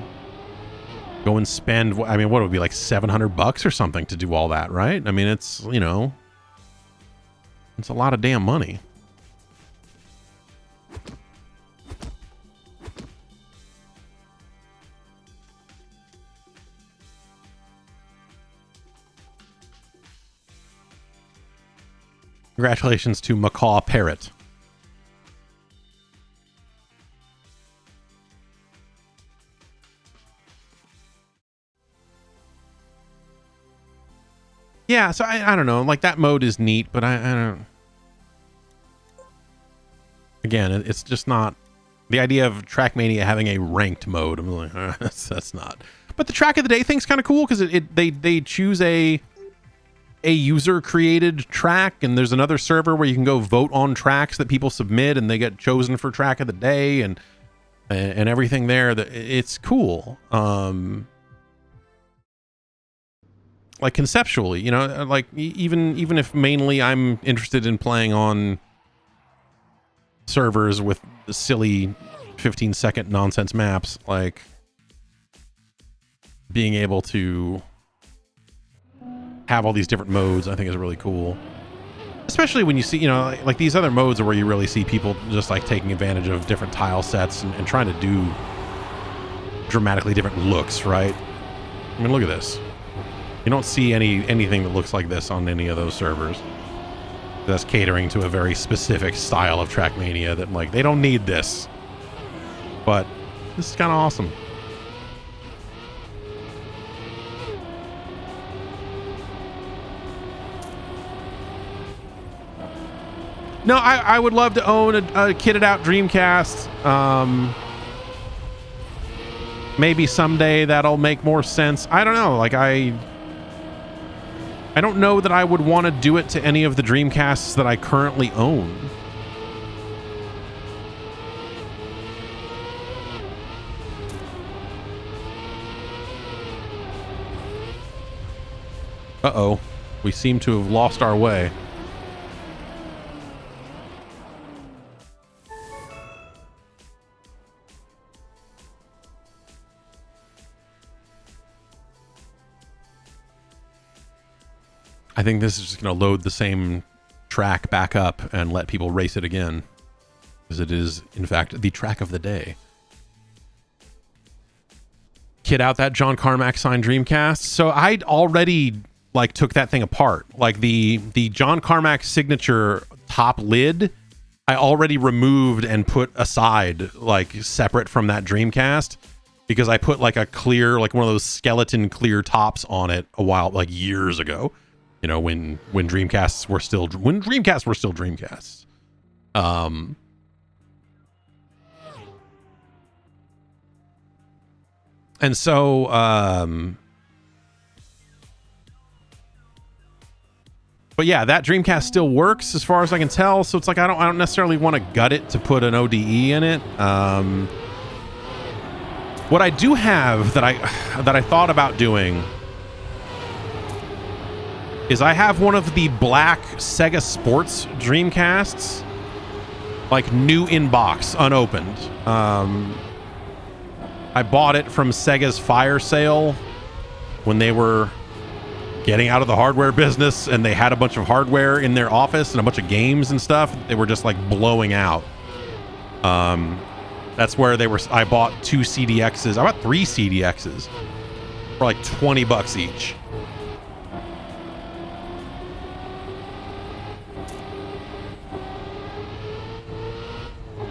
go and spend, I mean, what would it be, like $700 or something to do all that, right? I mean, it's, you know, it's a lot of damn money. Congratulations to Macaw Parrot. Yeah, so I don't know. Like, that mode is neat, but I don't... Again, it's just not... The idea of Trackmania having a ranked mode, I'm like, that's not... But the track of the day thing's kind of cool, because they choose a user-created track, and there's another server where you can go vote on tracks that people submit, and they get chosen for track of the day, and everything there. It's cool. Like, conceptually, you know, like, even if mainly I'm interested in playing on servers with the silly 15-second nonsense maps, like, being able to have all these different modes, I think, is really cool. Especially when you see, you know, like these other modes are where you really see people just like taking advantage of different tile sets and trying to do dramatically different looks, right? I mean, look at this. You don't see anything that looks like this on any of those servers. That's catering to a very specific style of Trackmania that, like, they don't need this. But this is kind of awesome. No, I would love to own a kitted out Dreamcast. Maybe someday that'll make more sense. I don't know. Like, I don't know that I would want to do it to any of the Dreamcasts that I currently own. Uh-oh. We seem to have lost our way. I think this is just going to load the same track back up and let people race it again. Because it is, in fact, the track of the day. kit out that John Carmack signed Dreamcast. So I'd already like took that thing apart. Like the John Carmack signature top lid, I already removed and put aside, like separate from that Dreamcast, because I put like a clear, like one of those skeleton clear tops on it a while, like years ago. You know, when Dreamcasts were still Dreamcasts. And so, but yeah, that Dreamcast still works as far as I can tell. So it's like I don't necessarily want to gut it to put an ODE in it. What I do have that I thought about doing is I have one of the black Sega Sports Dreamcasts, like new in box, unopened. I bought it from Sega's fire sale when they were getting out of the hardware business, and they had a bunch of hardware in their office and a bunch of games and stuff. They were just like blowing out. That's where they were. I bought 2 CDXs. I bought 3 CDXs for like $20 each.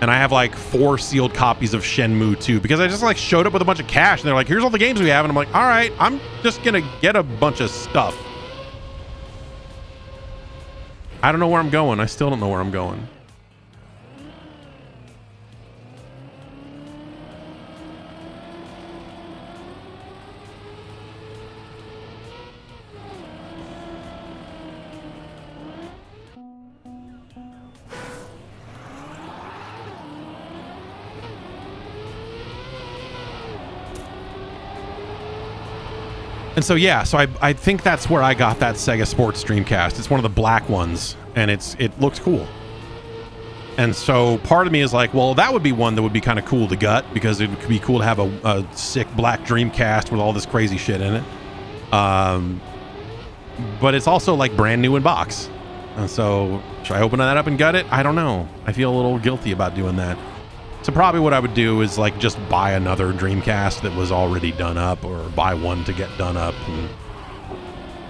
And I have like 4 sealed copies of Shenmue 2 because I just like showed up with a bunch of cash and they're like, here's all the games we have. And I'm like, all right, I'm just going to get a bunch of stuff. I don't know where I'm going. I still don't know where I'm going. And so, yeah, so I think that's where I got that Sega Sports Dreamcast. It's one of the black ones, and it looks cool. And so part of me is like, well, that would be one that would be kind of cool to gut, because it would be cool to have a sick black Dreamcast with all this crazy shit in it. But it's also like brand new in box. And so should I open that up and gut it? I don't know. I feel a little guilty about doing that. So probably what I would do is like just buy another Dreamcast that was already done up, or buy one to get done up,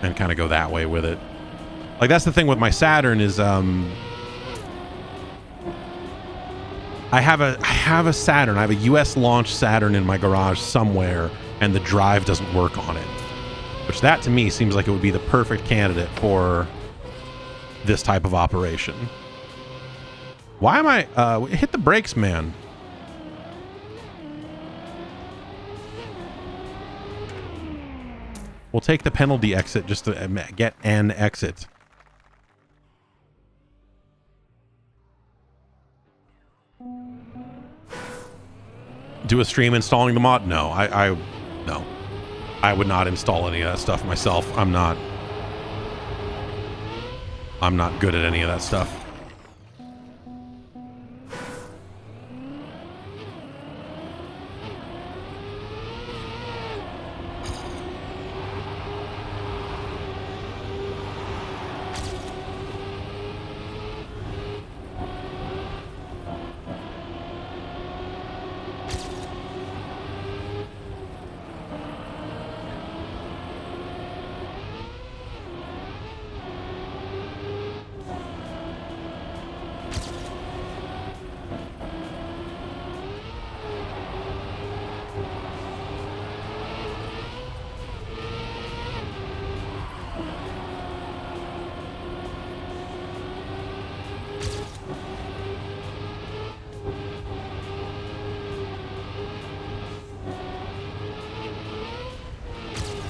and kind of go that way with it. Like that's the thing with my Saturn is I have a Saturn. I have a US launch Saturn in my garage somewhere, and the drive doesn't work on it. Which that to me seems like it would be the perfect candidate for this type of operation. Why am I hit the brakes, man? We'll take the penalty exit just to get an exit. Do a stream installing the mod? No, no. I would not install any of that stuff myself. I'm not good at any of that stuff.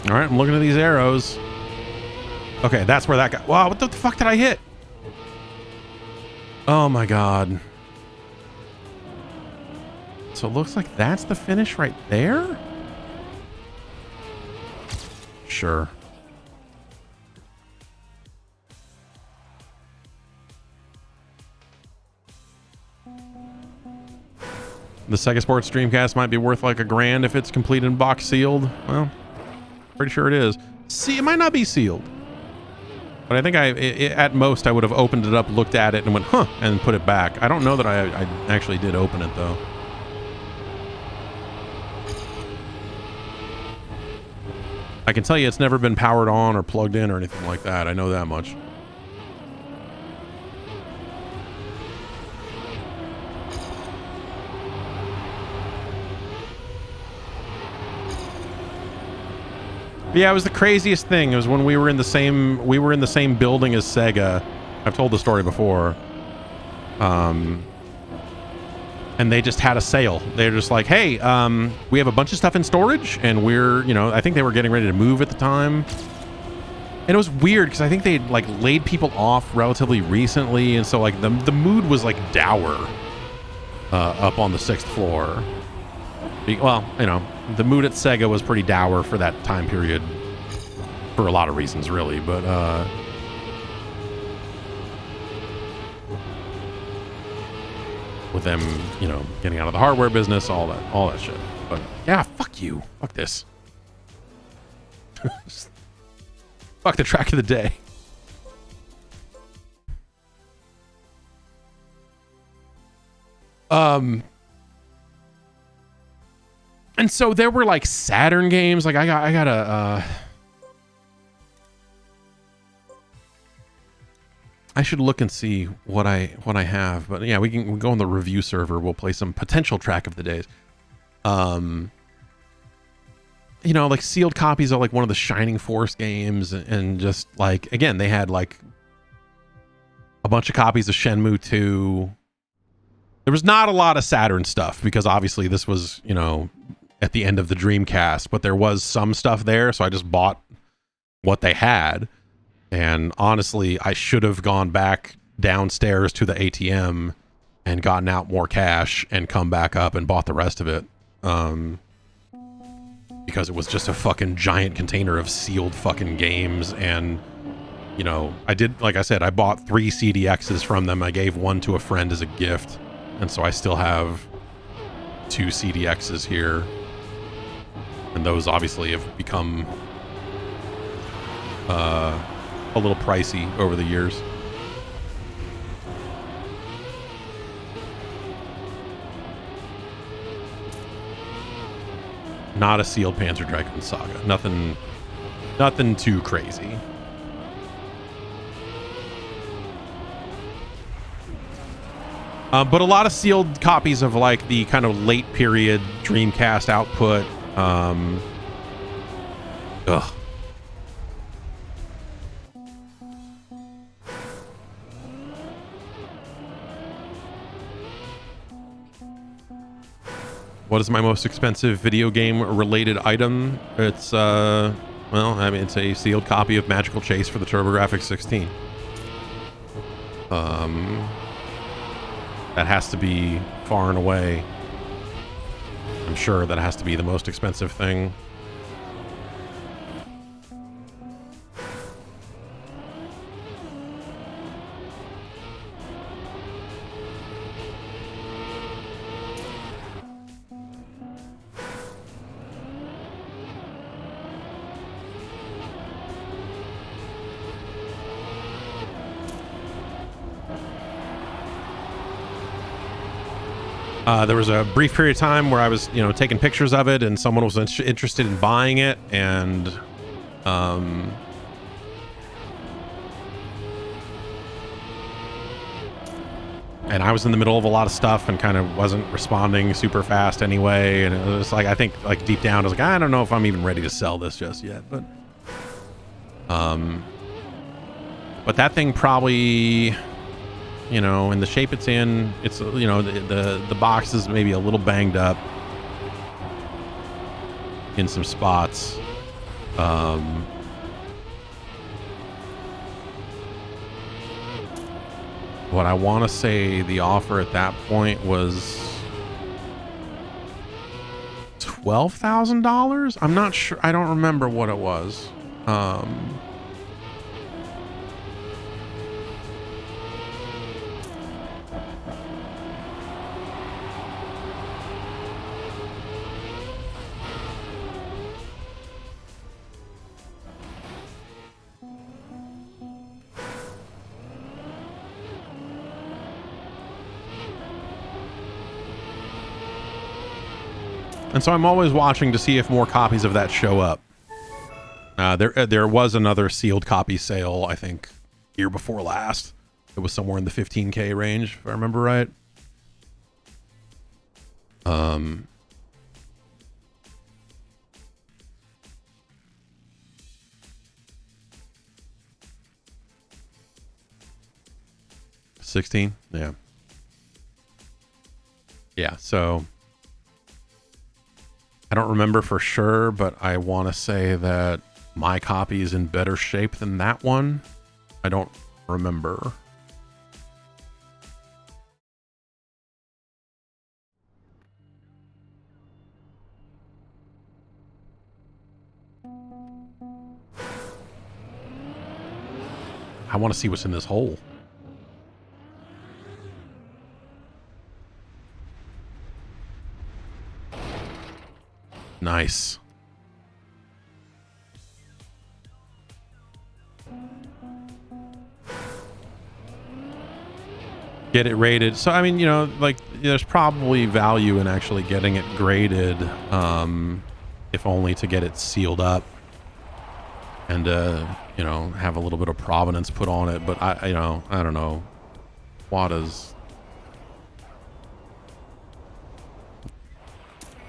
All right, I'm looking at these arrows. Okay, that's where that guy... Wow, what the fuck did I hit? Oh my god. So it looks like that's the finish right there? Sure. The Sega Sports Dreamcast might be worth like $1,000 if it's complete and box sealed. Well, pretty sure it is. See, it might not be sealed. But I think at most I would have opened it up, looked at it, and went, huh, and put it back. I don't know that I actually did open it, though. I can tell you it's never been powered on or plugged in or anything like that. I know that much. Yeah, it was the craziest thing. It was when we were in the same building as Sega. I've told the story before. And they just had a sale. They're just like, hey, we have a bunch of stuff in storage, and we're, I think they were getting ready to move at the time. And it was weird because I think they like laid people off relatively recently, and so like the mood was like dour up on the 6th floor. Well, the mood at Sega was pretty dour for that time period for a lot of reasons, really. But with them, getting out of the hardware business, all that shit. But yeah, fuck you. Fuck this. Fuck the track of the day. And so there were like Saturn games. Like I got a I should look and see what I have, but yeah, we'll go on the review server. We'll play some potential track of the days. Like sealed copies of like one of the Shining Force games, and just like, again, they had like a bunch of copies of Shenmue 2. There was not a lot of Saturn stuff because obviously this was, at the end of the Dreamcast, but there was some stuff there, so I just bought what they had. And honestly, I should have gone back downstairs to the ATM and gotten out more cash and come back up and bought the rest of it. Because it was just a fucking giant container of sealed fucking games. And, I did, like I said, I bought 3 CDXs from them. I gave one to a friend as a gift. And so I still have 2 CDXs here. And those obviously have become a little pricey over the years. Not a sealed Panzer Dragoon Saga. Nothing too crazy. But a lot of sealed copies of like the kind of late period Dreamcast output. What is my most expensive video game related item? It's it's a sealed copy of Magical Chase for the TurboGrafx 16. That has to be far and away. I'm sure that has to be the most expensive thing. There was a brief period of time where I was, taking pictures of it, and someone was interested in buying it, and I was in the middle of a lot of stuff and kind of wasn't responding super fast anyway, and it was like, I think like deep down I was like, I don't know if I'm even ready to sell this just yet, but that thing probably, in the shape it's in, it's, the box is maybe a little banged up in some spots. What I want to say the offer at that point was $12,000. I'm not sure. I don't remember what it was. And so I'm always watching to see if more copies of that show up. There was another sealed copy sale, I think, year before last. It was somewhere in the 15K range, if I remember right. Um, 16, yeah. Yeah, so I don't remember for sure, but I want to say that my copy is in better shape than that one. I don't remember. I want to see what's in this hole. Nice. Get it rated. So, I mean, you know, like, there's probably value in actually getting it graded, if only to get it sealed up and, you know, have a little bit of provenance put on it. But I don't know. WADA's,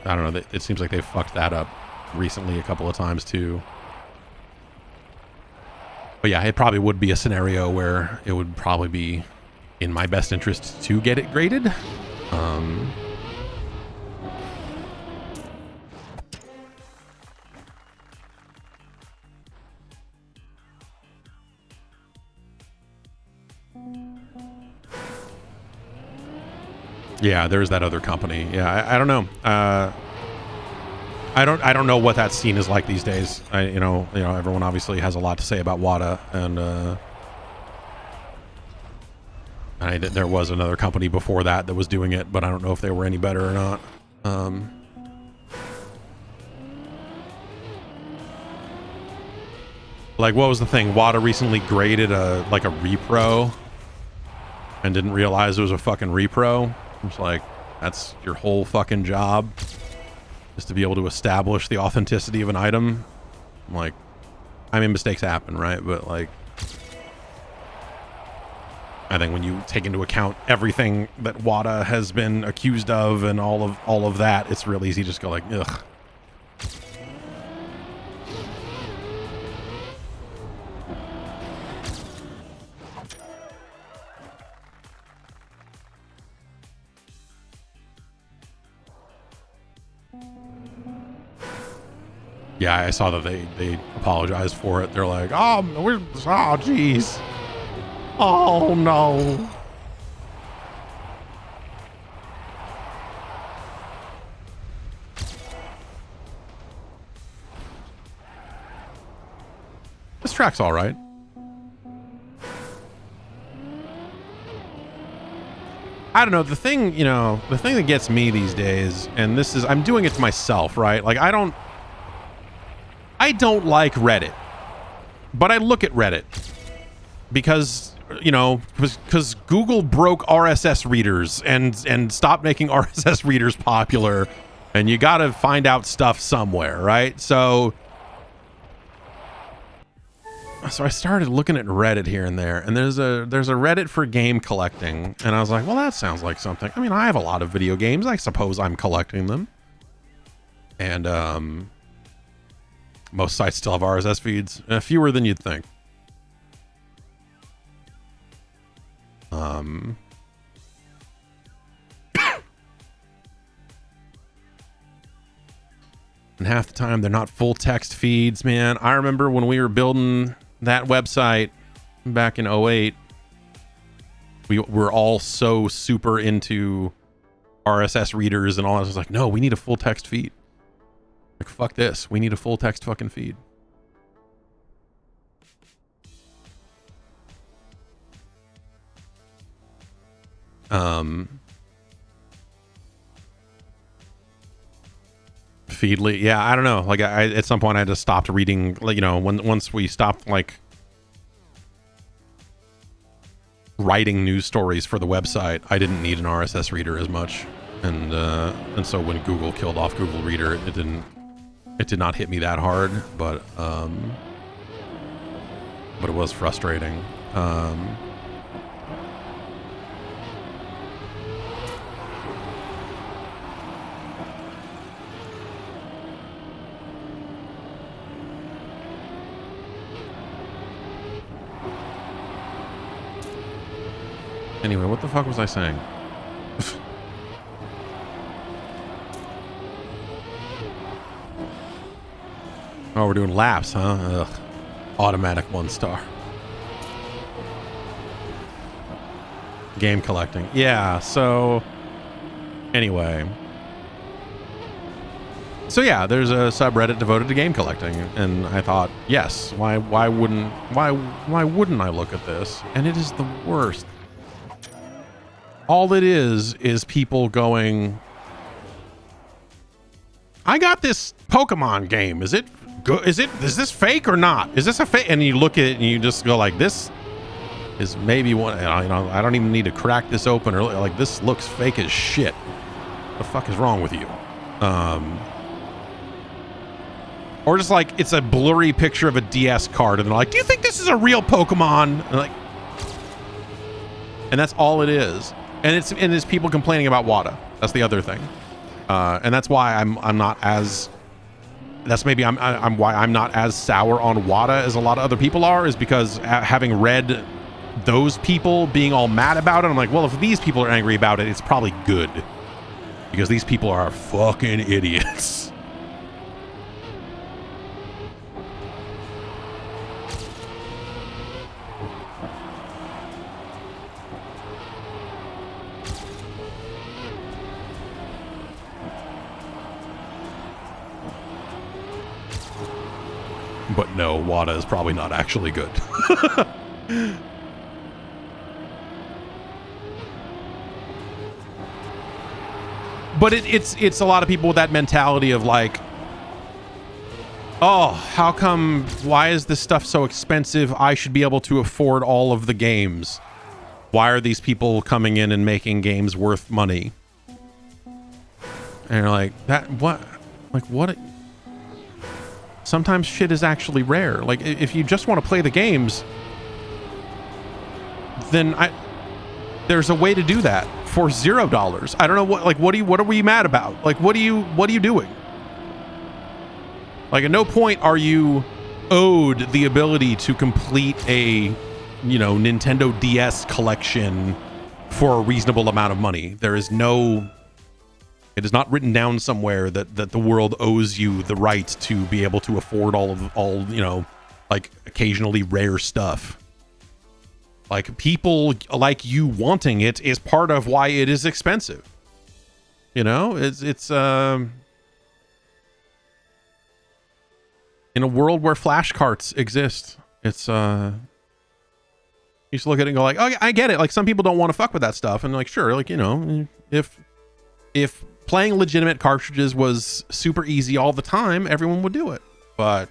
I don't know. It seems like they've fucked that up recently a couple of times too. But yeah, it probably would be a scenario where it would probably be in my best interest to get it graded. Yeah, there's that other company. Yeah, I don't know. I don't know what that scene is like these days. You know, everyone obviously has a lot to say about WADA, and there was another company before that was doing it, but I don't know if they were any better or not. Like, what was the thing? WADA recently graded a repro and didn't realize it was a fucking repro. It's like, that's your whole fucking job, is to be able to establish the authenticity of an item. I'm like, I mean, mistakes happen, right? But like, I think when you take into account everything that WADA has been accused of and all of that, it's real easy to just go like, ugh. Yeah, I saw that they apologized for it. They're like, oh, jeez. Oh, no. This track's all right. I don't know. The thing that gets me these days, and this is, I'm doing it to myself, right? Like, I don't like Reddit, but I look at Reddit because, because Google broke RSS readers and stopped making RSS readers popular, and you got to find out stuff somewhere, right? So I started looking at Reddit here and there, and there's a Reddit for game collecting, and I was like, well, that sounds like something. I mean, I have a lot of video games. I suppose I'm collecting them, and most sites still have RSS feeds, fewer than you'd think. And half the time they're not full text feeds, man. I remember when we were building that website back in 08, we were all so super into RSS readers and all. I was like, no, we need a full text feed. Like, fuck this. We need a full text fucking feed. Feedly, yeah, I don't know. Like, I at some point I just stopped reading. Like, once we stopped like writing news stories for the website, I didn't need an RSS reader as much, and so when Google killed off Google Reader, it didn't It did not hit me that hard, but it was frustrating. Anyway, what the fuck was I saying? Oh, we're doing laps, huh? Ugh. Automatic 1-star. Game collecting. Yeah, so anyway. So yeah, there's a subreddit devoted to game collecting, and I thought, yes, why wouldn't I look at this? And it is the worst. All it is people going, I got this Pokemon game. Is it good? Is this fake or not? Is this a fake? And you look at it and you just go like, this is maybe one, I don't even need to crack this open, or like, this looks fake as shit. What the fuck is wrong with you? Or just like, it's a blurry picture of a DS card, and they're like, do you think this is a real Pokemon? And that's all it is. And it's people complaining about WADA. That's the other thing. And that's why I'm not as, that's maybe I'm why I'm not as sour on WADA as a lot of other people are, is because having read those people being all mad about it, I'm like, well, if these people are angry about it, it's probably good, because these people are fucking idiots. But no, WADA is probably not actually good. But it's a lot of people with that mentality of like, oh, how come, why is this stuff so expensive? I should be able to afford all of the games. Why are these people coming in and making games worth money? And you're like, that, what? Like, what? Sometimes shit is actually rare. Like, if you just want to play the games, then there's a way to do that for $0. I don't know what are we mad about? Like, what are you doing? Like, at no point are you owed the ability to complete a, Nintendo DS collection for a reasonable amount of money. There is no, it is not written down somewhere that the world owes you the right to be able to afford all, like occasionally rare stuff. Like, people like you wanting it is part of why it is expensive. It's in a world where flash carts exist, it's you just look at it and go like, oh, I get it. Like, some people don't want to fuck with that stuff, and like, sure, like, if playing legitimate cartridges was super easy all the time, everyone would do it. But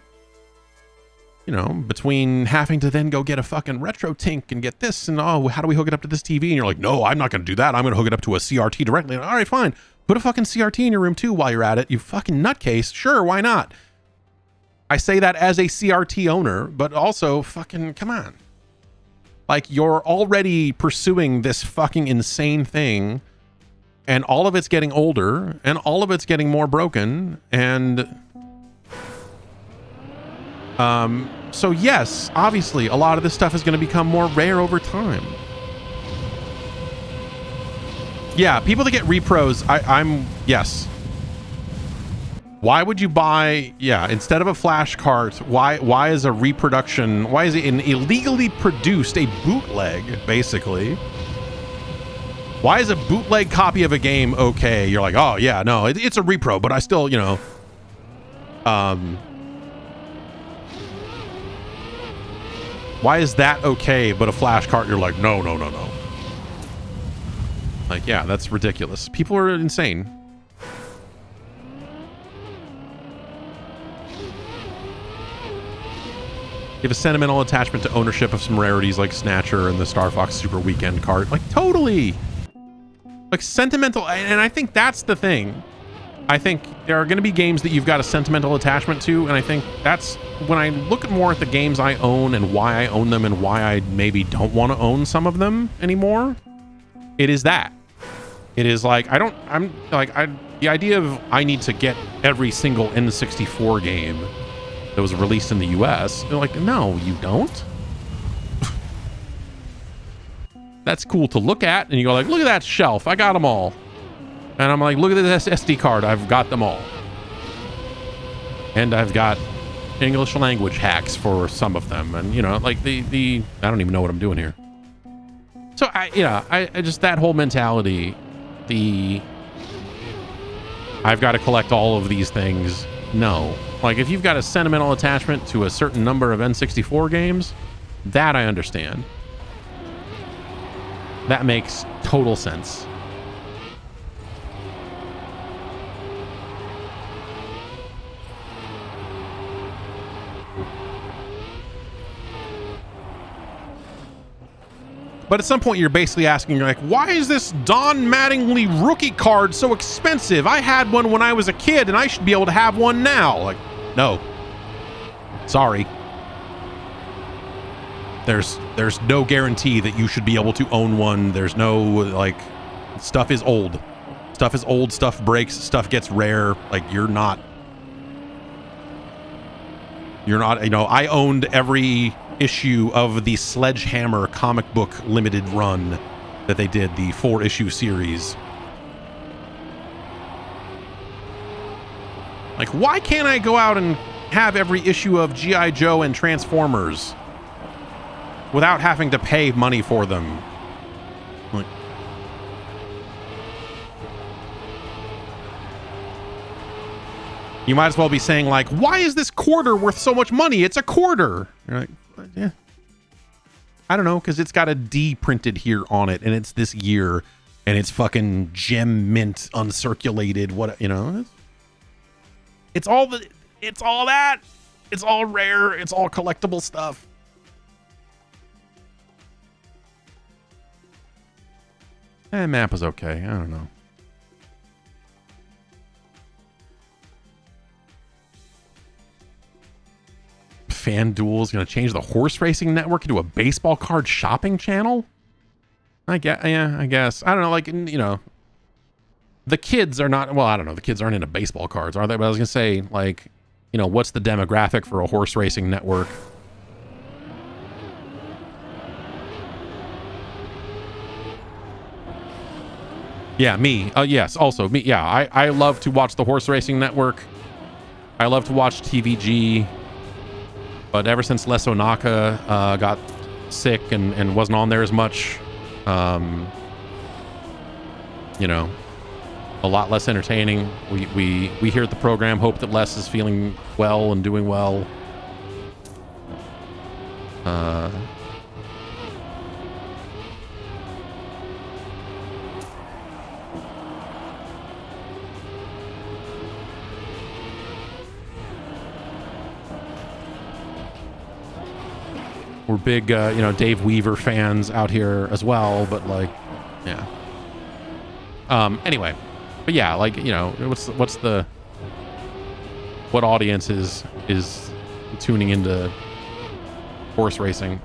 between having to then go get a fucking retro tink and get this, and oh, how do we hook it up to this TV? And you're like, no, I'm not going to do that. I'm going to hook it up to a CRT directly. All right, fine. Put a fucking CRT in your room too while you're at it. You fucking nutcase. Sure, why not? I say that as a CRT owner, but also fucking come on. Like, you're already pursuing this fucking insane thing, and all of it's getting older, and all of it's getting more broken, and so yes, obviously a lot of this stuff is going to become more rare over time. Yeah, people that get repros, yes. Why would you buy, instead of a flash cart, why is a reproduction, why is it an illegally produced, a bootleg, basically? Why is a bootleg copy of a game okay? You're like, oh yeah, no, it's a repro, but I still, why is that okay, but a flash cart, you're like, no. Like, yeah, that's ridiculous. People are insane. You have a sentimental attachment to ownership of some rarities like Snatcher and the Star Fox Super Weekend cart. Like, totally. Like, sentimental, and I think that's the thing. I think there are going to be games that you've got a sentimental attachment to, and I think that's when I look more at the games I own and why I own them and why I maybe don't want to own some of them anymore. It is that. It is like, the idea of I need to get every single N64 game that was released in the US, they're like, no, you don't. That's cool to look at, and you go like, look at that shelf, I got them all. And I'm like, look at this SD card, I've got them all. And I've got English language hacks for some of them, and you know, like I don't even know what I'm doing here. So I just, that whole mentality, I've got to collect all of these things. No. Like, if you've got a sentimental attachment to a certain number of N64 games, that I understand. That makes total sense. But at some point, you're basically asking, you're like, why is this Don Mattingly rookie card so expensive? I had one when I was a kid, and I should be able to have one now. Like, no. Sorry. There's no guarantee that you should be able to own one. There's no, like, stuff is old. Stuff is old, stuff breaks, stuff gets rare. Like, you're not, you know, I owned every issue of the Sledgehammer comic book limited run that they did, the 4-issue series. Like, why can't I go out and have every issue of G.I. Joe and Transformers without having to pay money for them? Like, you might as well be saying, like, why is this quarter worth so much money? It's a quarter. You're like, yeah. I don't know, because it's got a D printed here on it, and it's this year, and it's fucking gem mint uncirculated. What, you know? It's all that. It's all rare. It's all collectible stuff. Map is okay. I don't know. FanDuel is going to change the horse racing network into a baseball card shopping channel. I guess. Yeah, I guess. I don't know. Like, you know, the kids are not. Well, I don't know. The kids aren't into baseball cards, are they? But I was going to say, like, you know, what's the demographic for a horse racing network? Yeah, me. Yes, also me. Yeah, I love to watch the horse racing network. I love to watch TVG. But ever since Les Onaka got sick and wasn't on there as much, you know, a lot less entertaining. We here at the program hope that Les is feeling well and doing well. We're big, you know, Dave Weaver fans out here as well, but like, yeah. Anyway, but yeah, like, you know, what audience is tuning into horse racing?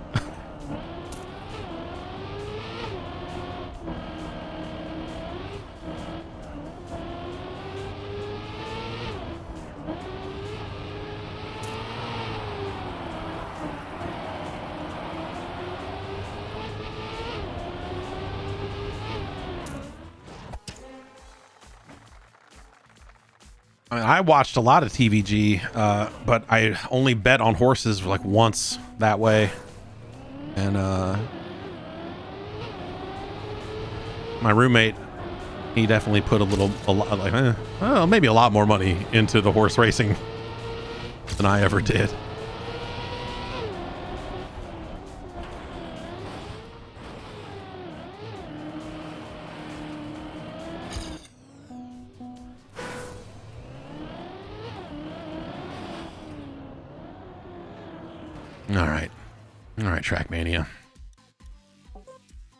I mean, I watched a lot of TVG, but I only bet on horses like once that way. And my roommate, he definitely put a lot, like, well, maybe a lot more money into the horse racing than I ever did. All right, Trackmania.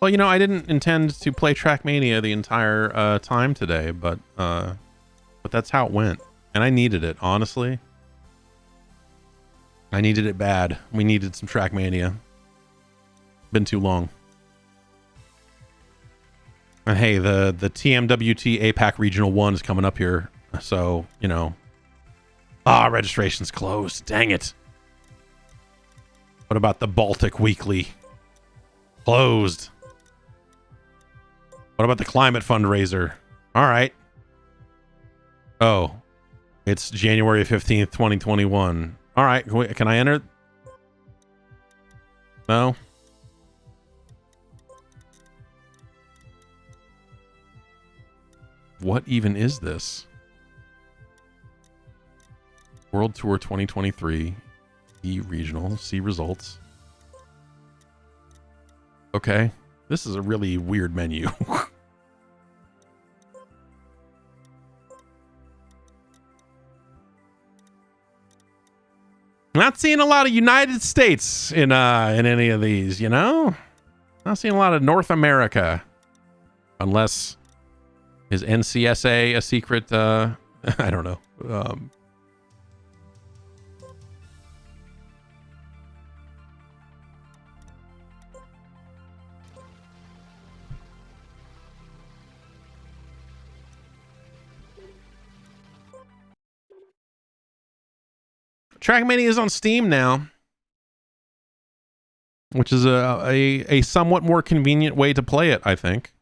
Well, you know, I didn't intend to play Trackmania the entire time today, but but that's how it went. And I needed it, honestly. I needed it bad. We needed some Trackmania. Been too long. And hey, the TMWT APAC Regional 1 is coming up here. So, you know. Registration's closed. Dang it. What about the Baltic Weekly? Closed. What about the climate fundraiser? All right. Oh, it's January 15th, 2021. All right. Can I enter? No. What even is this? World Tour 2023. E regional. See results. Okay. This is a really weird menu. Not seeing a lot of United States in any of these, you know? Not seeing a lot of North America. Unless is NCSA a secret I don't know. Trackmania is on Steam now, which is a somewhat more convenient way to play it, I think.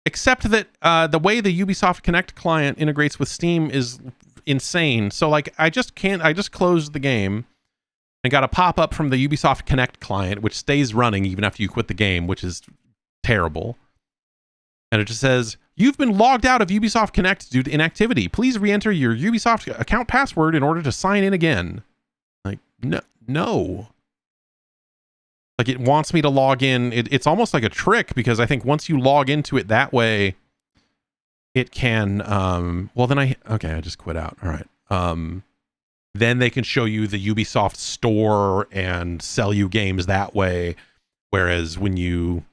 Except that the way the Ubisoft Connect client integrates with Steam is insane. So like I just closed the game and got a pop-up from the Ubisoft Connect client, which stays running even after you quit the game, which is terrible. And it just says, you've been logged out of Ubisoft Connect due to inactivity. Please re-enter your Ubisoft account password in order to sign in again. Like, no. Like, it wants me to log in. It's almost like a trick, because I think once you log into it that way, it can, well, then I just quit out. All right. Then they can show you the Ubisoft store and sell you games that way. Whereas when you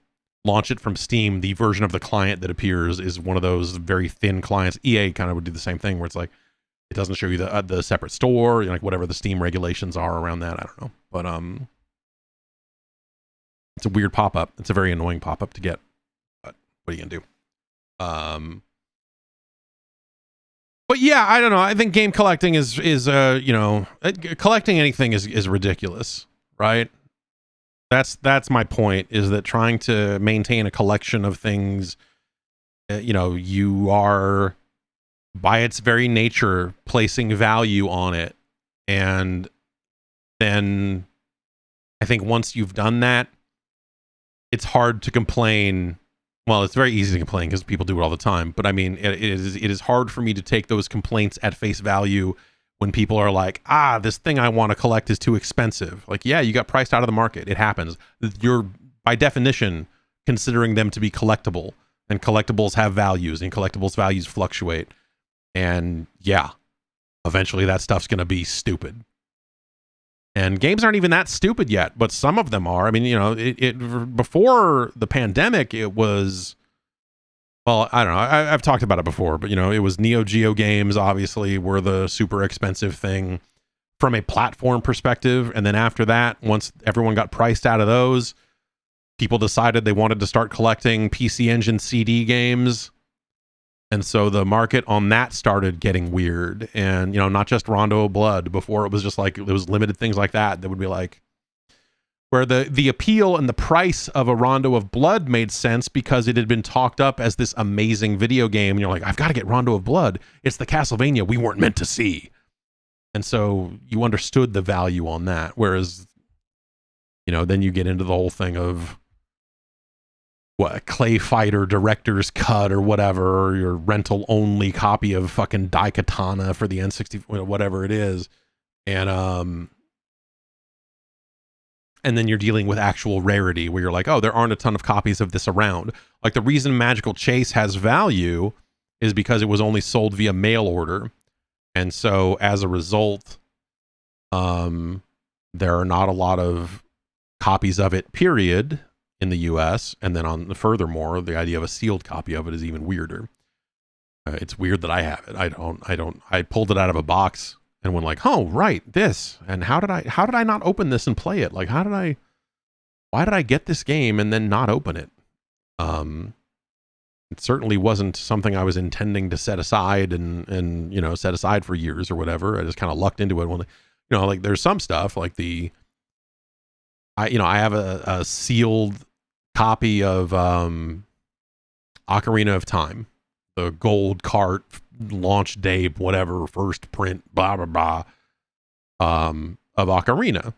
launch it from Steam, the version of the client that appears is one of those very thin clients. EA kind of would do the same thing, where it's like, it doesn't show you the separate store, you know, like whatever the Steam regulations are around that. I don't know. But, it's a weird pop-up. It's a very annoying pop-up to get. But what are you gonna do? But yeah, I don't know. I think game collecting is you know, collecting anything is ridiculous, right? That's my point, is that trying to maintain a collection of things, you know, you are by its very nature placing value on it. And then I think once you've done that, it's hard to complain. Well, it's very easy to complain because people do it all the time. But I mean, it is hard for me to take those complaints at face value when people are like, this thing I want to collect is too expensive. Like, yeah, you got priced out of the market. It happens. You're, by definition, considering them to be collectible. And collectibles have values, and collectibles values fluctuate. And yeah, eventually that stuff's going to be stupid. And games aren't even that stupid yet, but some of them are. I mean, you know, it before the pandemic, it was, well, I don't know. I've talked about it before, but you know, it was Neo Geo games obviously were the super expensive thing from a platform perspective. And then after that, once everyone got priced out of those, people decided they wanted to start collecting PC Engine CD games. And so the market on that started getting weird. And, you know, not just Rondo of Blood. Before it was just like, it was limited things like that would be like, where the appeal and the price of a Rondo of Blood made sense because it had been talked up as this amazing video game. And you're like, I've got to get Rondo of Blood. It's the Castlevania we weren't meant to see. And so you understood the value on that. Whereas, you know, then you get into the whole thing of what, Clay Fighter director's cut or whatever, or your rental only copy of fucking Daikatana for the N64, whatever it is. And then you're dealing with actual rarity where you're like, oh, there aren't a ton of copies of this around. Like, the reason Magical Chase has value is because it was only sold via mail order. And so as a result, there are not a lot of copies of it, period, in the US. And then furthermore, the idea of a sealed copy of it is even weirder. It's weird that I have it. I pulled it out of a box and went like, oh, right, this. And how did I not open this and play it? Like, why did I get this game and then not open it? It certainly wasn't something I was intending to set aside and you know, set aside for years or whatever. I just kind of lucked into it. When, you know, like there's some stuff like I have a sealed copy of Ocarina of Time, the gold cart launch day, whatever, first print, blah, blah, blah, of Ocarina.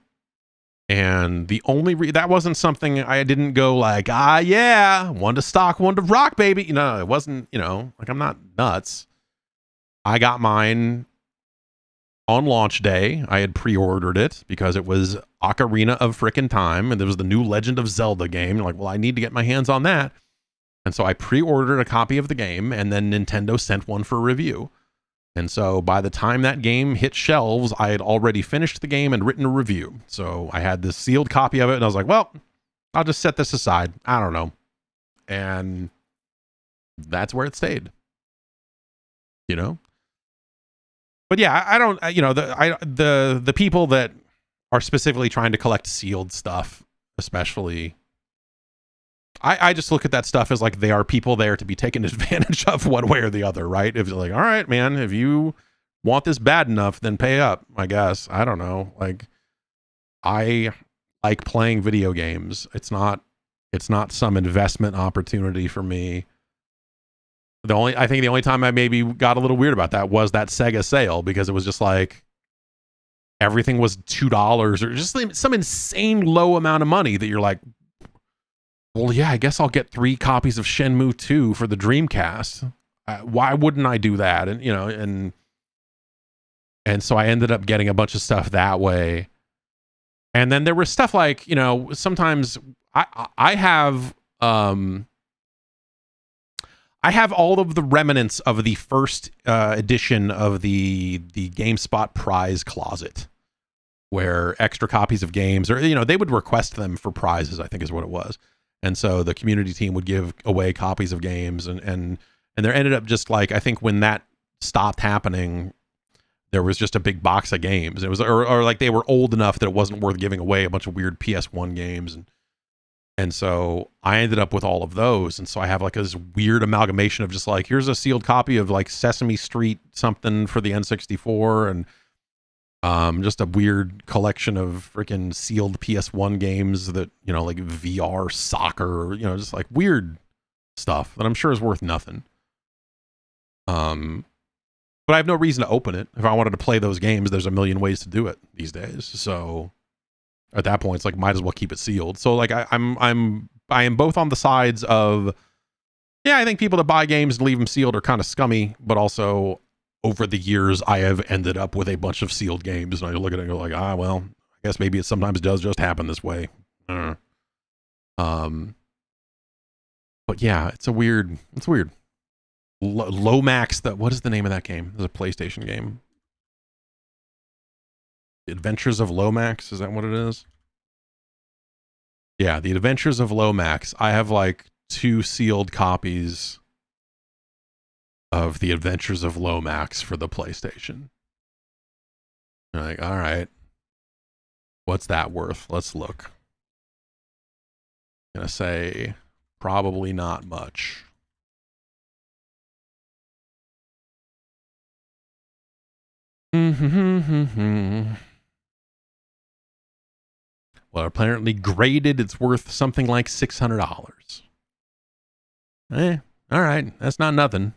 And the only that wasn't something I didn't go like, yeah, one to stock, one to rock, baby. You know, it wasn't, you know, like I'm not nuts. I got mine on launch day. I had pre-ordered it because it was Ocarina of frickin' Time, and there was the new Legend of Zelda game. Like, well, I need to get my hands on that. And so I pre-ordered a copy of the game, and then Nintendo sent one for review. And so by the time that game hit shelves, I had already finished the game and written a review. So I had this sealed copy of it, and I was like, well, I'll just set this aside. I don't know. And that's where it stayed. You know? But yeah, I don't, you know, the people that are specifically trying to collect sealed stuff, especially, I just look at that stuff as like they are people there to be taken advantage of one way or the other, right? If you're like, all right, man, if you want this bad enough, then pay up, I guess. I don't know. Like, I like playing video games. It's not some investment opportunity for me. I think the only time I maybe got a little weird about that was that Sega sale, because it was just like everything was $2 or just some insane low amount of money that you're like, well, yeah, I guess I'll get 3 copies of Shenmue 2 for the Dreamcast. Why wouldn't I do that? And, you know, and so I ended up getting a bunch of stuff that way. And then there was stuff like, you know, sometimes I have all of the remnants of the first edition of the GameSpot prize closet, where extra copies of games, or, you know, they would request them for prizes, I think is what it was. And so the community team would give away copies of games, and there ended up just like, I think when that stopped happening, there was just a big box of games. It was, or like they were old enough that it wasn't worth giving away a bunch of weird PS1 games. And so I ended up with all of those. And so I have like this weird amalgamation of just like, here's a sealed copy of like Sesame Street something for the N64, and just a weird collection of freaking sealed PS1 games that, you know, like VR soccer, you know, just like weird stuff that I'm sure is worth nothing. But I have no reason to open it. If I wanted to play those games, there's a million ways to do it these days. So at that point, it's like, might as well keep it sealed. So like I am both on the sides of, yeah, I think people that buy games and leave them sealed are kind of scummy, but also over the years, I have ended up with a bunch of sealed games, and I look at it and go like, well, I guess maybe it sometimes does just happen this way. But yeah, it's weird. Lomax, what is the name of that game? It's a PlayStation game. The Adventures of Lomax, is that what it is? Yeah, The Adventures of Lomax. I have like 2 sealed copies of The Adventures of Lomax for the PlayStation. You're like, all right, what's that worth? Let's look. I'm gonna say probably not much. Well, apparently graded, it's worth something like $600. All right, that's not nothing.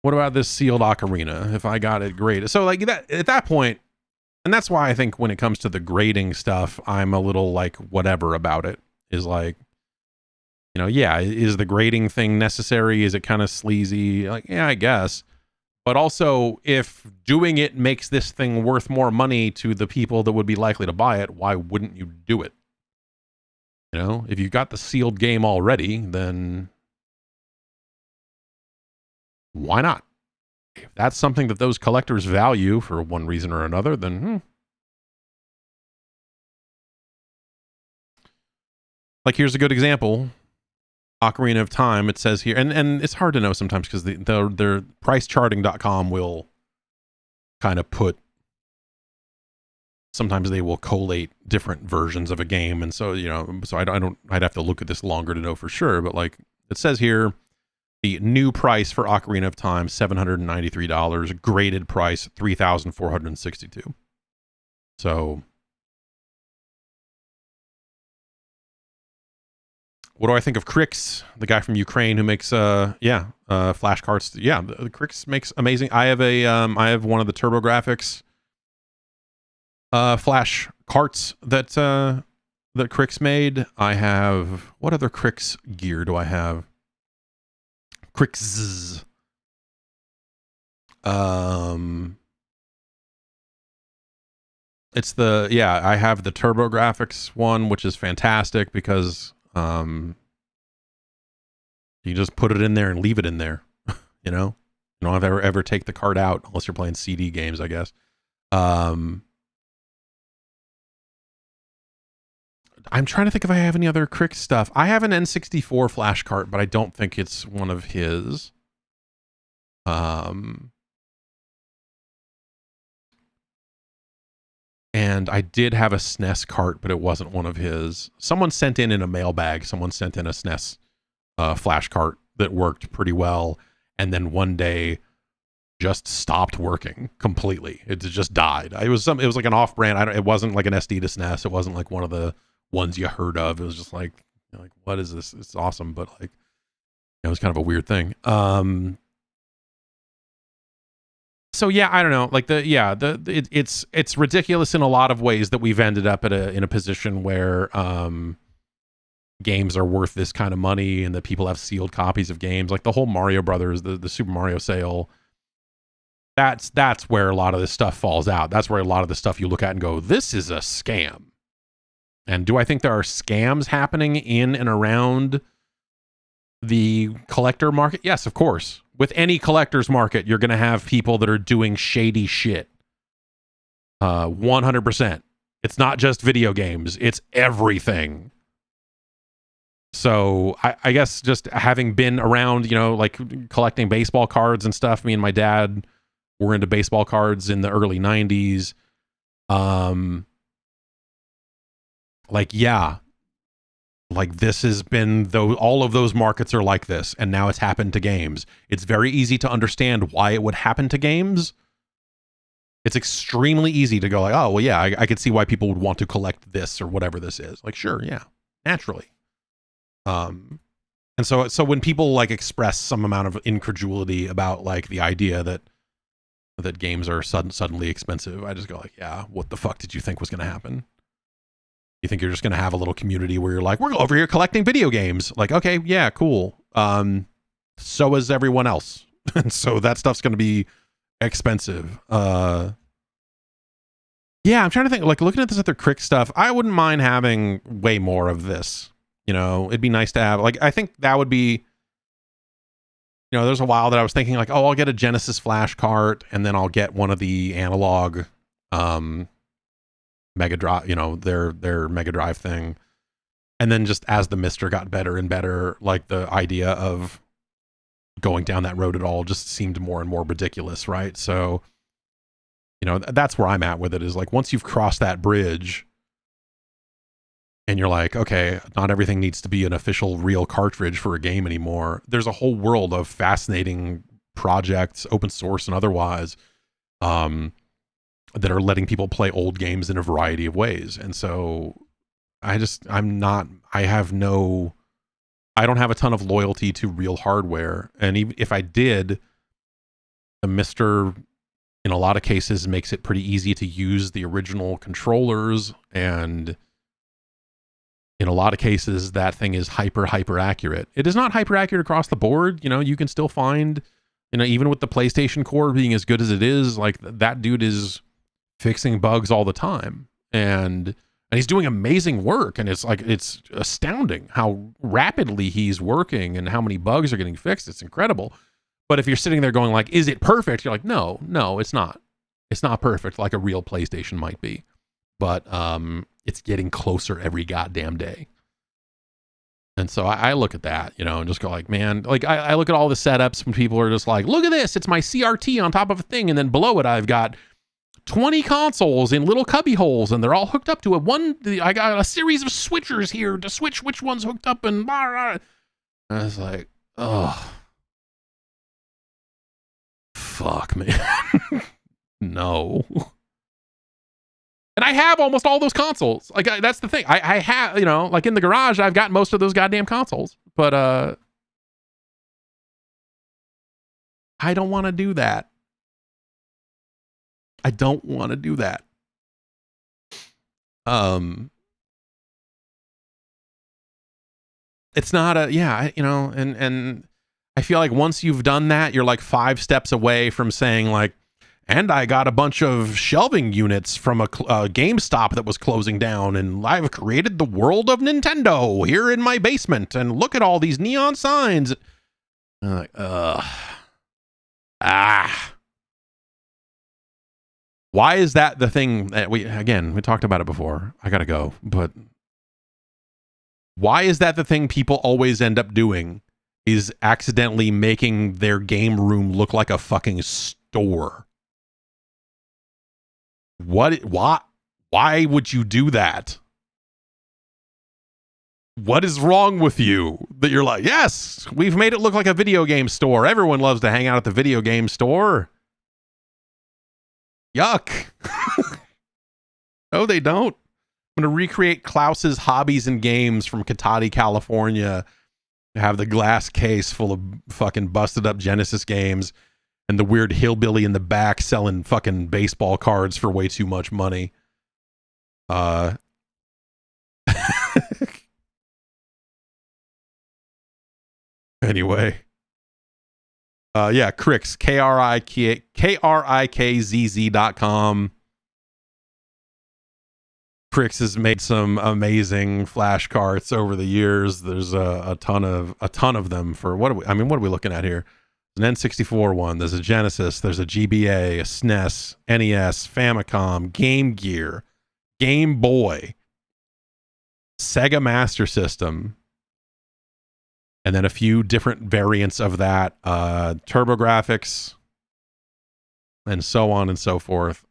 What about this sealed Ocarina? If I got it graded, so like that at that point, and that's why I think when it comes to the grading stuff, I'm a little like whatever about it. Is like, you know, yeah, is the grading thing necessary? Is it kind of sleazy? Like, yeah, I guess. But also, if doing it makes this thing worth more money to the people that would be likely to buy it, why wouldn't you do it? You know, if you've got the sealed game already, then why not? If that's something that those collectors value for one reason or another, then like, here's a good example. Ocarina of Time, it says here, and it's hard to know sometimes because their pricecharting.com will kind of put, sometimes they will collate different versions of a game, and so I'd have to look at this longer to know for sure, but like it says here, the new price for Ocarina of Time, $793, graded price $3,462. So what do I think of Crix, the guy from Ukraine who makes flash carts? Yeah, the Crix makes amazing. I have one of the TurboGrafx flash carts that Crix made. I have, what other Crix gear do I have? Crix. It's I have the TurboGrafx one, which is fantastic because you just put it in there and leave it in there. You know, you don't have to ever take the card out unless you're playing CD games, I guess. I'm trying to think if I have any other Crick stuff. I have an N64 flash cart, but I don't think it's one of his. And I did have a SNES cart, but it wasn't one of his. Someone sent in a mailbag. Someone sent in a SNES flash cart that worked pretty well, and then one day just stopped working completely. It just died. It was like an off-brand. It wasn't like an SD to SNES. It wasn't like one of the ones you heard of. It was just like what is this? It's awesome, but like it was kind of a weird thing. So yeah, I don't know. Like it's ridiculous in a lot of ways that we've ended up in a position where games are worth this kind of money, and that people have sealed copies of games. Like the whole Mario Brothers, the Super Mario sale. That's where a lot of this stuff falls out. That's where a lot of the stuff you look at and go, this is a scam. And do I think there are scams happening in and around the collector market? Yes, of course. With any collector's market, you're going to have people that are doing shady shit. 100%. It's not just video games. It's everything. So I guess just having been around, like collecting baseball cards and stuff, me and my dad were into baseball cards in the early 90s. Like this has been, though, all of those markets are like this, and now it's happened to games. It's very easy to understand why it would happen to games. It's extremely easy to go like, oh, well, yeah, I could see why people would want to collect this or whatever this is. Like, sure, yeah, naturally. And so when people like express some amount of incredulity about like the idea that games are suddenly expensive, I just go like, yeah, what the fuck did you think was going to happen? You think you're just going to have a little community where you're like, we're over here collecting video games. Like, okay, yeah, cool. So is everyone else. And so that stuff's going to be expensive. Yeah, I'm trying to think, like looking at this other Crick stuff, I wouldn't mind having way more of this. It'd be nice to have, like, I think that would be, there's a while that I was thinking like, oh, I'll get a Genesis flash cart and then I'll get one of the analog, Mega Drive, their Mega Drive thing. And then just as the Mister got better and better, like the idea of going down that road at all just seemed more and more ridiculous, right? So, that's where I'm at with it, is like once you've crossed that bridge and you're like, okay, not everything needs to be an official real cartridge for a game anymore. There's a whole world of fascinating projects, open source and otherwise, that are letting people play old games in a variety of ways. And so I don't have a ton of loyalty to real hardware. And even if I did, the Mister, in a lot of cases, makes it pretty easy to use the original controllers. And in a lot of cases, that thing is hyper accurate. It is not hyper accurate across the board. You can still find, even with the PlayStation Core being as good as it is, like that dude is fixing bugs all the time, and he's doing amazing work, and it's astounding how rapidly he's working and how many bugs are getting fixed. It's incredible. But if you're sitting there going like, is it perfect? You're like, no, it's not. It's not perfect like a real PlayStation might be, but it's getting closer every goddamn day. And so I look at that, you know, and just go like, man, like I look at all the setups when people are just like, look at this, it's my CRT on top of a thing. And then below it, I've got 20 consoles in little cubby holes, and they're all hooked up to I got a series of switchers here to switch which one's hooked up, and blah, blah. And I was like, oh, fuck, man. No. And I have almost all those consoles. Like, that's the thing. I have, you know, like in the garage, I've got most of those goddamn consoles. But I don't want to do that. I don't want to do that. It's not you know, and I feel like once you've done that, you're like 5 steps away from saying like, and I got a bunch of shelving units from a GameStop that was closing down, and I've created the world of Nintendo here in my basement, and look at all these neon signs. And I'm like, why is that the thing that we talked about it before? I gotta go, but why is that the thing people always end up doing? Is accidentally making their game room look like a fucking store. Why would you do that? What is wrong with you that you're like, yes, we've made it look like a video game store. Everyone loves to hang out at the video game store. Yuck. No, they don't. I'm going to recreate Klaus's Hobbies and Games from Cotati, California. Have the glass case full of fucking busted up Genesis games and the weird hillbilly in the back selling fucking baseball cards for way too much money. Anyway. Yeah, Crix, KRIKZZ.com. Crix has made some amazing flashcards over the years. There's a ton of them for what are we looking at here? An N64 one, there's a Genesis, there's a GBA, a SNES, NES, Famicom, Game Gear, Game Boy, Sega Master System, and then a few different variants of that, TurboGrafx, and so on and so forth.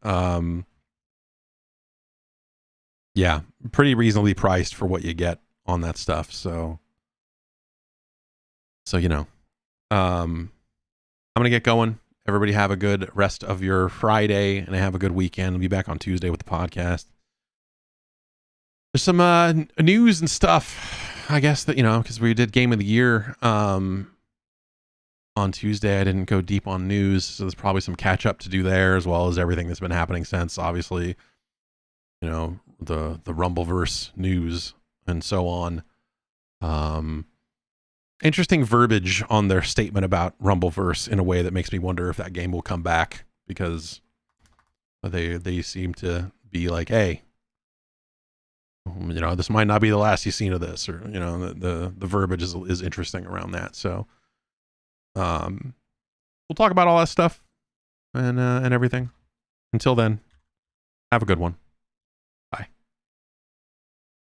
Yeah, pretty reasonably priced for what you get on that stuff. So you know, I'm gonna get going. Everybody have a good rest of your Friday, and have a good weekend. I'll be back on Tuesday with the podcast. There's some news and stuff, I guess, that, you know, because we did Game of the Year on Tuesday. I didn't go deep on news, so there's probably some catch up to do there, as well as everything that's been happening since, obviously, you know, the Rumbleverse news and so on. Interesting verbiage on their statement about Rumbleverse in a way that makes me wonder if that game will come back, because they seem to be like, hey, you know, this might not be the last you've seen of this, or, you know, the verbiage is interesting around that. So we'll talk about all that stuff and everything. Until then, have a good one.